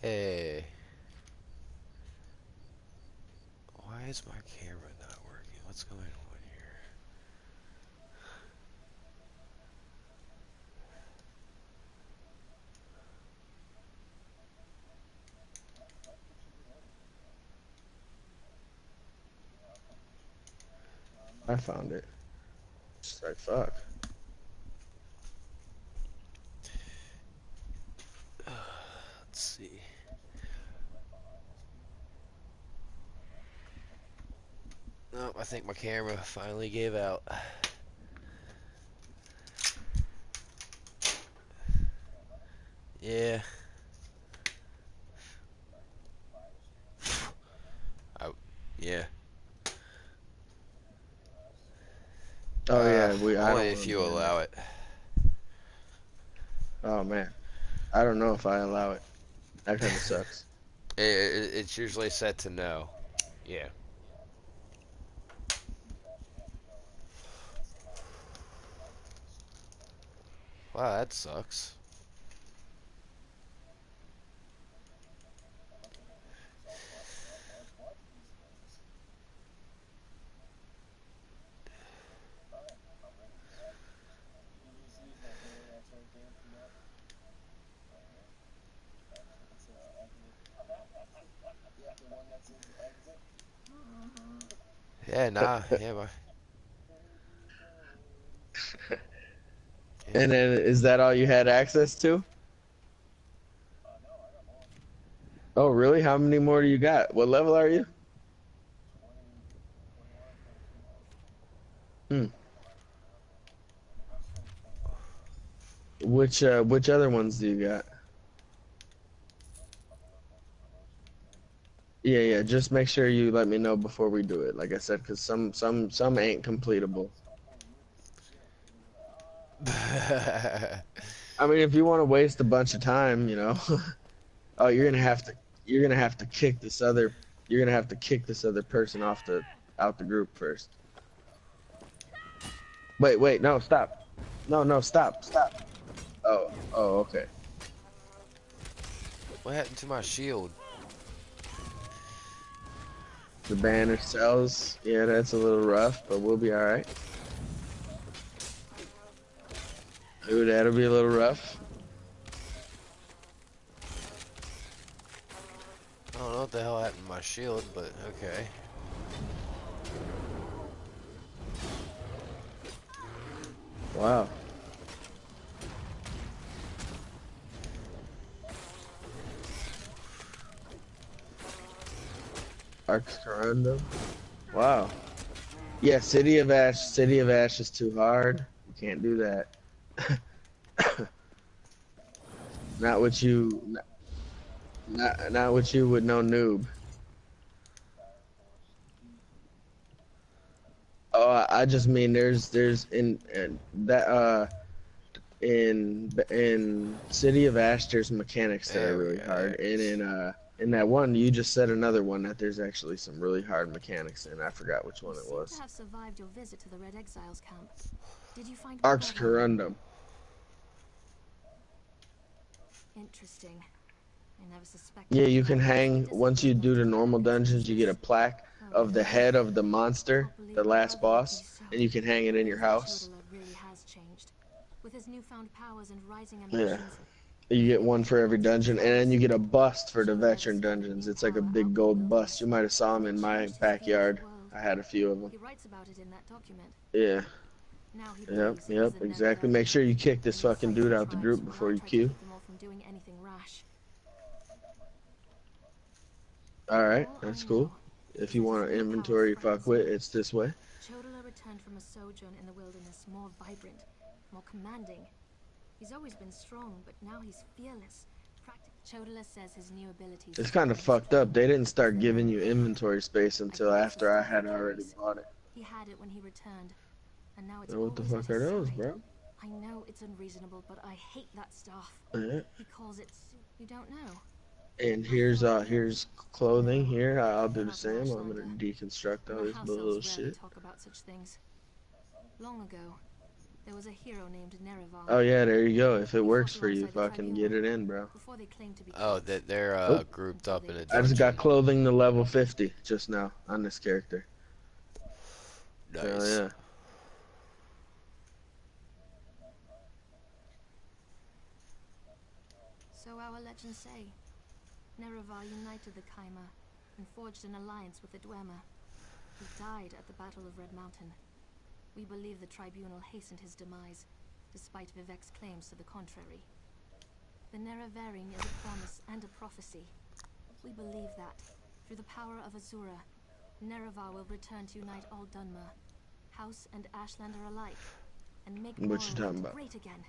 Hey. Why is my camera not working? What's going on here? I found it. Just like, fuck. Let's see. Oh, I think my camera finally gave out. Yeah. Yeah. Oh yeah, I only don't if you remember allow it. Oh man, I don't know if I allow it. That kind of sucks. It's usually set to no. Yeah. Wow, that sucks. Yeah, nah, yeah, but And then, is that all you had access to? Oh really? How many more do you got? What level are you? Hmm. Which other ones do you got? Yeah, yeah. Just make sure you let me know before we do it. Like I said, because some ain't completable. I mean, if you want to waste a bunch of time, you know. Oh, you're gonna have to kick this other person out the group first. Wait, no, stop. No, stop. Oh, okay. what happened to my shield? The banner cells. Yeah, that's a little rough, but we'll be all right. Ooh, that'll be a little rough. I don't know what the hell happened to my shield, but okay. Wow. Arx Corundum. Wow. Yeah, City of Ash. City of Ash is too hard. You can't do that. Not with you. Not with you with no noob. Oh, I just mean there's in that in City of Ash there's mechanics that are There we really go. hard, and in that one you just said another one that there's actually some really hard mechanics in. I forgot which one You it seem was. to have survived your visit to the Red Exiles camp. Did you find my Arx brother? Corundum. Interesting. I never suspected. Yeah, you can that hang once you do the normal dungeons. You get a plaque of the head of the monster, the last boss, and you can hang it in your house. Chodala really has changed. With his newfound powers and rising Yeah. ambitions, You get one for every dungeon, and then you get a bust for the veteran dungeons. It's like a big gold bust. You might have saw them in my backyard. I had a few of them. he writes about it in that document. Yeah. Now he Yep, believes it was a exactly. never Make sure you kick this and he fucking fights dude the out the tribes group who before now you try to queue. keep them all from doing anything rash. Alright, All that's I cool. know If is you that his want an new inventory powers fuck with, it's this way. Chodala returned from a sojourn in the wilderness more vibrant, more commanding. He's always been strong, but now he's fearless. Chodala says his new abilities. It's kind of fucked up. They didn't start giving you inventory space until after I had already bought it. He had it when he returned, and now it's Now, what the always fuck at are his those, side. bro? I know it's unreasonable, but I hate that stuff. Yeah. He calls it. You don't know. And here's clothing here. I'll do the same. I'm gonna deconstruct all this little shit. Talk about such things. Long ago, there was a hero named Nerevar. Oh yeah, there you go. If it works for you, fucking get it in, bro. Oh, they're grouped up in a dungeon. I just got clothing to level 50 just now on this character. Nice. Oh yeah. So our legends say, Nerevar united the Kaima and forged an alliance with the Dwemer. He died at the Battle of Red Mountain. We believe the tribunal hastened his demise, despite Vivek's claims to the contrary. The Nerevarine is a promise and a prophecy. We believe that, through the power of Azura, Nerevar will return to unite all Dunmer, House and Ashlander alike, and make Morrowind great again.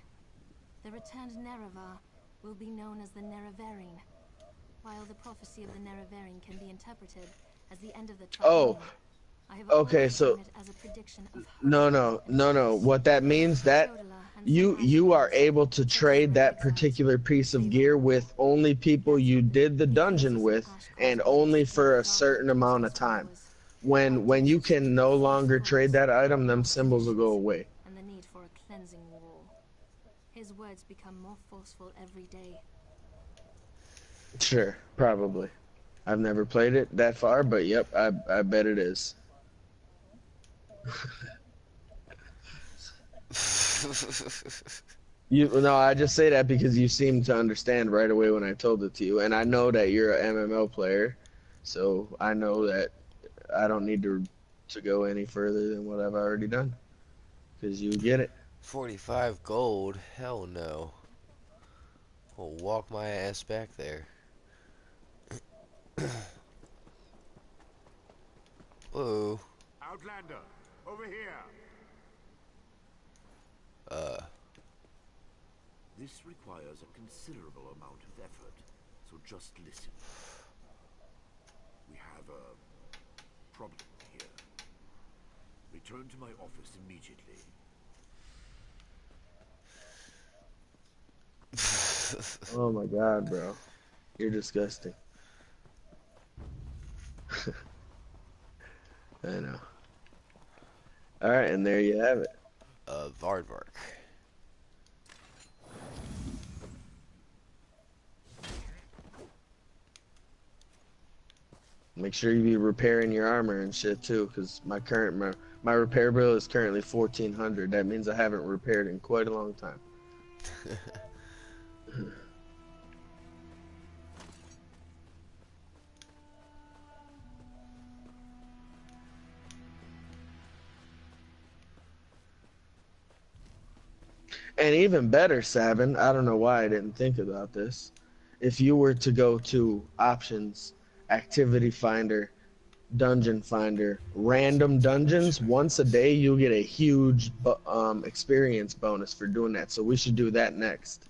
The returned Nerevar will be known as the Nerevarine, while the prophecy of the Nerevarine can be interpreted as the end of the tribunal. Oh. Okay, so no. What that means that you are able to trade that particular piece of gear with only people you did the dungeon with, and only for a certain amount of time. When you can no longer trade that item, them symbols will go away. And the need for a cleansing wall. His words become more forceful every day. Sure, probably. I've never played it that far, but yep, I bet it is. I just say that because you seem to understand right away when I told it to you, and I know that you're an MMO player, so I know that I don't need to go any further than what I've already done, because you get it. 45 gold? Hell no. I'll walk my ass back there. Whoa. Outlander, over here. This requires a considerable amount of effort, so just listen. We have a problem here. Return to my office immediately. Oh my god, bro. You're disgusting. I know. Alright, and there you have it. Vardvark. Make sure you be repairing your armor and shit too, because my repair bill is currently 1,400. That means I haven't repaired in quite a long time. And even better, Sabin, I don't know why I didn't think about this. If you were to go to options, activity finder, dungeon finder, random dungeons, once a day you'll get a huge experience bonus for doing that. So we should do that next.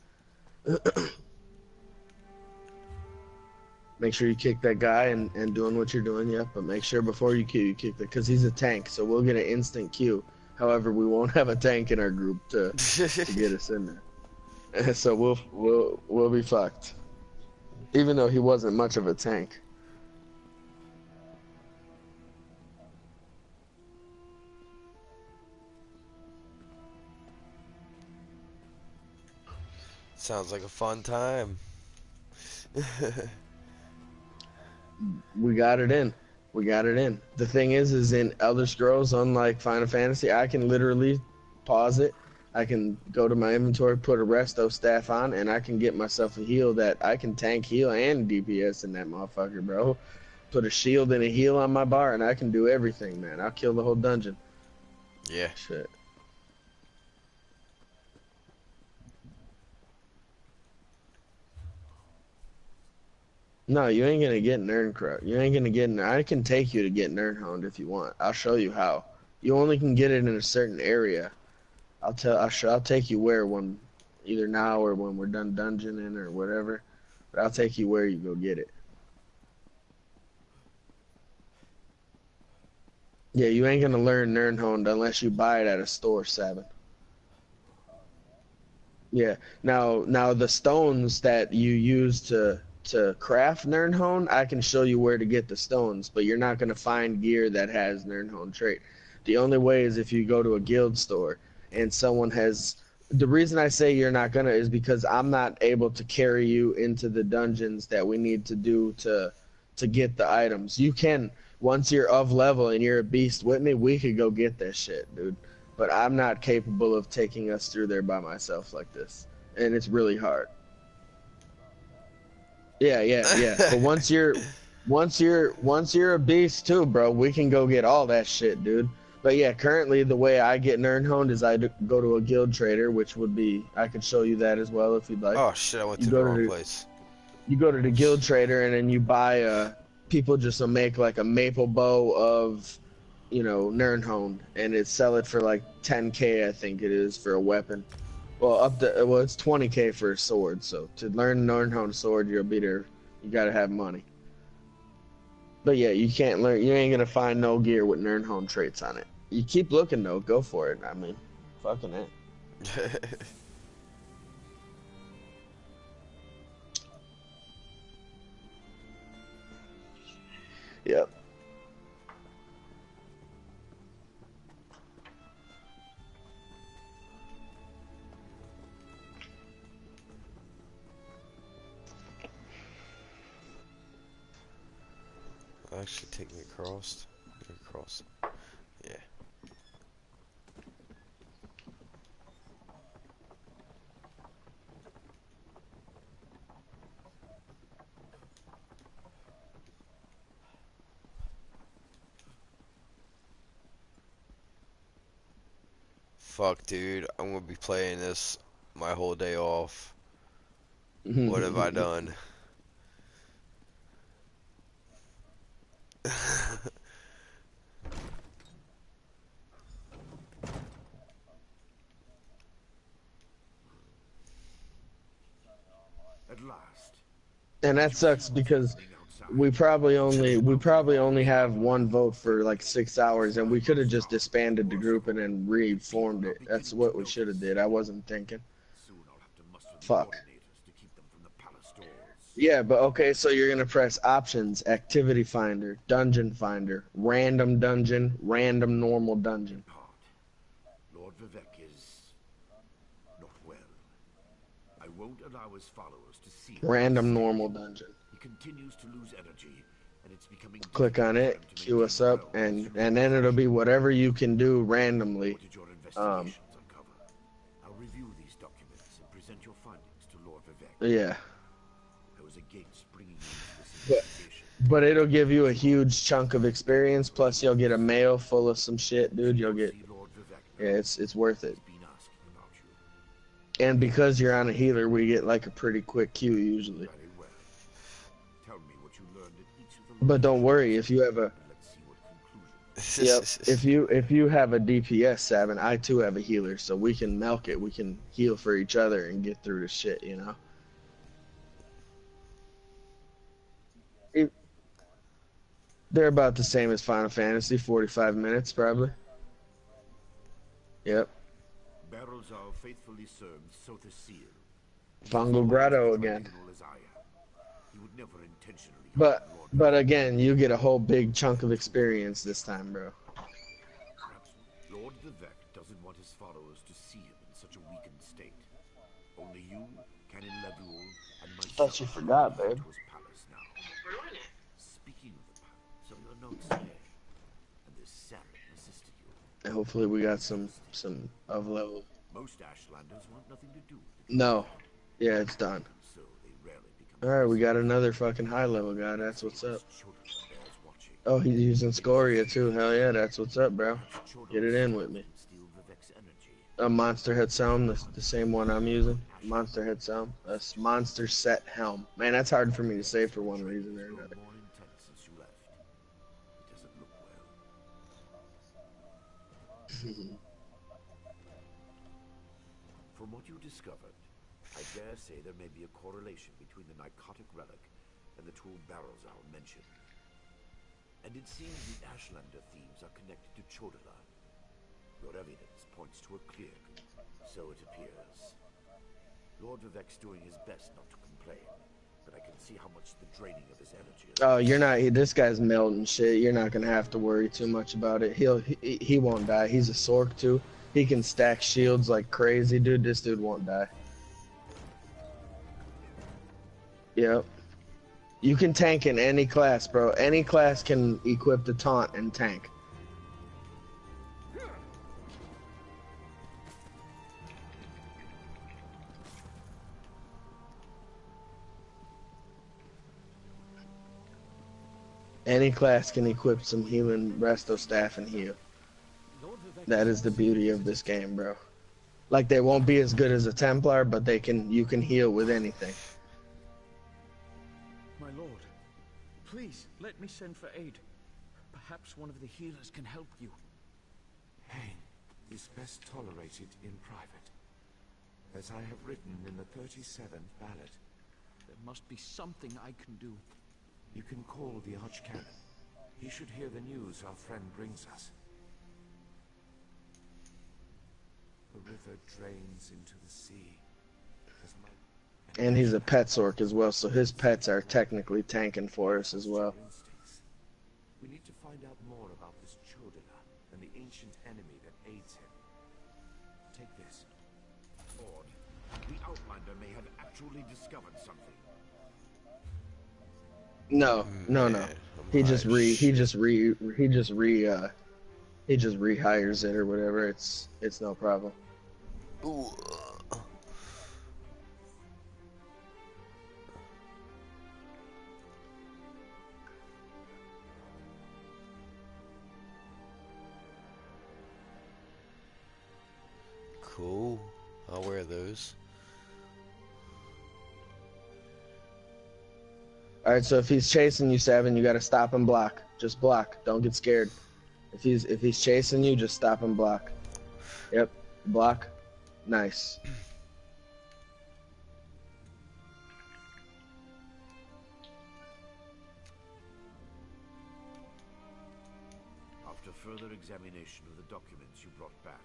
Make sure you kick that guy and doing what you're doing, yep. But make sure before you kick that, because he's a tank, so we'll get an instant Q. However, we won't have a tank in our group to get us in there. So we'll be fucked. Even though he wasn't much of a tank. Sounds like a fun time. We got it in. We got it in. The thing is in Elder Scrolls, unlike Final Fantasy, I can literally pause it. I can go to my inventory, put a resto staff on, and I can get myself a heal that I can tank, heal, and DPS in that motherfucker, bro. Put a shield and a heal on my bar, and I can do everything, man. I'll kill the whole dungeon. Yeah. Shit. No, you ain't gonna get Nirncrow. You ain't gonna get. I can take you to get Nirnhound if you want. I'll show you how. You only can get it in a certain area. I'll take you where when, either now or when we're done dungeoning or whatever. But I'll take you where you go get it. Yeah, you ain't gonna learn Nirnhound unless you buy it at a store, Sabin. Yeah. Now the stones that you use to to craft Nirnhone, I can show you where to get the stones, but you're not gonna find gear that has Nirnhone trait. The only way is if you go to a guild store and someone has. The reason I say you're not gonna is because I'm not able to carry you into the dungeons that we need to do to get the items. You can, once you're of level and you're a beast with me, we could go get that shit, dude. But I'm not capable of taking us through there by myself like this, and it's really hard. Yeah. But once you're a beast too, bro, we can go get all that shit, dude. But yeah, currently the way I get Nirnhoned is go to a guild trader, which would be, I could show you that as well if you'd like. Oh shit, I went to the wrong place. You go to the guild trader and then you buy people just make like a maple bow of, you know, Nirnhoned, and it sell it for like 10k, I think it is, for a weapon. Well, it's 20k for a sword. So to learn Nirnhoned sword, you'll be there. You gotta have money. But yeah, you can't learn. You ain't gonna find no gear with Nirnhoned traits on it. You keep looking though. Go for it. I mean, fucking it. Yep. Actually, take me across. Across. Yeah. Fuck, dude. I'm gonna be playing this my whole day off. What have I done? At last. And that sucks because we probably only have one vote for like 6 hours, and we could have just disbanded the group and then reformed it. That's what we should have did. I wasn't thinking. Fuck. Yeah, but okay, so you're gonna press options, activity finder, dungeon finder, random dungeon, random normal dungeon. Lord Vivec is not well. I won't allow his followers to see random normal dungeon. He continues to lose energy, and it's becoming. Click on it, queue us up, and then it'll be whatever you can do randomly. What did your investigations uncover? I'll review these documents and present your findings to Lord Vivec. Yeah. I was against bringing you this investigation. But it'll give you a huge chunk of experience, plus you'll get a mail full of some shit, dude. You'll get, yeah, it's worth it. And because you're on a healer, we get like a pretty quick queue usually. But don't worry, if you have a if you have a DPS, Savin, I too have a healer, so we can milk it. We can heal for each other and get through the shit, you know. They're about the same as Final Fantasy, 45 minutes probably. Yep. Barrelzal faithfully served Sotha Seal. Fungal Grotto again. But again, you get a whole big chunk of experience this time, bro. Perhaps Lord Vivec doesn't want his followers to see him in such a weakened state. Only you, Canon Lebuel, and myself. Thought you forgot, babe. Speaking of the palace, so your notes say, and this Saren assisted you. And hopefully we got some of level. Most Ashlanders want nothing to do with it. No. Yeah, it's done. So they rarely become. Alright, we got another fucking high level guy. That's what's up. Oh, he's using Scoria too. Hell yeah, that's what's up, bro. Get it in with me. A Monster Head Helm, the same one I'm using. Monster Head Helm. That's Monster Set Helm. Man, that's hard for me to say for one reason or another. From what you discovered, I dare say there may be a correlation between the Nicotic Relic and the tool Barrelzal mentioned. And it seems the Ashlander thieves are connected to Chodala. Your evidence points to a clear conclusion. So it appears. Lord Vivec's doing his best not to complain, but I can see how much the draining of his energy is. Oh, you're not. This guy's melting shit. You're not gonna have to worry too much about it. He won't die. He's a Sork too. He can stack shields like crazy, dude. This dude won't die. Yep. You can tank in any class, bro. Any class can equip the taunt and tank. Any class can equip some healing resto staff and heal. That is the beauty of this game, bro. Like, they won't be as good as a Templar, but you can heal with anything. My lord, please let me send for aid. Perhaps one of the healers can help you. Pain is best tolerated in private, as I have written in the 37th ballad. There must be something I can do. You can call the Archcanon. He should hear the news our friend brings us. The river drains into the sea. And he's a pet Sork as well, so his pets are technically tanking for us as well. We need to find out more about this Chodala and the ancient enemy that aids him. Take this. Lord, the Outlander may have actually discovered something. No. He just rehires it or whatever. It's no problem. Ooh. Cool. I'll wear those. Alright, so if he's chasing you, Seven, you gotta stop and block. Just block. Don't get scared. If he's chasing you, just stop and block. Yep. Block. Nice. After further examination of the documents you brought back,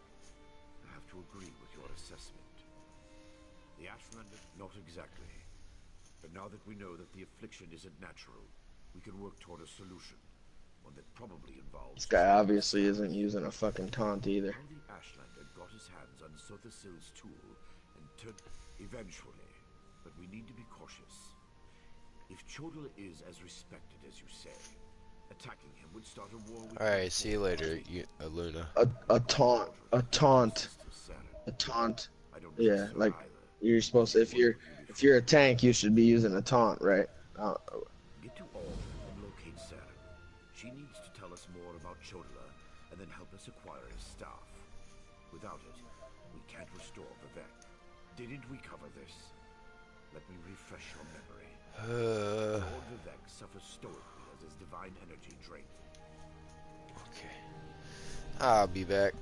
I have to agree with your assessment. The Ashlander, not exactly. But now that we know that the affliction isn't natural, we can work toward a solution. One that probably involves... This guy obviously isn't using a fucking taunt either. How the Ashlander got his hands on Sothasil's tool and turned... Eventually. But we need to be cautious. If Chodala is as respected as you say, attacking him would start a war with... Alright, see you later, Luna. A taunt. Yeah, like, you're supposed to... If you're a tank, you should be using a taunt, right? Get to All and locate Sarah. She needs to tell us more about Chodala and then help us acquire his staff. Without it, we can't restore Vivek. Didn't we cover this? Let me refresh your memory. Lord Vivek suffers stoically as his divine energy drains. Okay. I'll be back.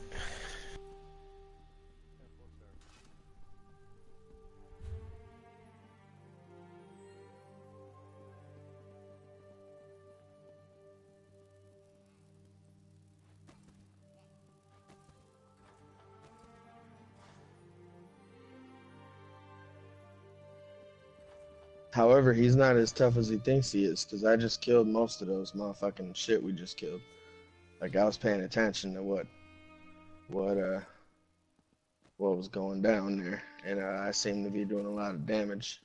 However, he's not as tough as he thinks he is, because I just killed most of those motherfucking shit we just killed. Like, I was paying attention to what was going down there, and I seem to be doing a lot of damage.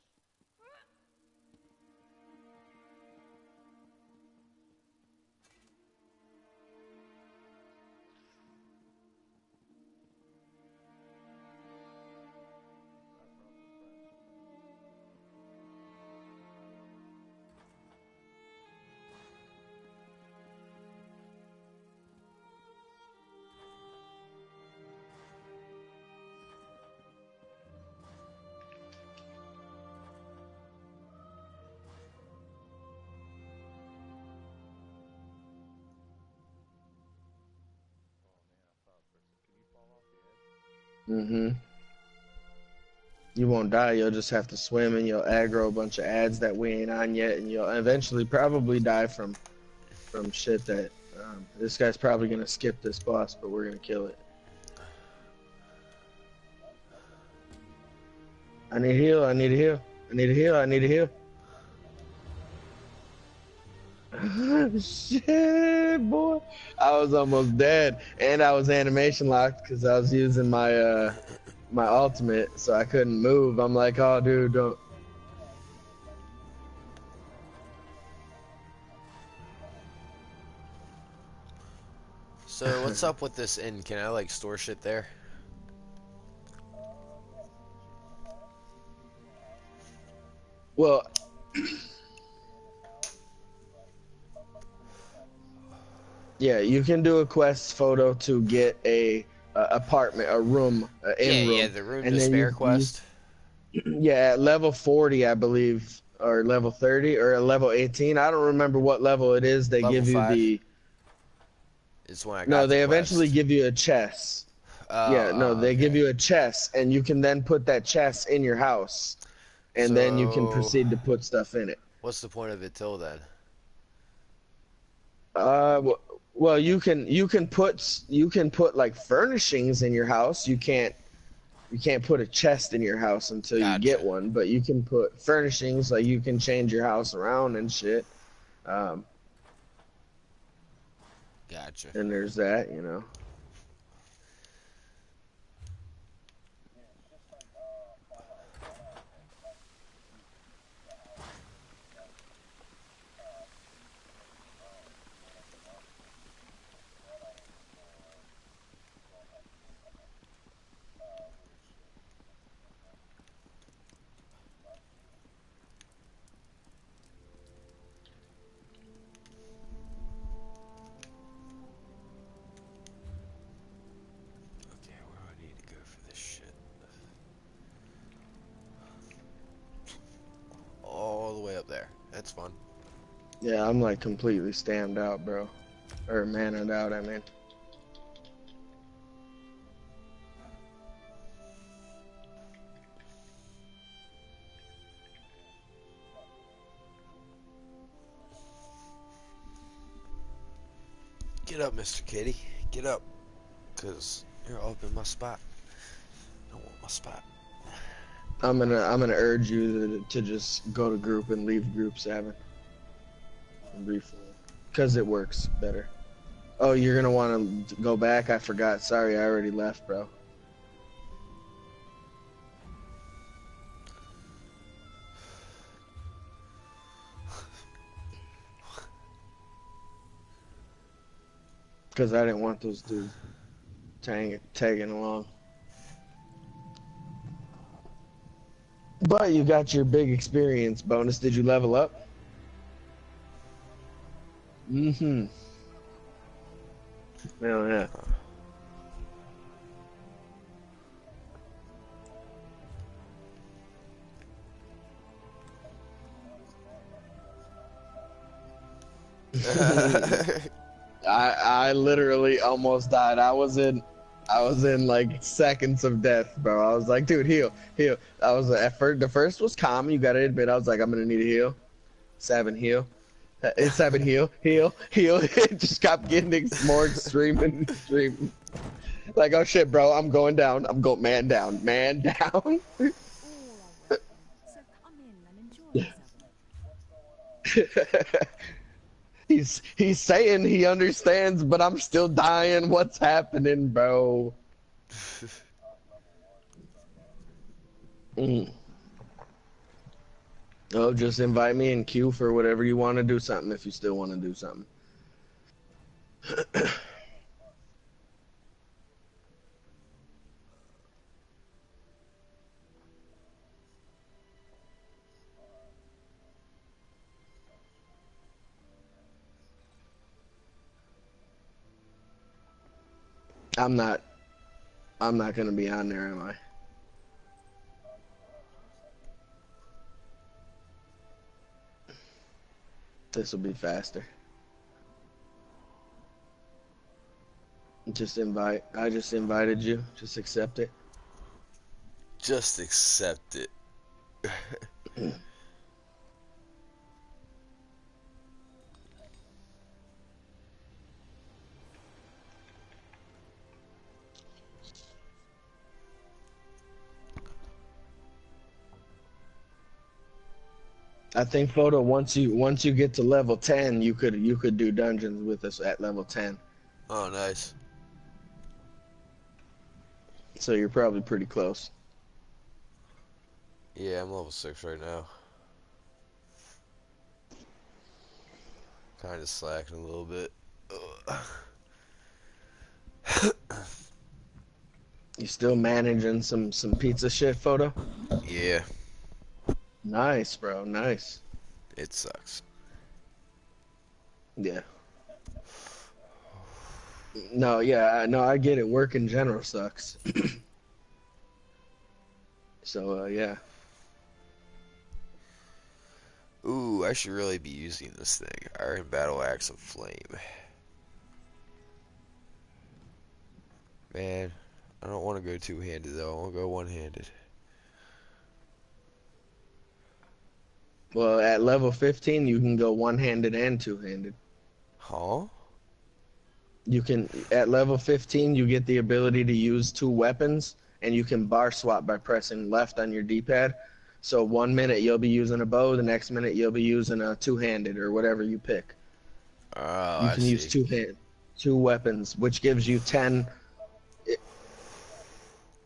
You won't die, you'll just have to swim and you'll aggro a bunch of ads that we ain't on yet, and you'll eventually probably die from shit that this guy's probably gonna skip this boss, but we're gonna kill it. I need a heal, I need a heal, I need a heal, I need a heal. Shit, boy. I was almost dead. And I was animation locked because I was using my ultimate, so I couldn't move. I'm like, oh, dude, don't. So what's up with this inn? Can I like store shit there? Well, yeah, you can do a quest photo to get a apartment, a room, in room. Yeah, the room and to then spare quest. Yeah, at level 40, I believe, or level 30, or level 18. I don't remember what level it is. They Level give you 5 the. is when I got No, the they quest. eventually give you a chest. Yeah, no, they give you a chest, and you can then put that chest in your house, and then you can proceed to put stuff in it. What's the point of it till then? Well, you can put like furnishings in your house. You can't put a chest in your house until you get one, but you can put furnishings, like you can change your house around and shit. Gotcha. And there's that, you know. Okay, where do I need to go for this shit? All the way up there. That's fun. Yeah, I'm like completely stammed out, bro. Or mannered out, I mean. Get up, Mr. Kitty. Get up. Because you're up in my spot. I don't want my spot. I'm gonna urge you to just go to group and leave group 7. Briefly. Because it works better. Oh, you're gonna want to go back? I forgot. Sorry, I already left, bro. Because I didn't want those dudes tagging along. But you got your big experience bonus. Did you level up? Mm-hmm. Hell yeah. I literally almost died. I was in like seconds of death, bro. I was like, dude, heal. I was at first, the first was calm. You gotta admit, I was like, I'm gonna need a heal. 7 heal. It's 7 heal. It just kept getting more extreme and extreme. Like, oh shit, bro, I'm going down. I'm going man down. He's saying he understands, but I'm still dying. What's happening, bro? Oh, just invite me in queue for whatever you want to do something if you still want to do something. I'm not gonna be on there, am I? This will be faster. Just invite. I just invited you. Just accept it. Just accept it. I think photo once you get to level 10, you could do dungeons with us at level 10. Oh, nice. So you're probably pretty close. Yeah, I'm level 6 right now. Kind of slacking a little bit. You still managing some pizza shit, photo? Yeah. Nice, bro. Nice. It sucks. Yeah. No, yeah, no, I get it. Work in general sucks. So, yeah. Ooh, I should really be using this thing. Iron Battle Axe of Flame. Man, I don't want to go two-handed though. I want to go one-handed. Well, at level 15, you can go one-handed and two-handed. Huh? You can, at level 15, you get the ability to use two weapons, and you can bar swap by pressing left on your D-pad. So 1 minute you'll be using a bow, the next minute you'll be using a two-handed or whatever you pick. Oh, You can use two weapons, which gives you 10.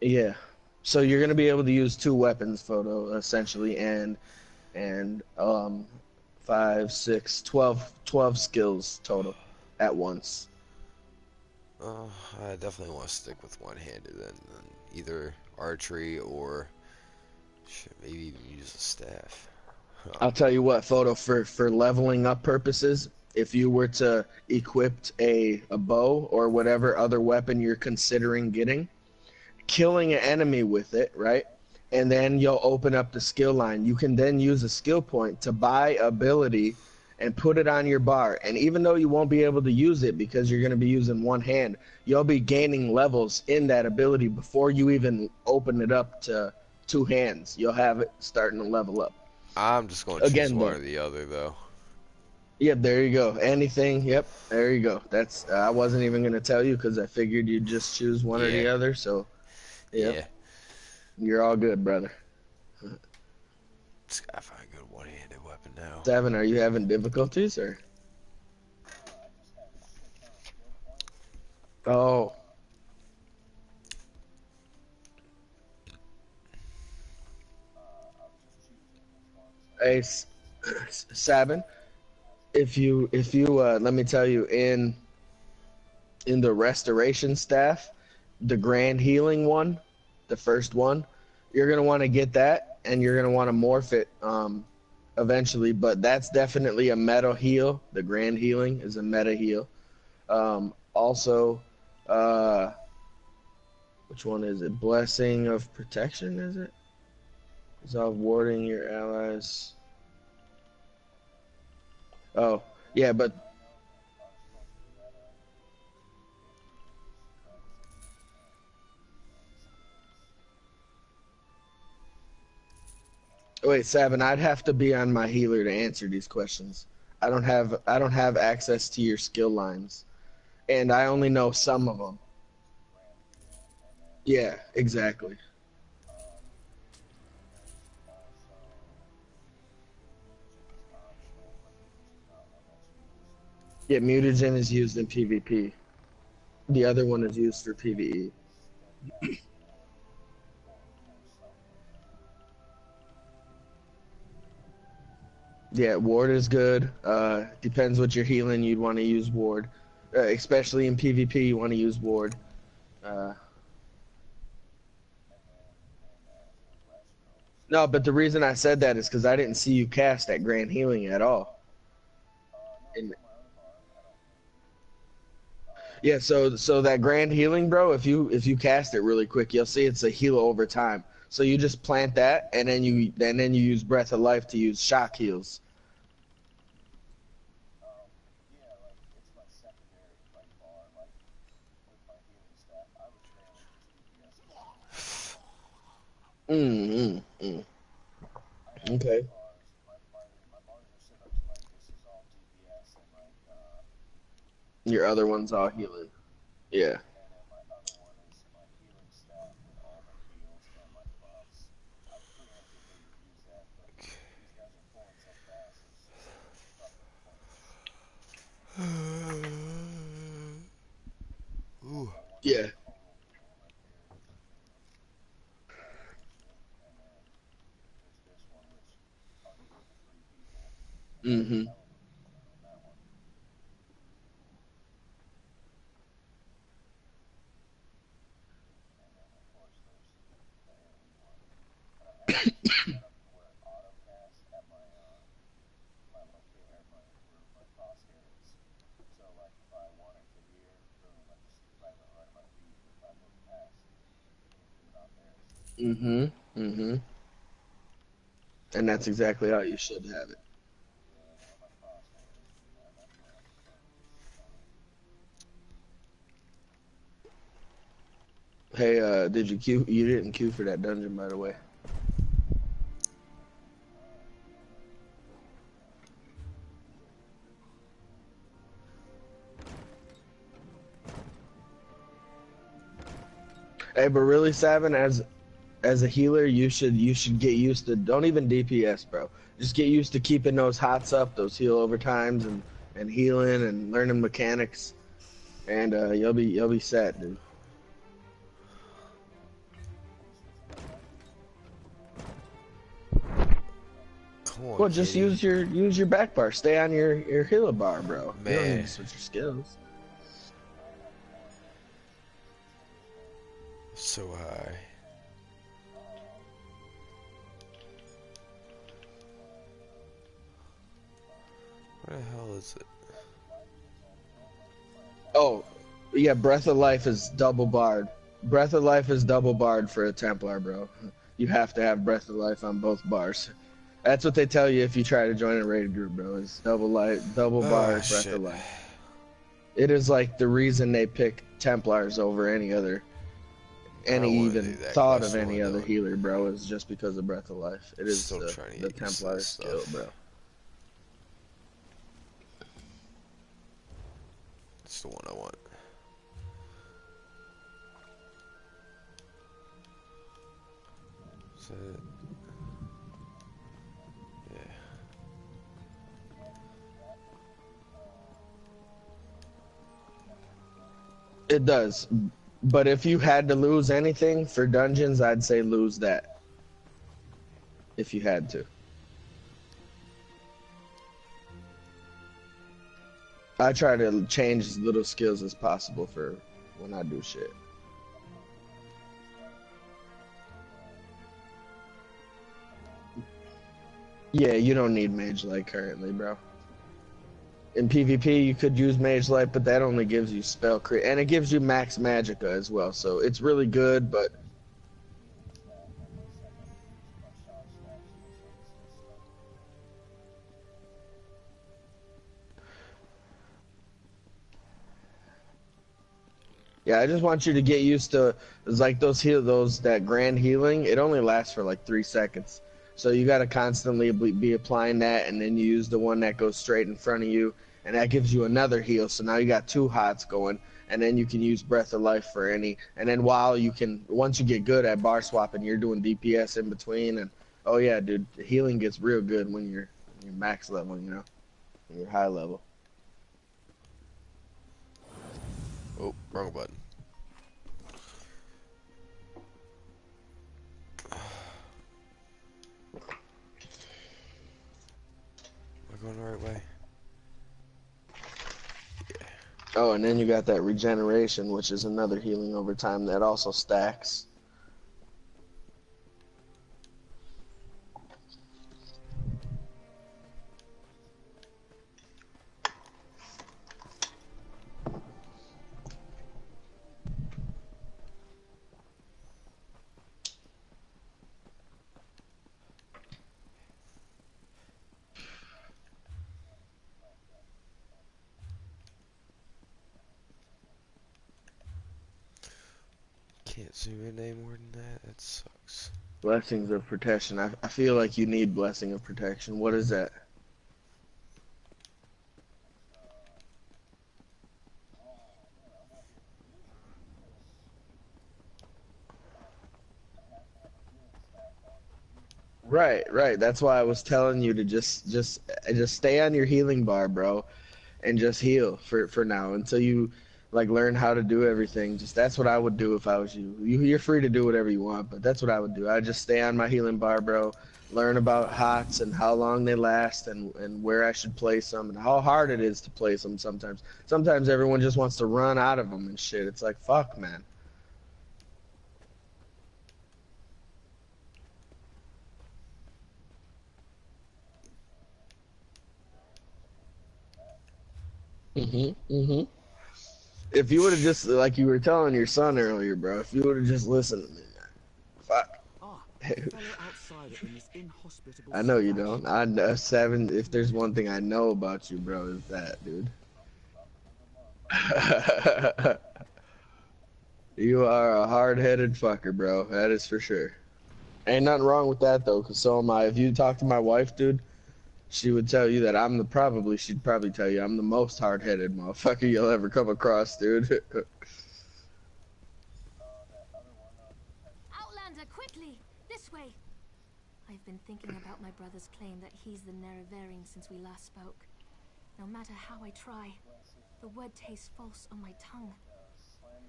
Yeah. So you're gonna be able to use two weapons, photo, essentially, and 5, 6, 12 skills total at once. I definitely want to stick with one-handed then. Either archery or maybe even use a staff. Huh. I'll tell you what, photo, for leveling up purposes, if you were to equip a bow or whatever other weapon you're considering getting, killing an enemy with it, right? And then you'll open up the skill line. You can then use a skill point to buy ability and put it on your bar. And even though you won't be able to use it because you're going to be using one hand, you'll be gaining levels in that ability before you even open it up to two hands. You'll have it starting to level up. I'm just going to choose one or the other, though. Yep, there you go. Anything, yep, there you go. That's I wasn't even going to tell you because I figured you'd just choose one or the other. So, yep. Yeah. You're all good, brother. Just gotta find a good one-handed weapon now. 7, are you having difficulties or? Oh. Hey, 7. If you let me tell you, in the restoration staff, the grand healing one, the first one, you're gonna want to get that, and you're gonna want to morph it eventually. But that's definitely a meta heal. The grand healing is a meta heal. Also, which one is it? Blessing of Protection, is it? Resolve warding your allies. Oh, yeah, but wait, 7, I'd have to be on my healer to answer these questions. I don't have access to your skill lines, and I only know some of them. Yeah, exactly. Yeah, mutagen is used in PvP. The other one is used for PvE. Yeah, ward is good. Depends what you're healing, you'd want to use ward. Especially in PvP, you want to use ward. No, but the reason I said that is because I didn't see you cast that grand healing at all. Yeah, so that grand healing, bro, if you cast it really quick, you'll see it's a heal over time. So you just plant that, and then you use Breath of Life to use shock heals. Okay. Your other one's all healing. Yeah. Ooh. Yeah. Mm-hmm. Mm-hmm. Mm-hmm. And that's exactly how you should have it. Hey, did you queue? You didn't queue for that dungeon, by the way. Hey, but really, Savin, as a healer, you should get used to, don't even DPS, bro. Just get used to keeping those hots up, those heal overtimes, and healing and learning mechanics, and you'll be set, dude. Come on, Well, just kitty. use your back bar. Stay on your healer bar, bro. You don't need Man. to switch your skills. So high. Where the hell is it? Oh, yeah, Breath of Life is double barred. Breath of Life is double barred for a Templar, bro. You have to have Breath of Life on both bars. That's what they tell you if you try to join a raid group, bro. Is double barred Breath Shit. of Life. It is like the reason they pick Templars over any wanna even do that thought quest of any one, other though. healer, bro, is just because of Breath of Life. It is Still trying to the get used to Templar this skill, stuff. bro. It's the one I want. Is that it? Yeah. It does. But if you had to lose anything for dungeons, I'd say lose that. If you had to. I try to change as little skills as possible for when I do shit. Yeah, you don't need Mage Light currently, bro. In PvP, you could use Mage Light, but that only gives you spell crit, and it gives you max magicka as well. So it's really good, but yeah, I just want you to get used to, it's like that grand healing. It only lasts for like 3 seconds, so you got to constantly be applying that, and then you use the one that goes straight in front of you, and that gives you another heal. So now you got 2 hots going, and then you can use Breath of Life for any. And then once you get good at bar swapping, you're doing DPS in between, and oh yeah, dude, the healing gets real good when you're max level, when you're high level. Oh, wrong button. Am I going the right way? Oh, and then you got that regeneration, which is another healing over time that also stacks. Can't zoom in any more than that. That sucks. Blessings of protection. I feel like you need blessing of protection. What is that? Right, right. That's why I was telling you to just stay on your healing bar, bro. and just heal for now until you like learn how to do everything. Just that's what I would do if I was you. You're free to do whatever you want, but that's what I would do. I'd just stay on my healing bar, bro. Learn about HOTS and how long they last and where I should place them and how hard it is to place them sometimes. Sometimes everyone just wants to run out of them and shit. It's like, fuck, man. If you would have just, like you were telling your son earlier, bro, if you would have just listened to me, man. Fuck. I know you don't. I know, Seven, if there's one thing I know about you, bro, is that, dude. You are a hard-headed fucker, bro. That is for sure. Ain't nothing wrong with that, though, because so am I. If you talk to my wife, dude, she would tell you that she'd probably tell you I'm the most hard-headed motherfucker you'll ever come across, dude. Outlander, quickly! This way! I've been thinking about my brother's claim that he's the Nerevarine since we last spoke. No matter how I try, the word tastes false on my tongue.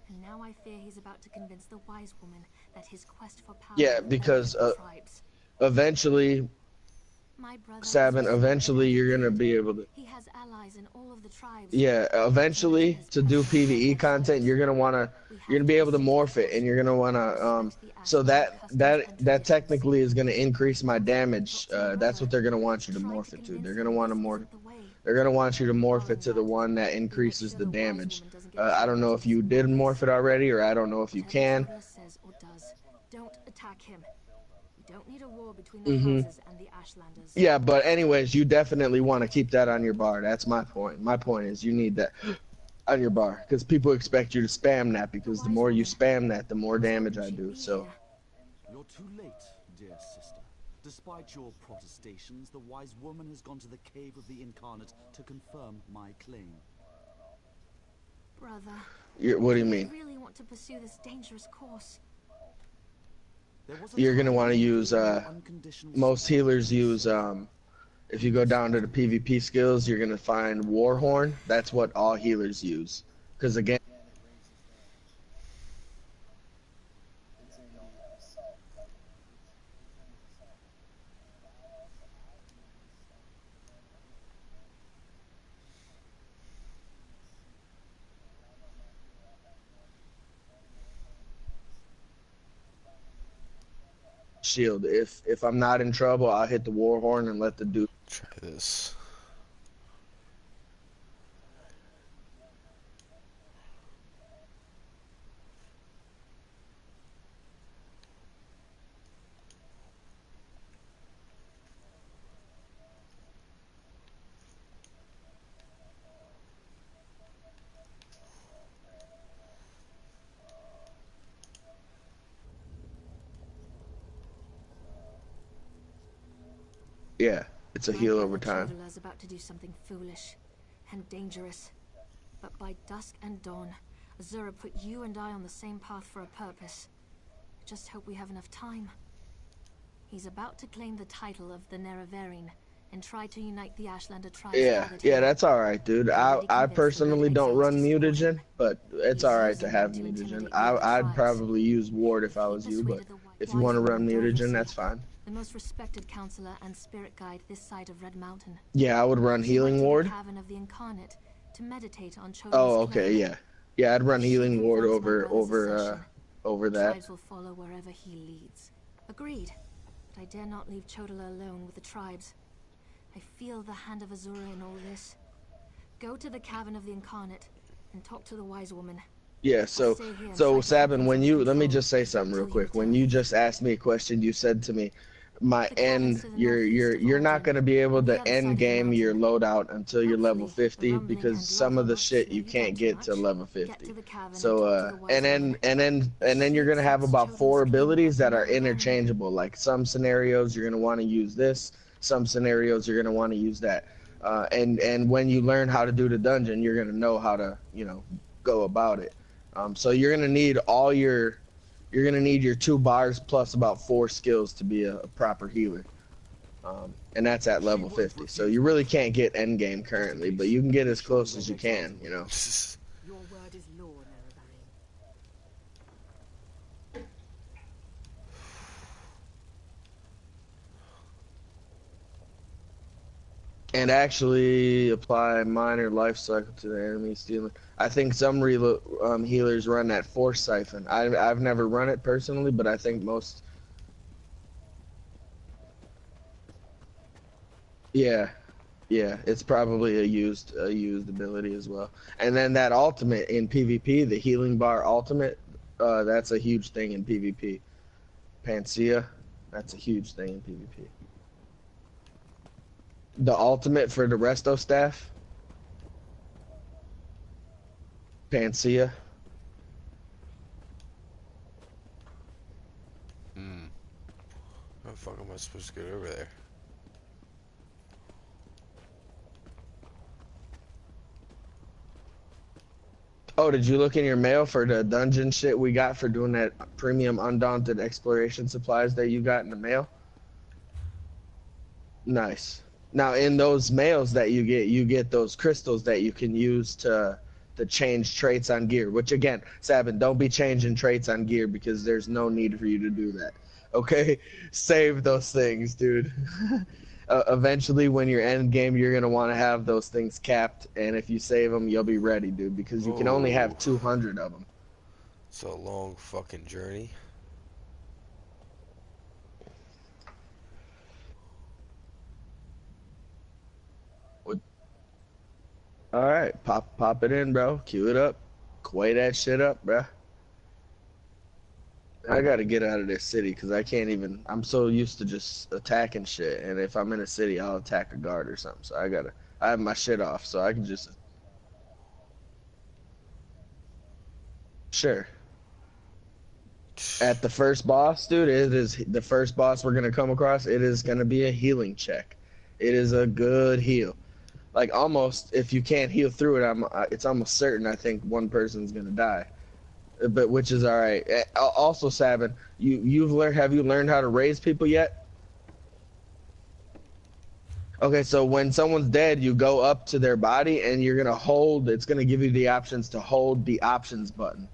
And now I fear he's about to convince the wise woman that his quest for power... Yeah, because eventually... Sabin, eventually you're gonna be able to. He has allies in all of the tribes. Yeah, eventually to do PvE content, you're gonna be able to morph it, and you're gonna wanna so that technically is gonna increase my damage. That's what they're gonna want you to morph it to. They're gonna want you to morph it to the one that increases the damage. I don't know if you did morph it already, or I don't know if you can. Don't attack him. We don't need a war between the houses and the Ashlanders. Yeah, but anyways, you definitely want to keep that on your bar. That's my point. My point is you need that on your bar because people expect you to spam that because the more you spam that, the more damage I do. So. You're too late, dear sister. Despite your protestations, the wise woman has gone to the cave of the incarnate to confirm my claim. Brother. What do you mean? I really want to pursue this dangerous course. You're gonna want to use most healers use if you go down to the PvP skills, you're gonna find Warhorn. That's what all healers use, because again. Shield. If I'm not in trouble, I'll hit the Warhorn and let the dude try this. Yeah, it's a heal over time. Chodala's about to do something foolish and dangerous. But by dusk and dawn, Azura put you and I on the same path for a purpose. Just hope we have enough time. He's about to claim the title of the Nerevarine and try to unite the Ashlander tribes. Yeah, that's alright, dude. I personally don't run mutagen, but it's alright to have mutagen. I'd probably use ward if I was you, but if you want to run mutagen, that's fine. The most respected counselor and spirit guide this side of Red Mountain. Yeah, I would run healing ward. Cavern of the Incarnate to meditate on oh, okay, yeah. Yeah, I'd run healing ward over that. Tribes will follow wherever he leads. Agreed. But I dare not leave Chodala alone with the tribes. I feel the hand of Azura in all this. Go to the Cavern of the Incarnate and talk to the wise woman. Yeah, so Sabin, when you let me just say something real quick. When you just asked me a question, you said to me, my end, you're not gonna be able to end game your loadout until you're level 50 because some of the shit you can't get to level 50. So and then you're gonna have about 4 abilities that are interchangeable. Like some scenarios you're gonna want to use this, some scenarios you're gonna want to use that. And when you learn how to do the dungeon, you're gonna know how to go about it. So you're gonna need your 2 bars plus about 4 skills to be a proper healer. And that's at level 50. So you really can't get endgame currently, but you can get as close as you can, you know. Your word is law, Nerobang. And actually apply minor life cycle to the enemy stealing. I think some healers run that Force Siphon. I've never run it personally, but I think most. Yeah, yeah, it's probably a used ability as well. And then that ultimate in PvP, the healing bar ultimate, that's a huge thing in PvP. Panacea, that's a huge thing in PvP. The ultimate for the resto staff. Panacea. How the fuck am I supposed to get over there? Oh, did you look in your mail for the dungeon shit we got for doing that premium undaunted exploration supplies that you got in the mail? Nice. Now in those mails that you get those crystals that you can use to change traits on gear. Which again, Sabin, don't be changing traits on gear because there's no need for you to do that. Okay, save those things, dude. Eventually, when you're end game, you're gonna want to have those things capped, and if you save them, you'll be ready, dude. Because you can only have 200 of them. It's a long fucking journey. All right, pop it in, bro. Cue it up. Quay that shit up, bro. I gotta get out of this city because I can't even. I'm so used to just attacking shit, and if I'm in a city, I'll attack a guard or something. So I have my shit off, so I can just. Sure. At the first boss, dude, it is the first boss we're gonna come across. It is gonna be a healing check. It is a good heal. Like almost, if you can't heal through it, it's almost certain. I think one person's gonna die, but which is all right. Also, Sabin, have you learned how to raise people yet? Okay, so when someone's dead, you go up to their body and you're gonna hold. It's gonna give you the options to hold the options button,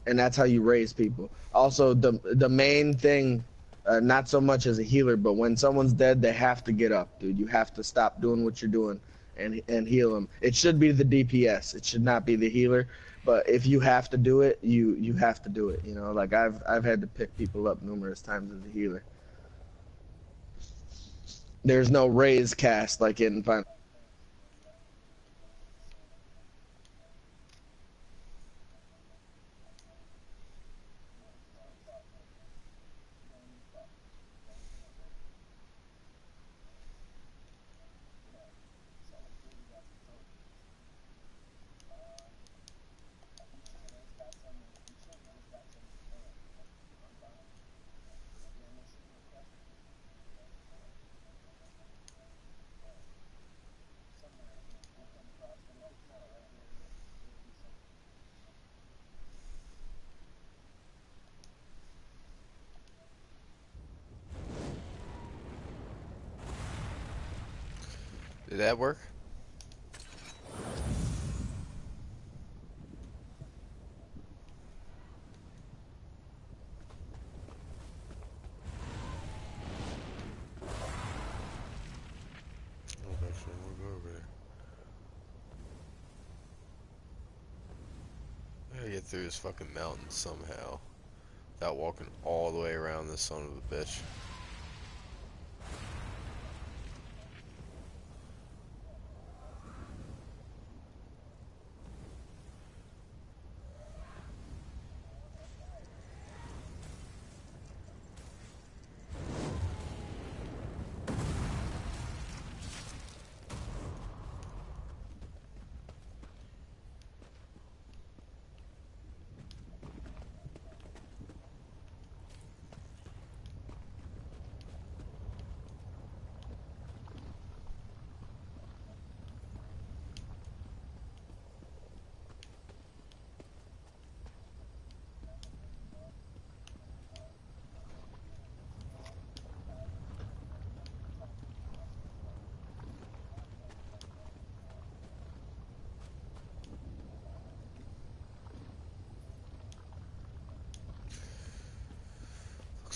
and that's how you raise people. Also, the main thing, not so much as a healer, but when someone's dead, they have to get up, dude. You have to stop doing what you're doing and heal them. It should be the DPS. It should not be the healer. But if you have to do it, you have to do it. You know, like I've had to pick people up numerous times as a healer. There's no raise cast like in Final. Did that work? We'll go over there. I gotta get through this fucking mountain somehow without walking all the way around this son of a bitch.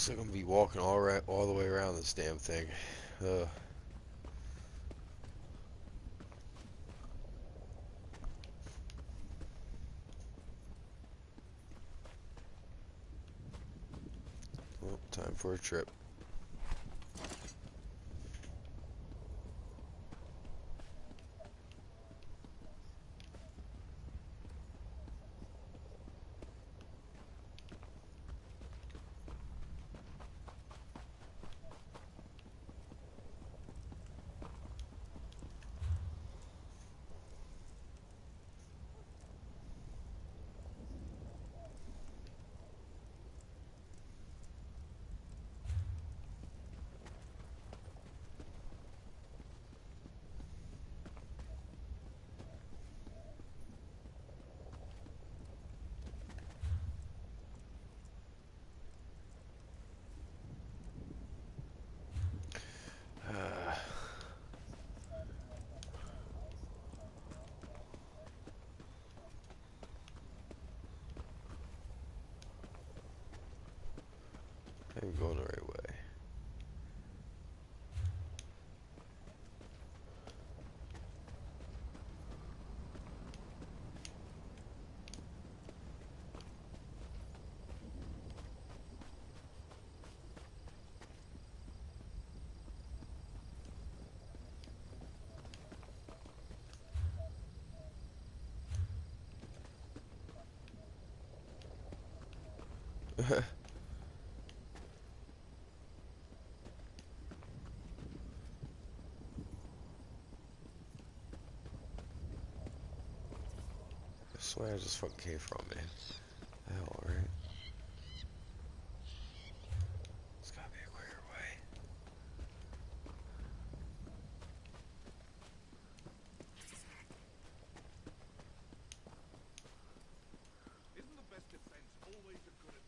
Looks like I'm gonna be walking all the way around this damn thing. Well, time for a trip. I'm going the right way. I swear I just fucking came from, man. Hell, alright. There's gotta be a quicker way. Isn't the best defense always a good attack?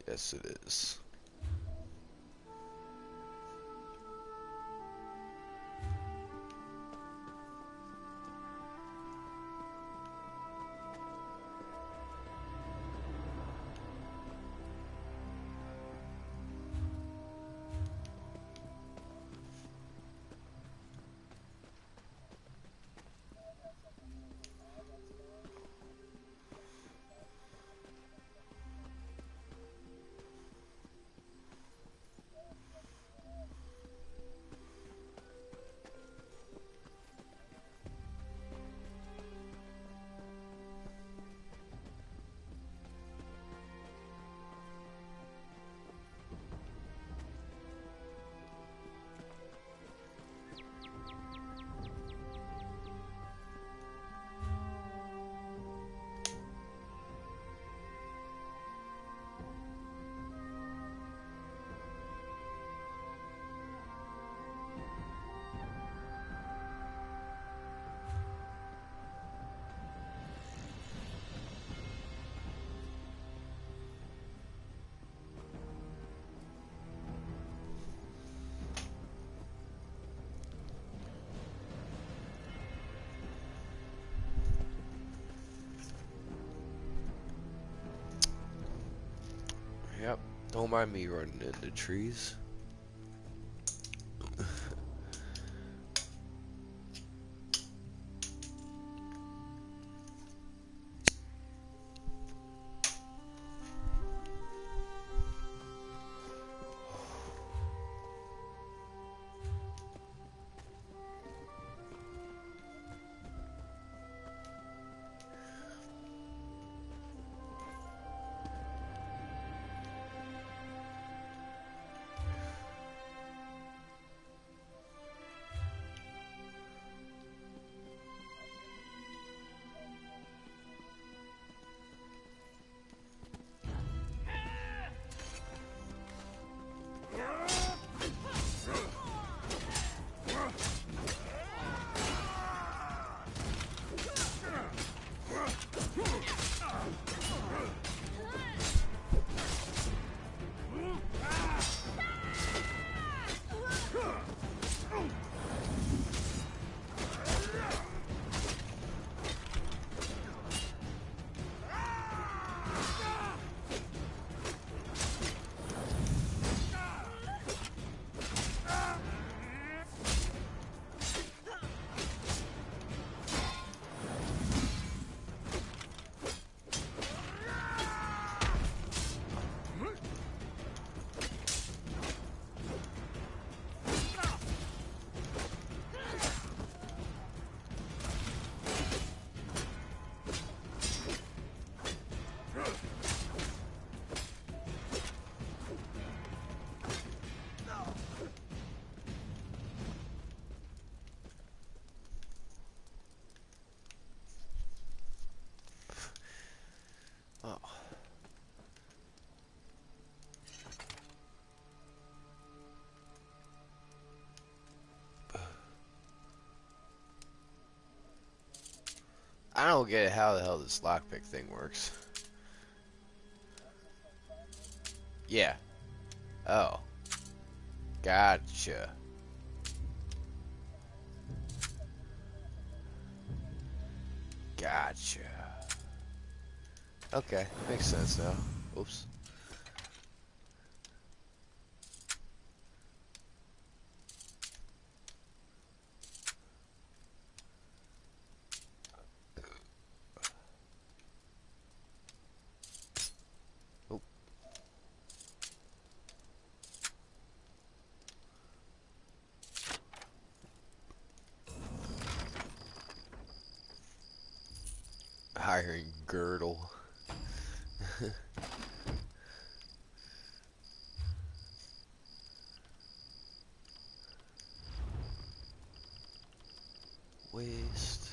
Yes, it is. Yep. Don't mind me running into trees. Oh. I don't get how the hell this lockpick thing works. Yeah. Oh. Gotcha. Gotcha. Okay, makes sense now. Oops. Oop. Iron girdle. Waste.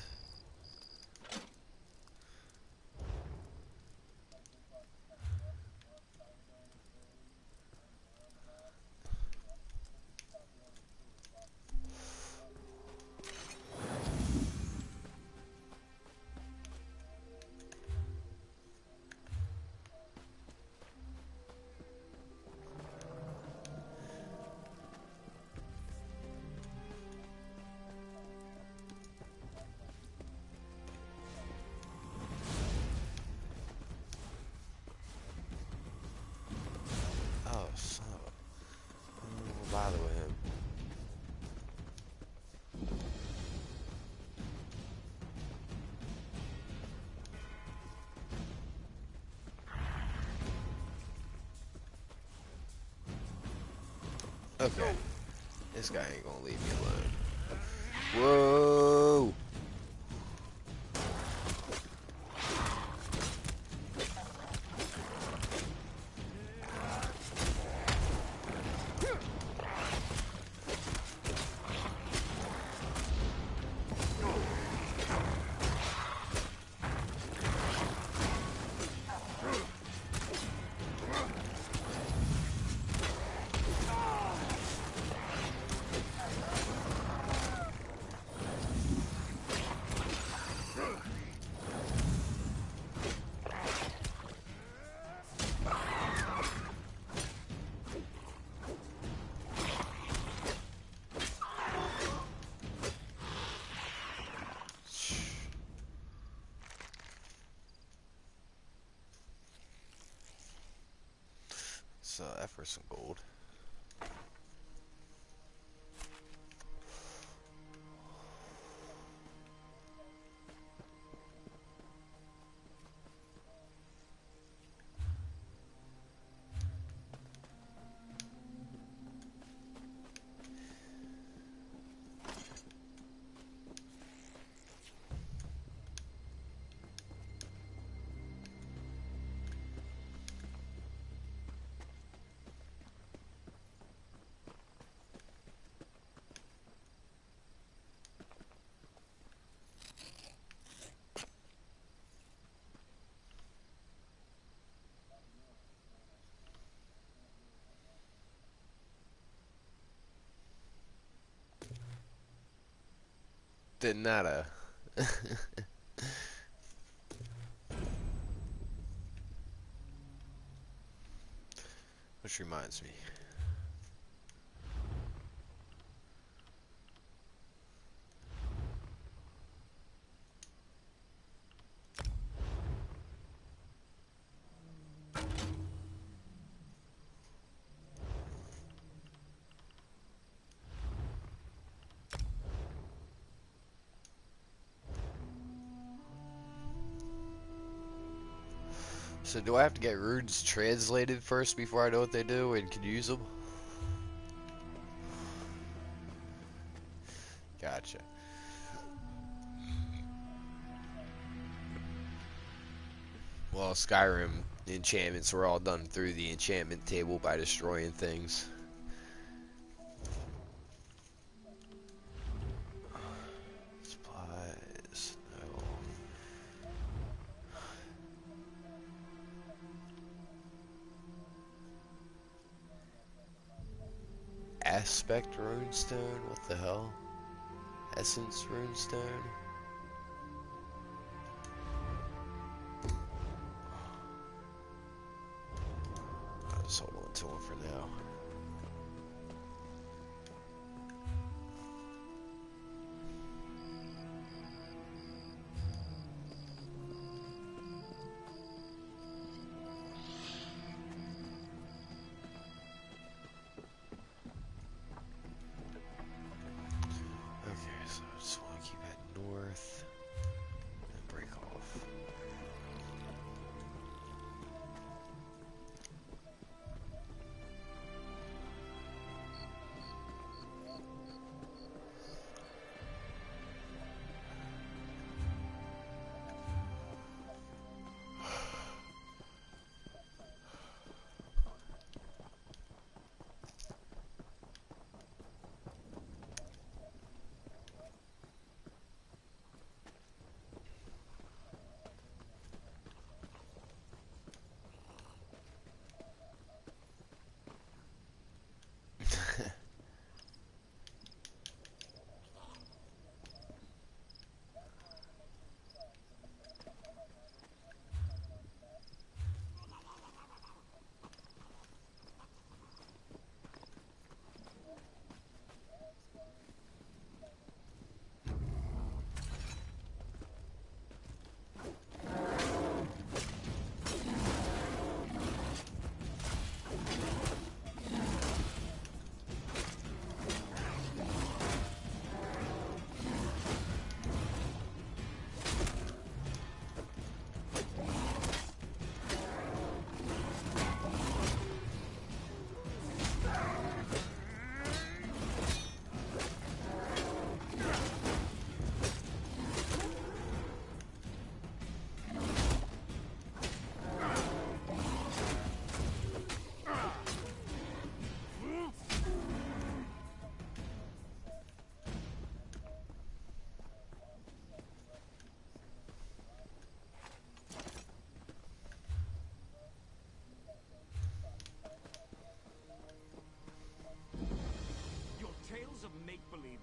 Oh, son of a... Don't bother with him. Okay. This guy ain't gonna leave me alone. Whoa! So that for some gold. Did nada. Which reminds me. So do I have to get runes translated first before I know what they do and can use them? Gotcha. Well, Skyrim enchantments were all done through the enchantment table by destroying things. Supplies, no. Aspect runestone? What the hell? Essence runestone? I'll just hold on to one for now.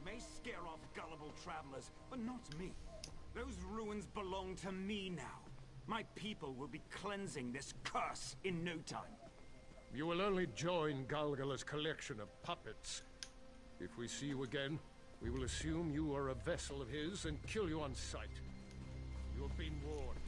May scare off gullible travelers, but not me. Those ruins belong to me now. My people will be cleansing this curse in no time. You will only join Galgala's collection of puppets. If we see you again, we will assume you are a vessel of his and kill you on sight. You have been warned.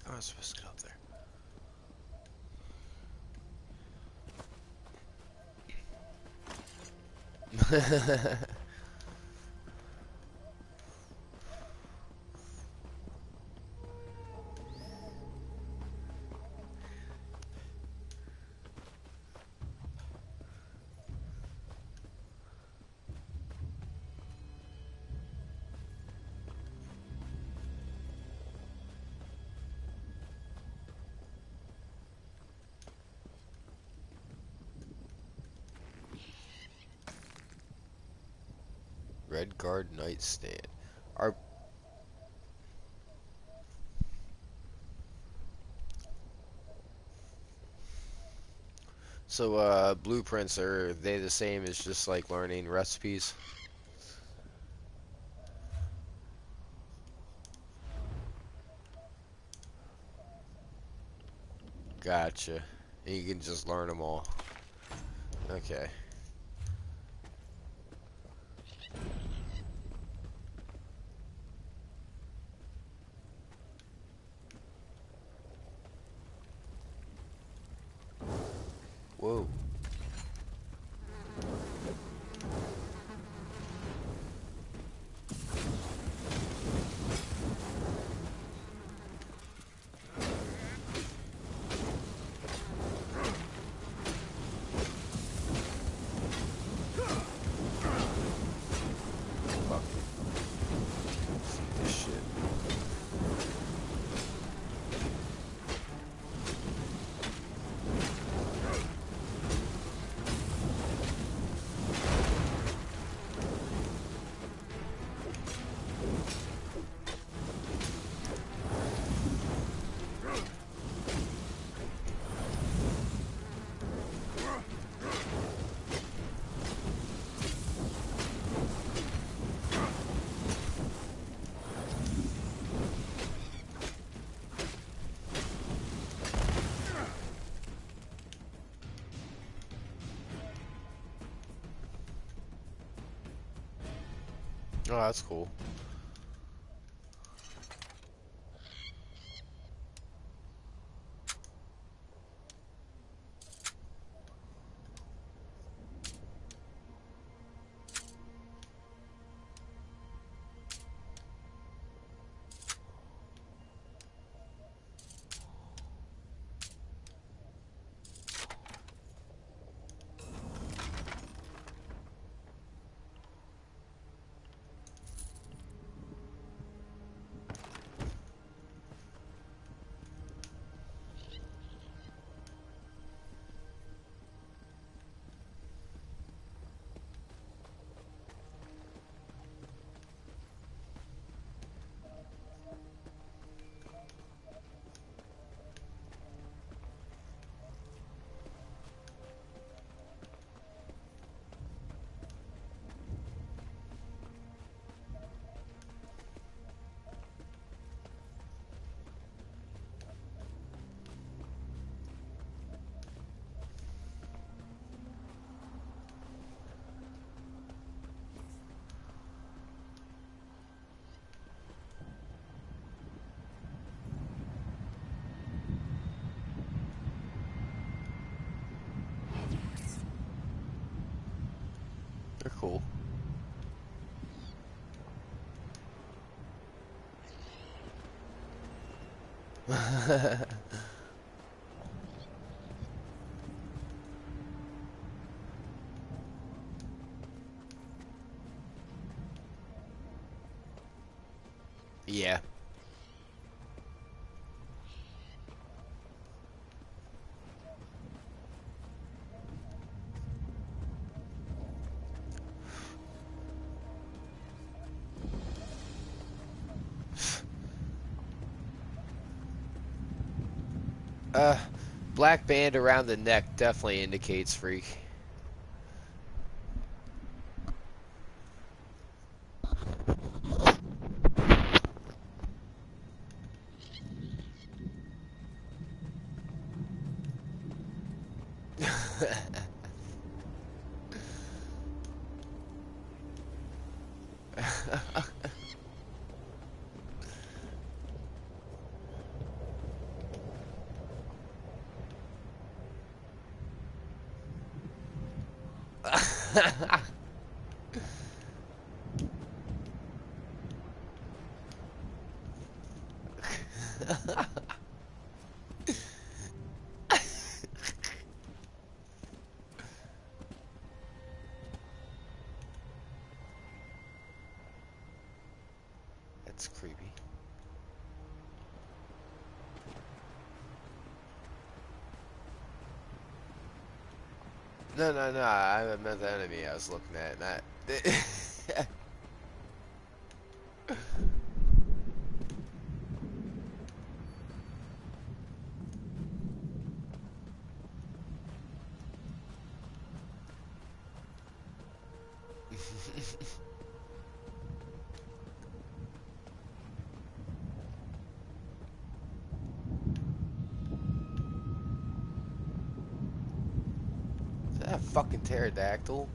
How am I supposed to get up there? Redguard nightstand. Our blueprints, are they the same as just like learning recipes? Gotcha. And you can just learn them all. Okay. Whoa. Oh, that's cool. They're cool. Yeah. Black band around the neck definitely indicates freak. That's creepy. No, I meant the enemy I was looking at, not... Is that a fucking pterodactyl?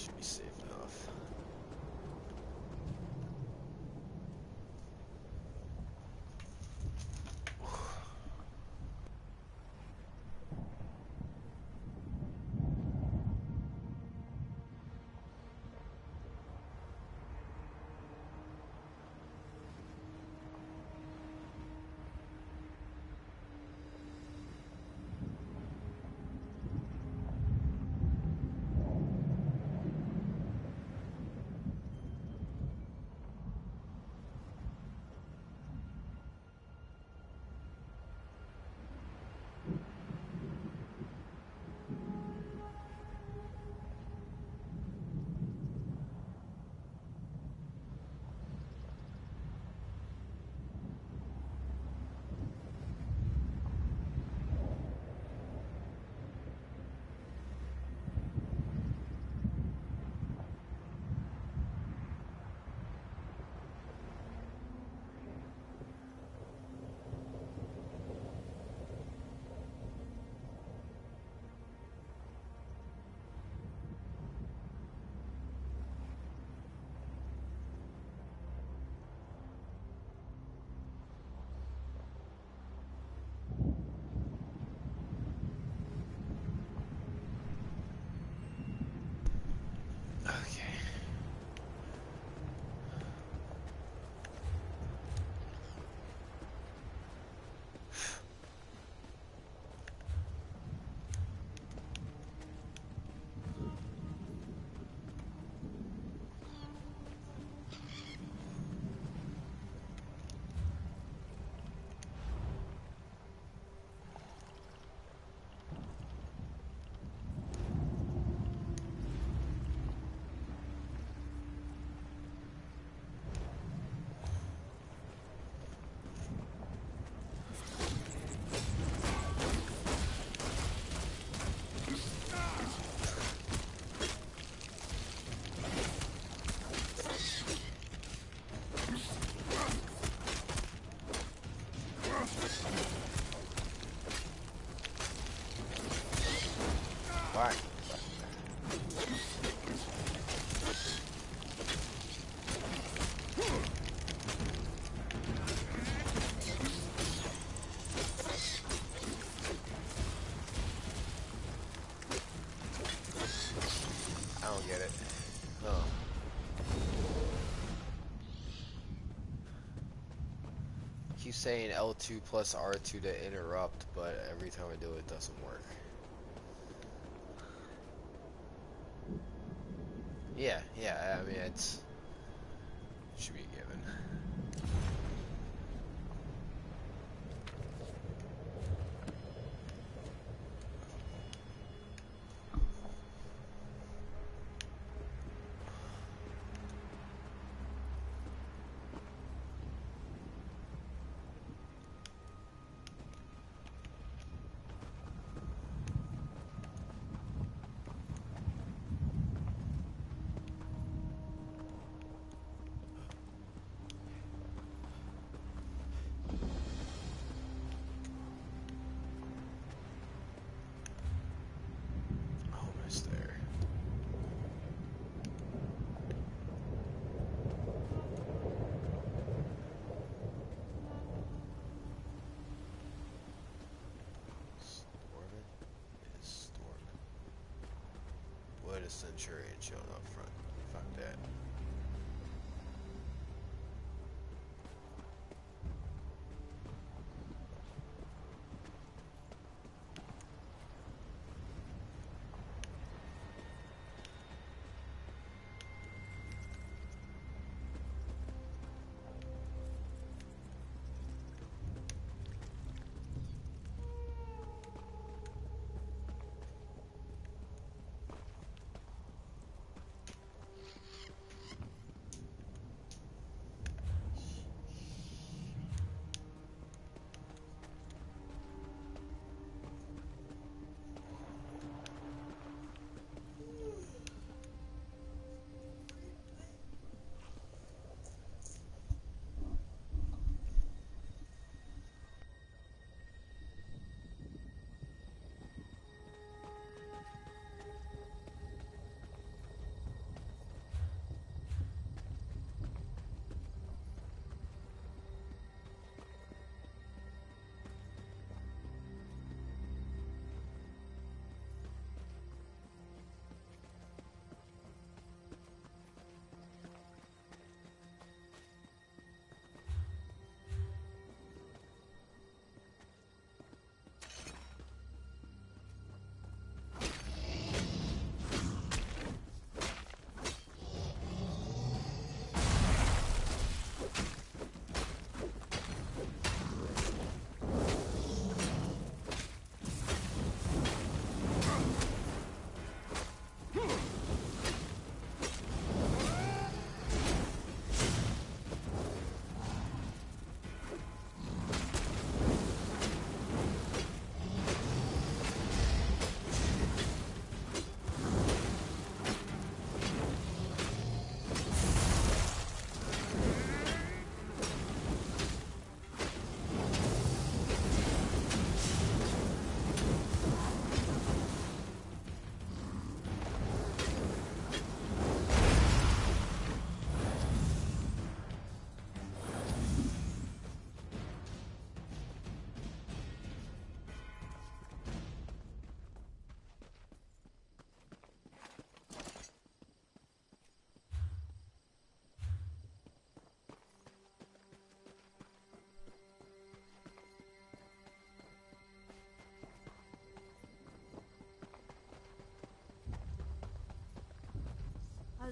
Should be safe enough. Why? I don't get it. Oh. Keep saying L2 plus R2 to interrupt, but every time I do it, it doesn't work. Yeah, I mean, it should be a given. Almost there. Storming is storming. What a centurion showing up front. Fuck that.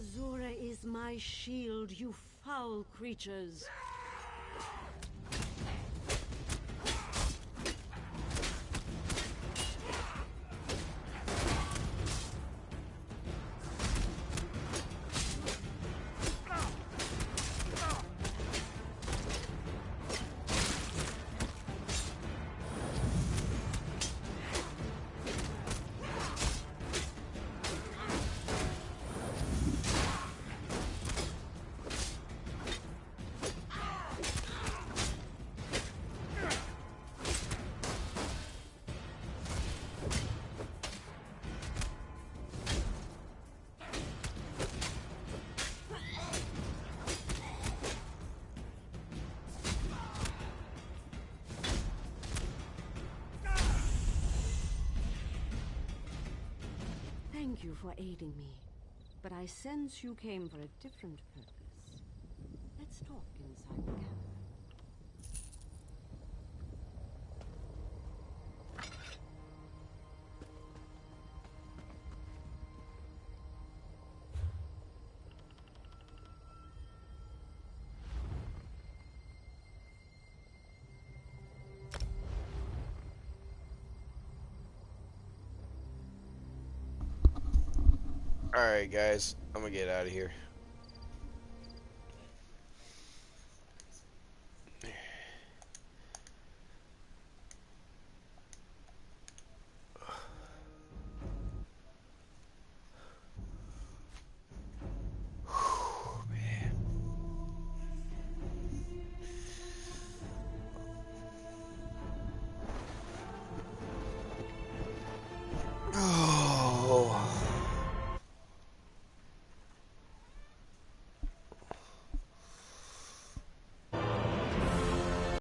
Azura is my shield, you foul creatures. Thank you for aiding me, but I sense you came for a different purpose. Let's talk inside the camp. Alright, guys. I'm gonna get out of here.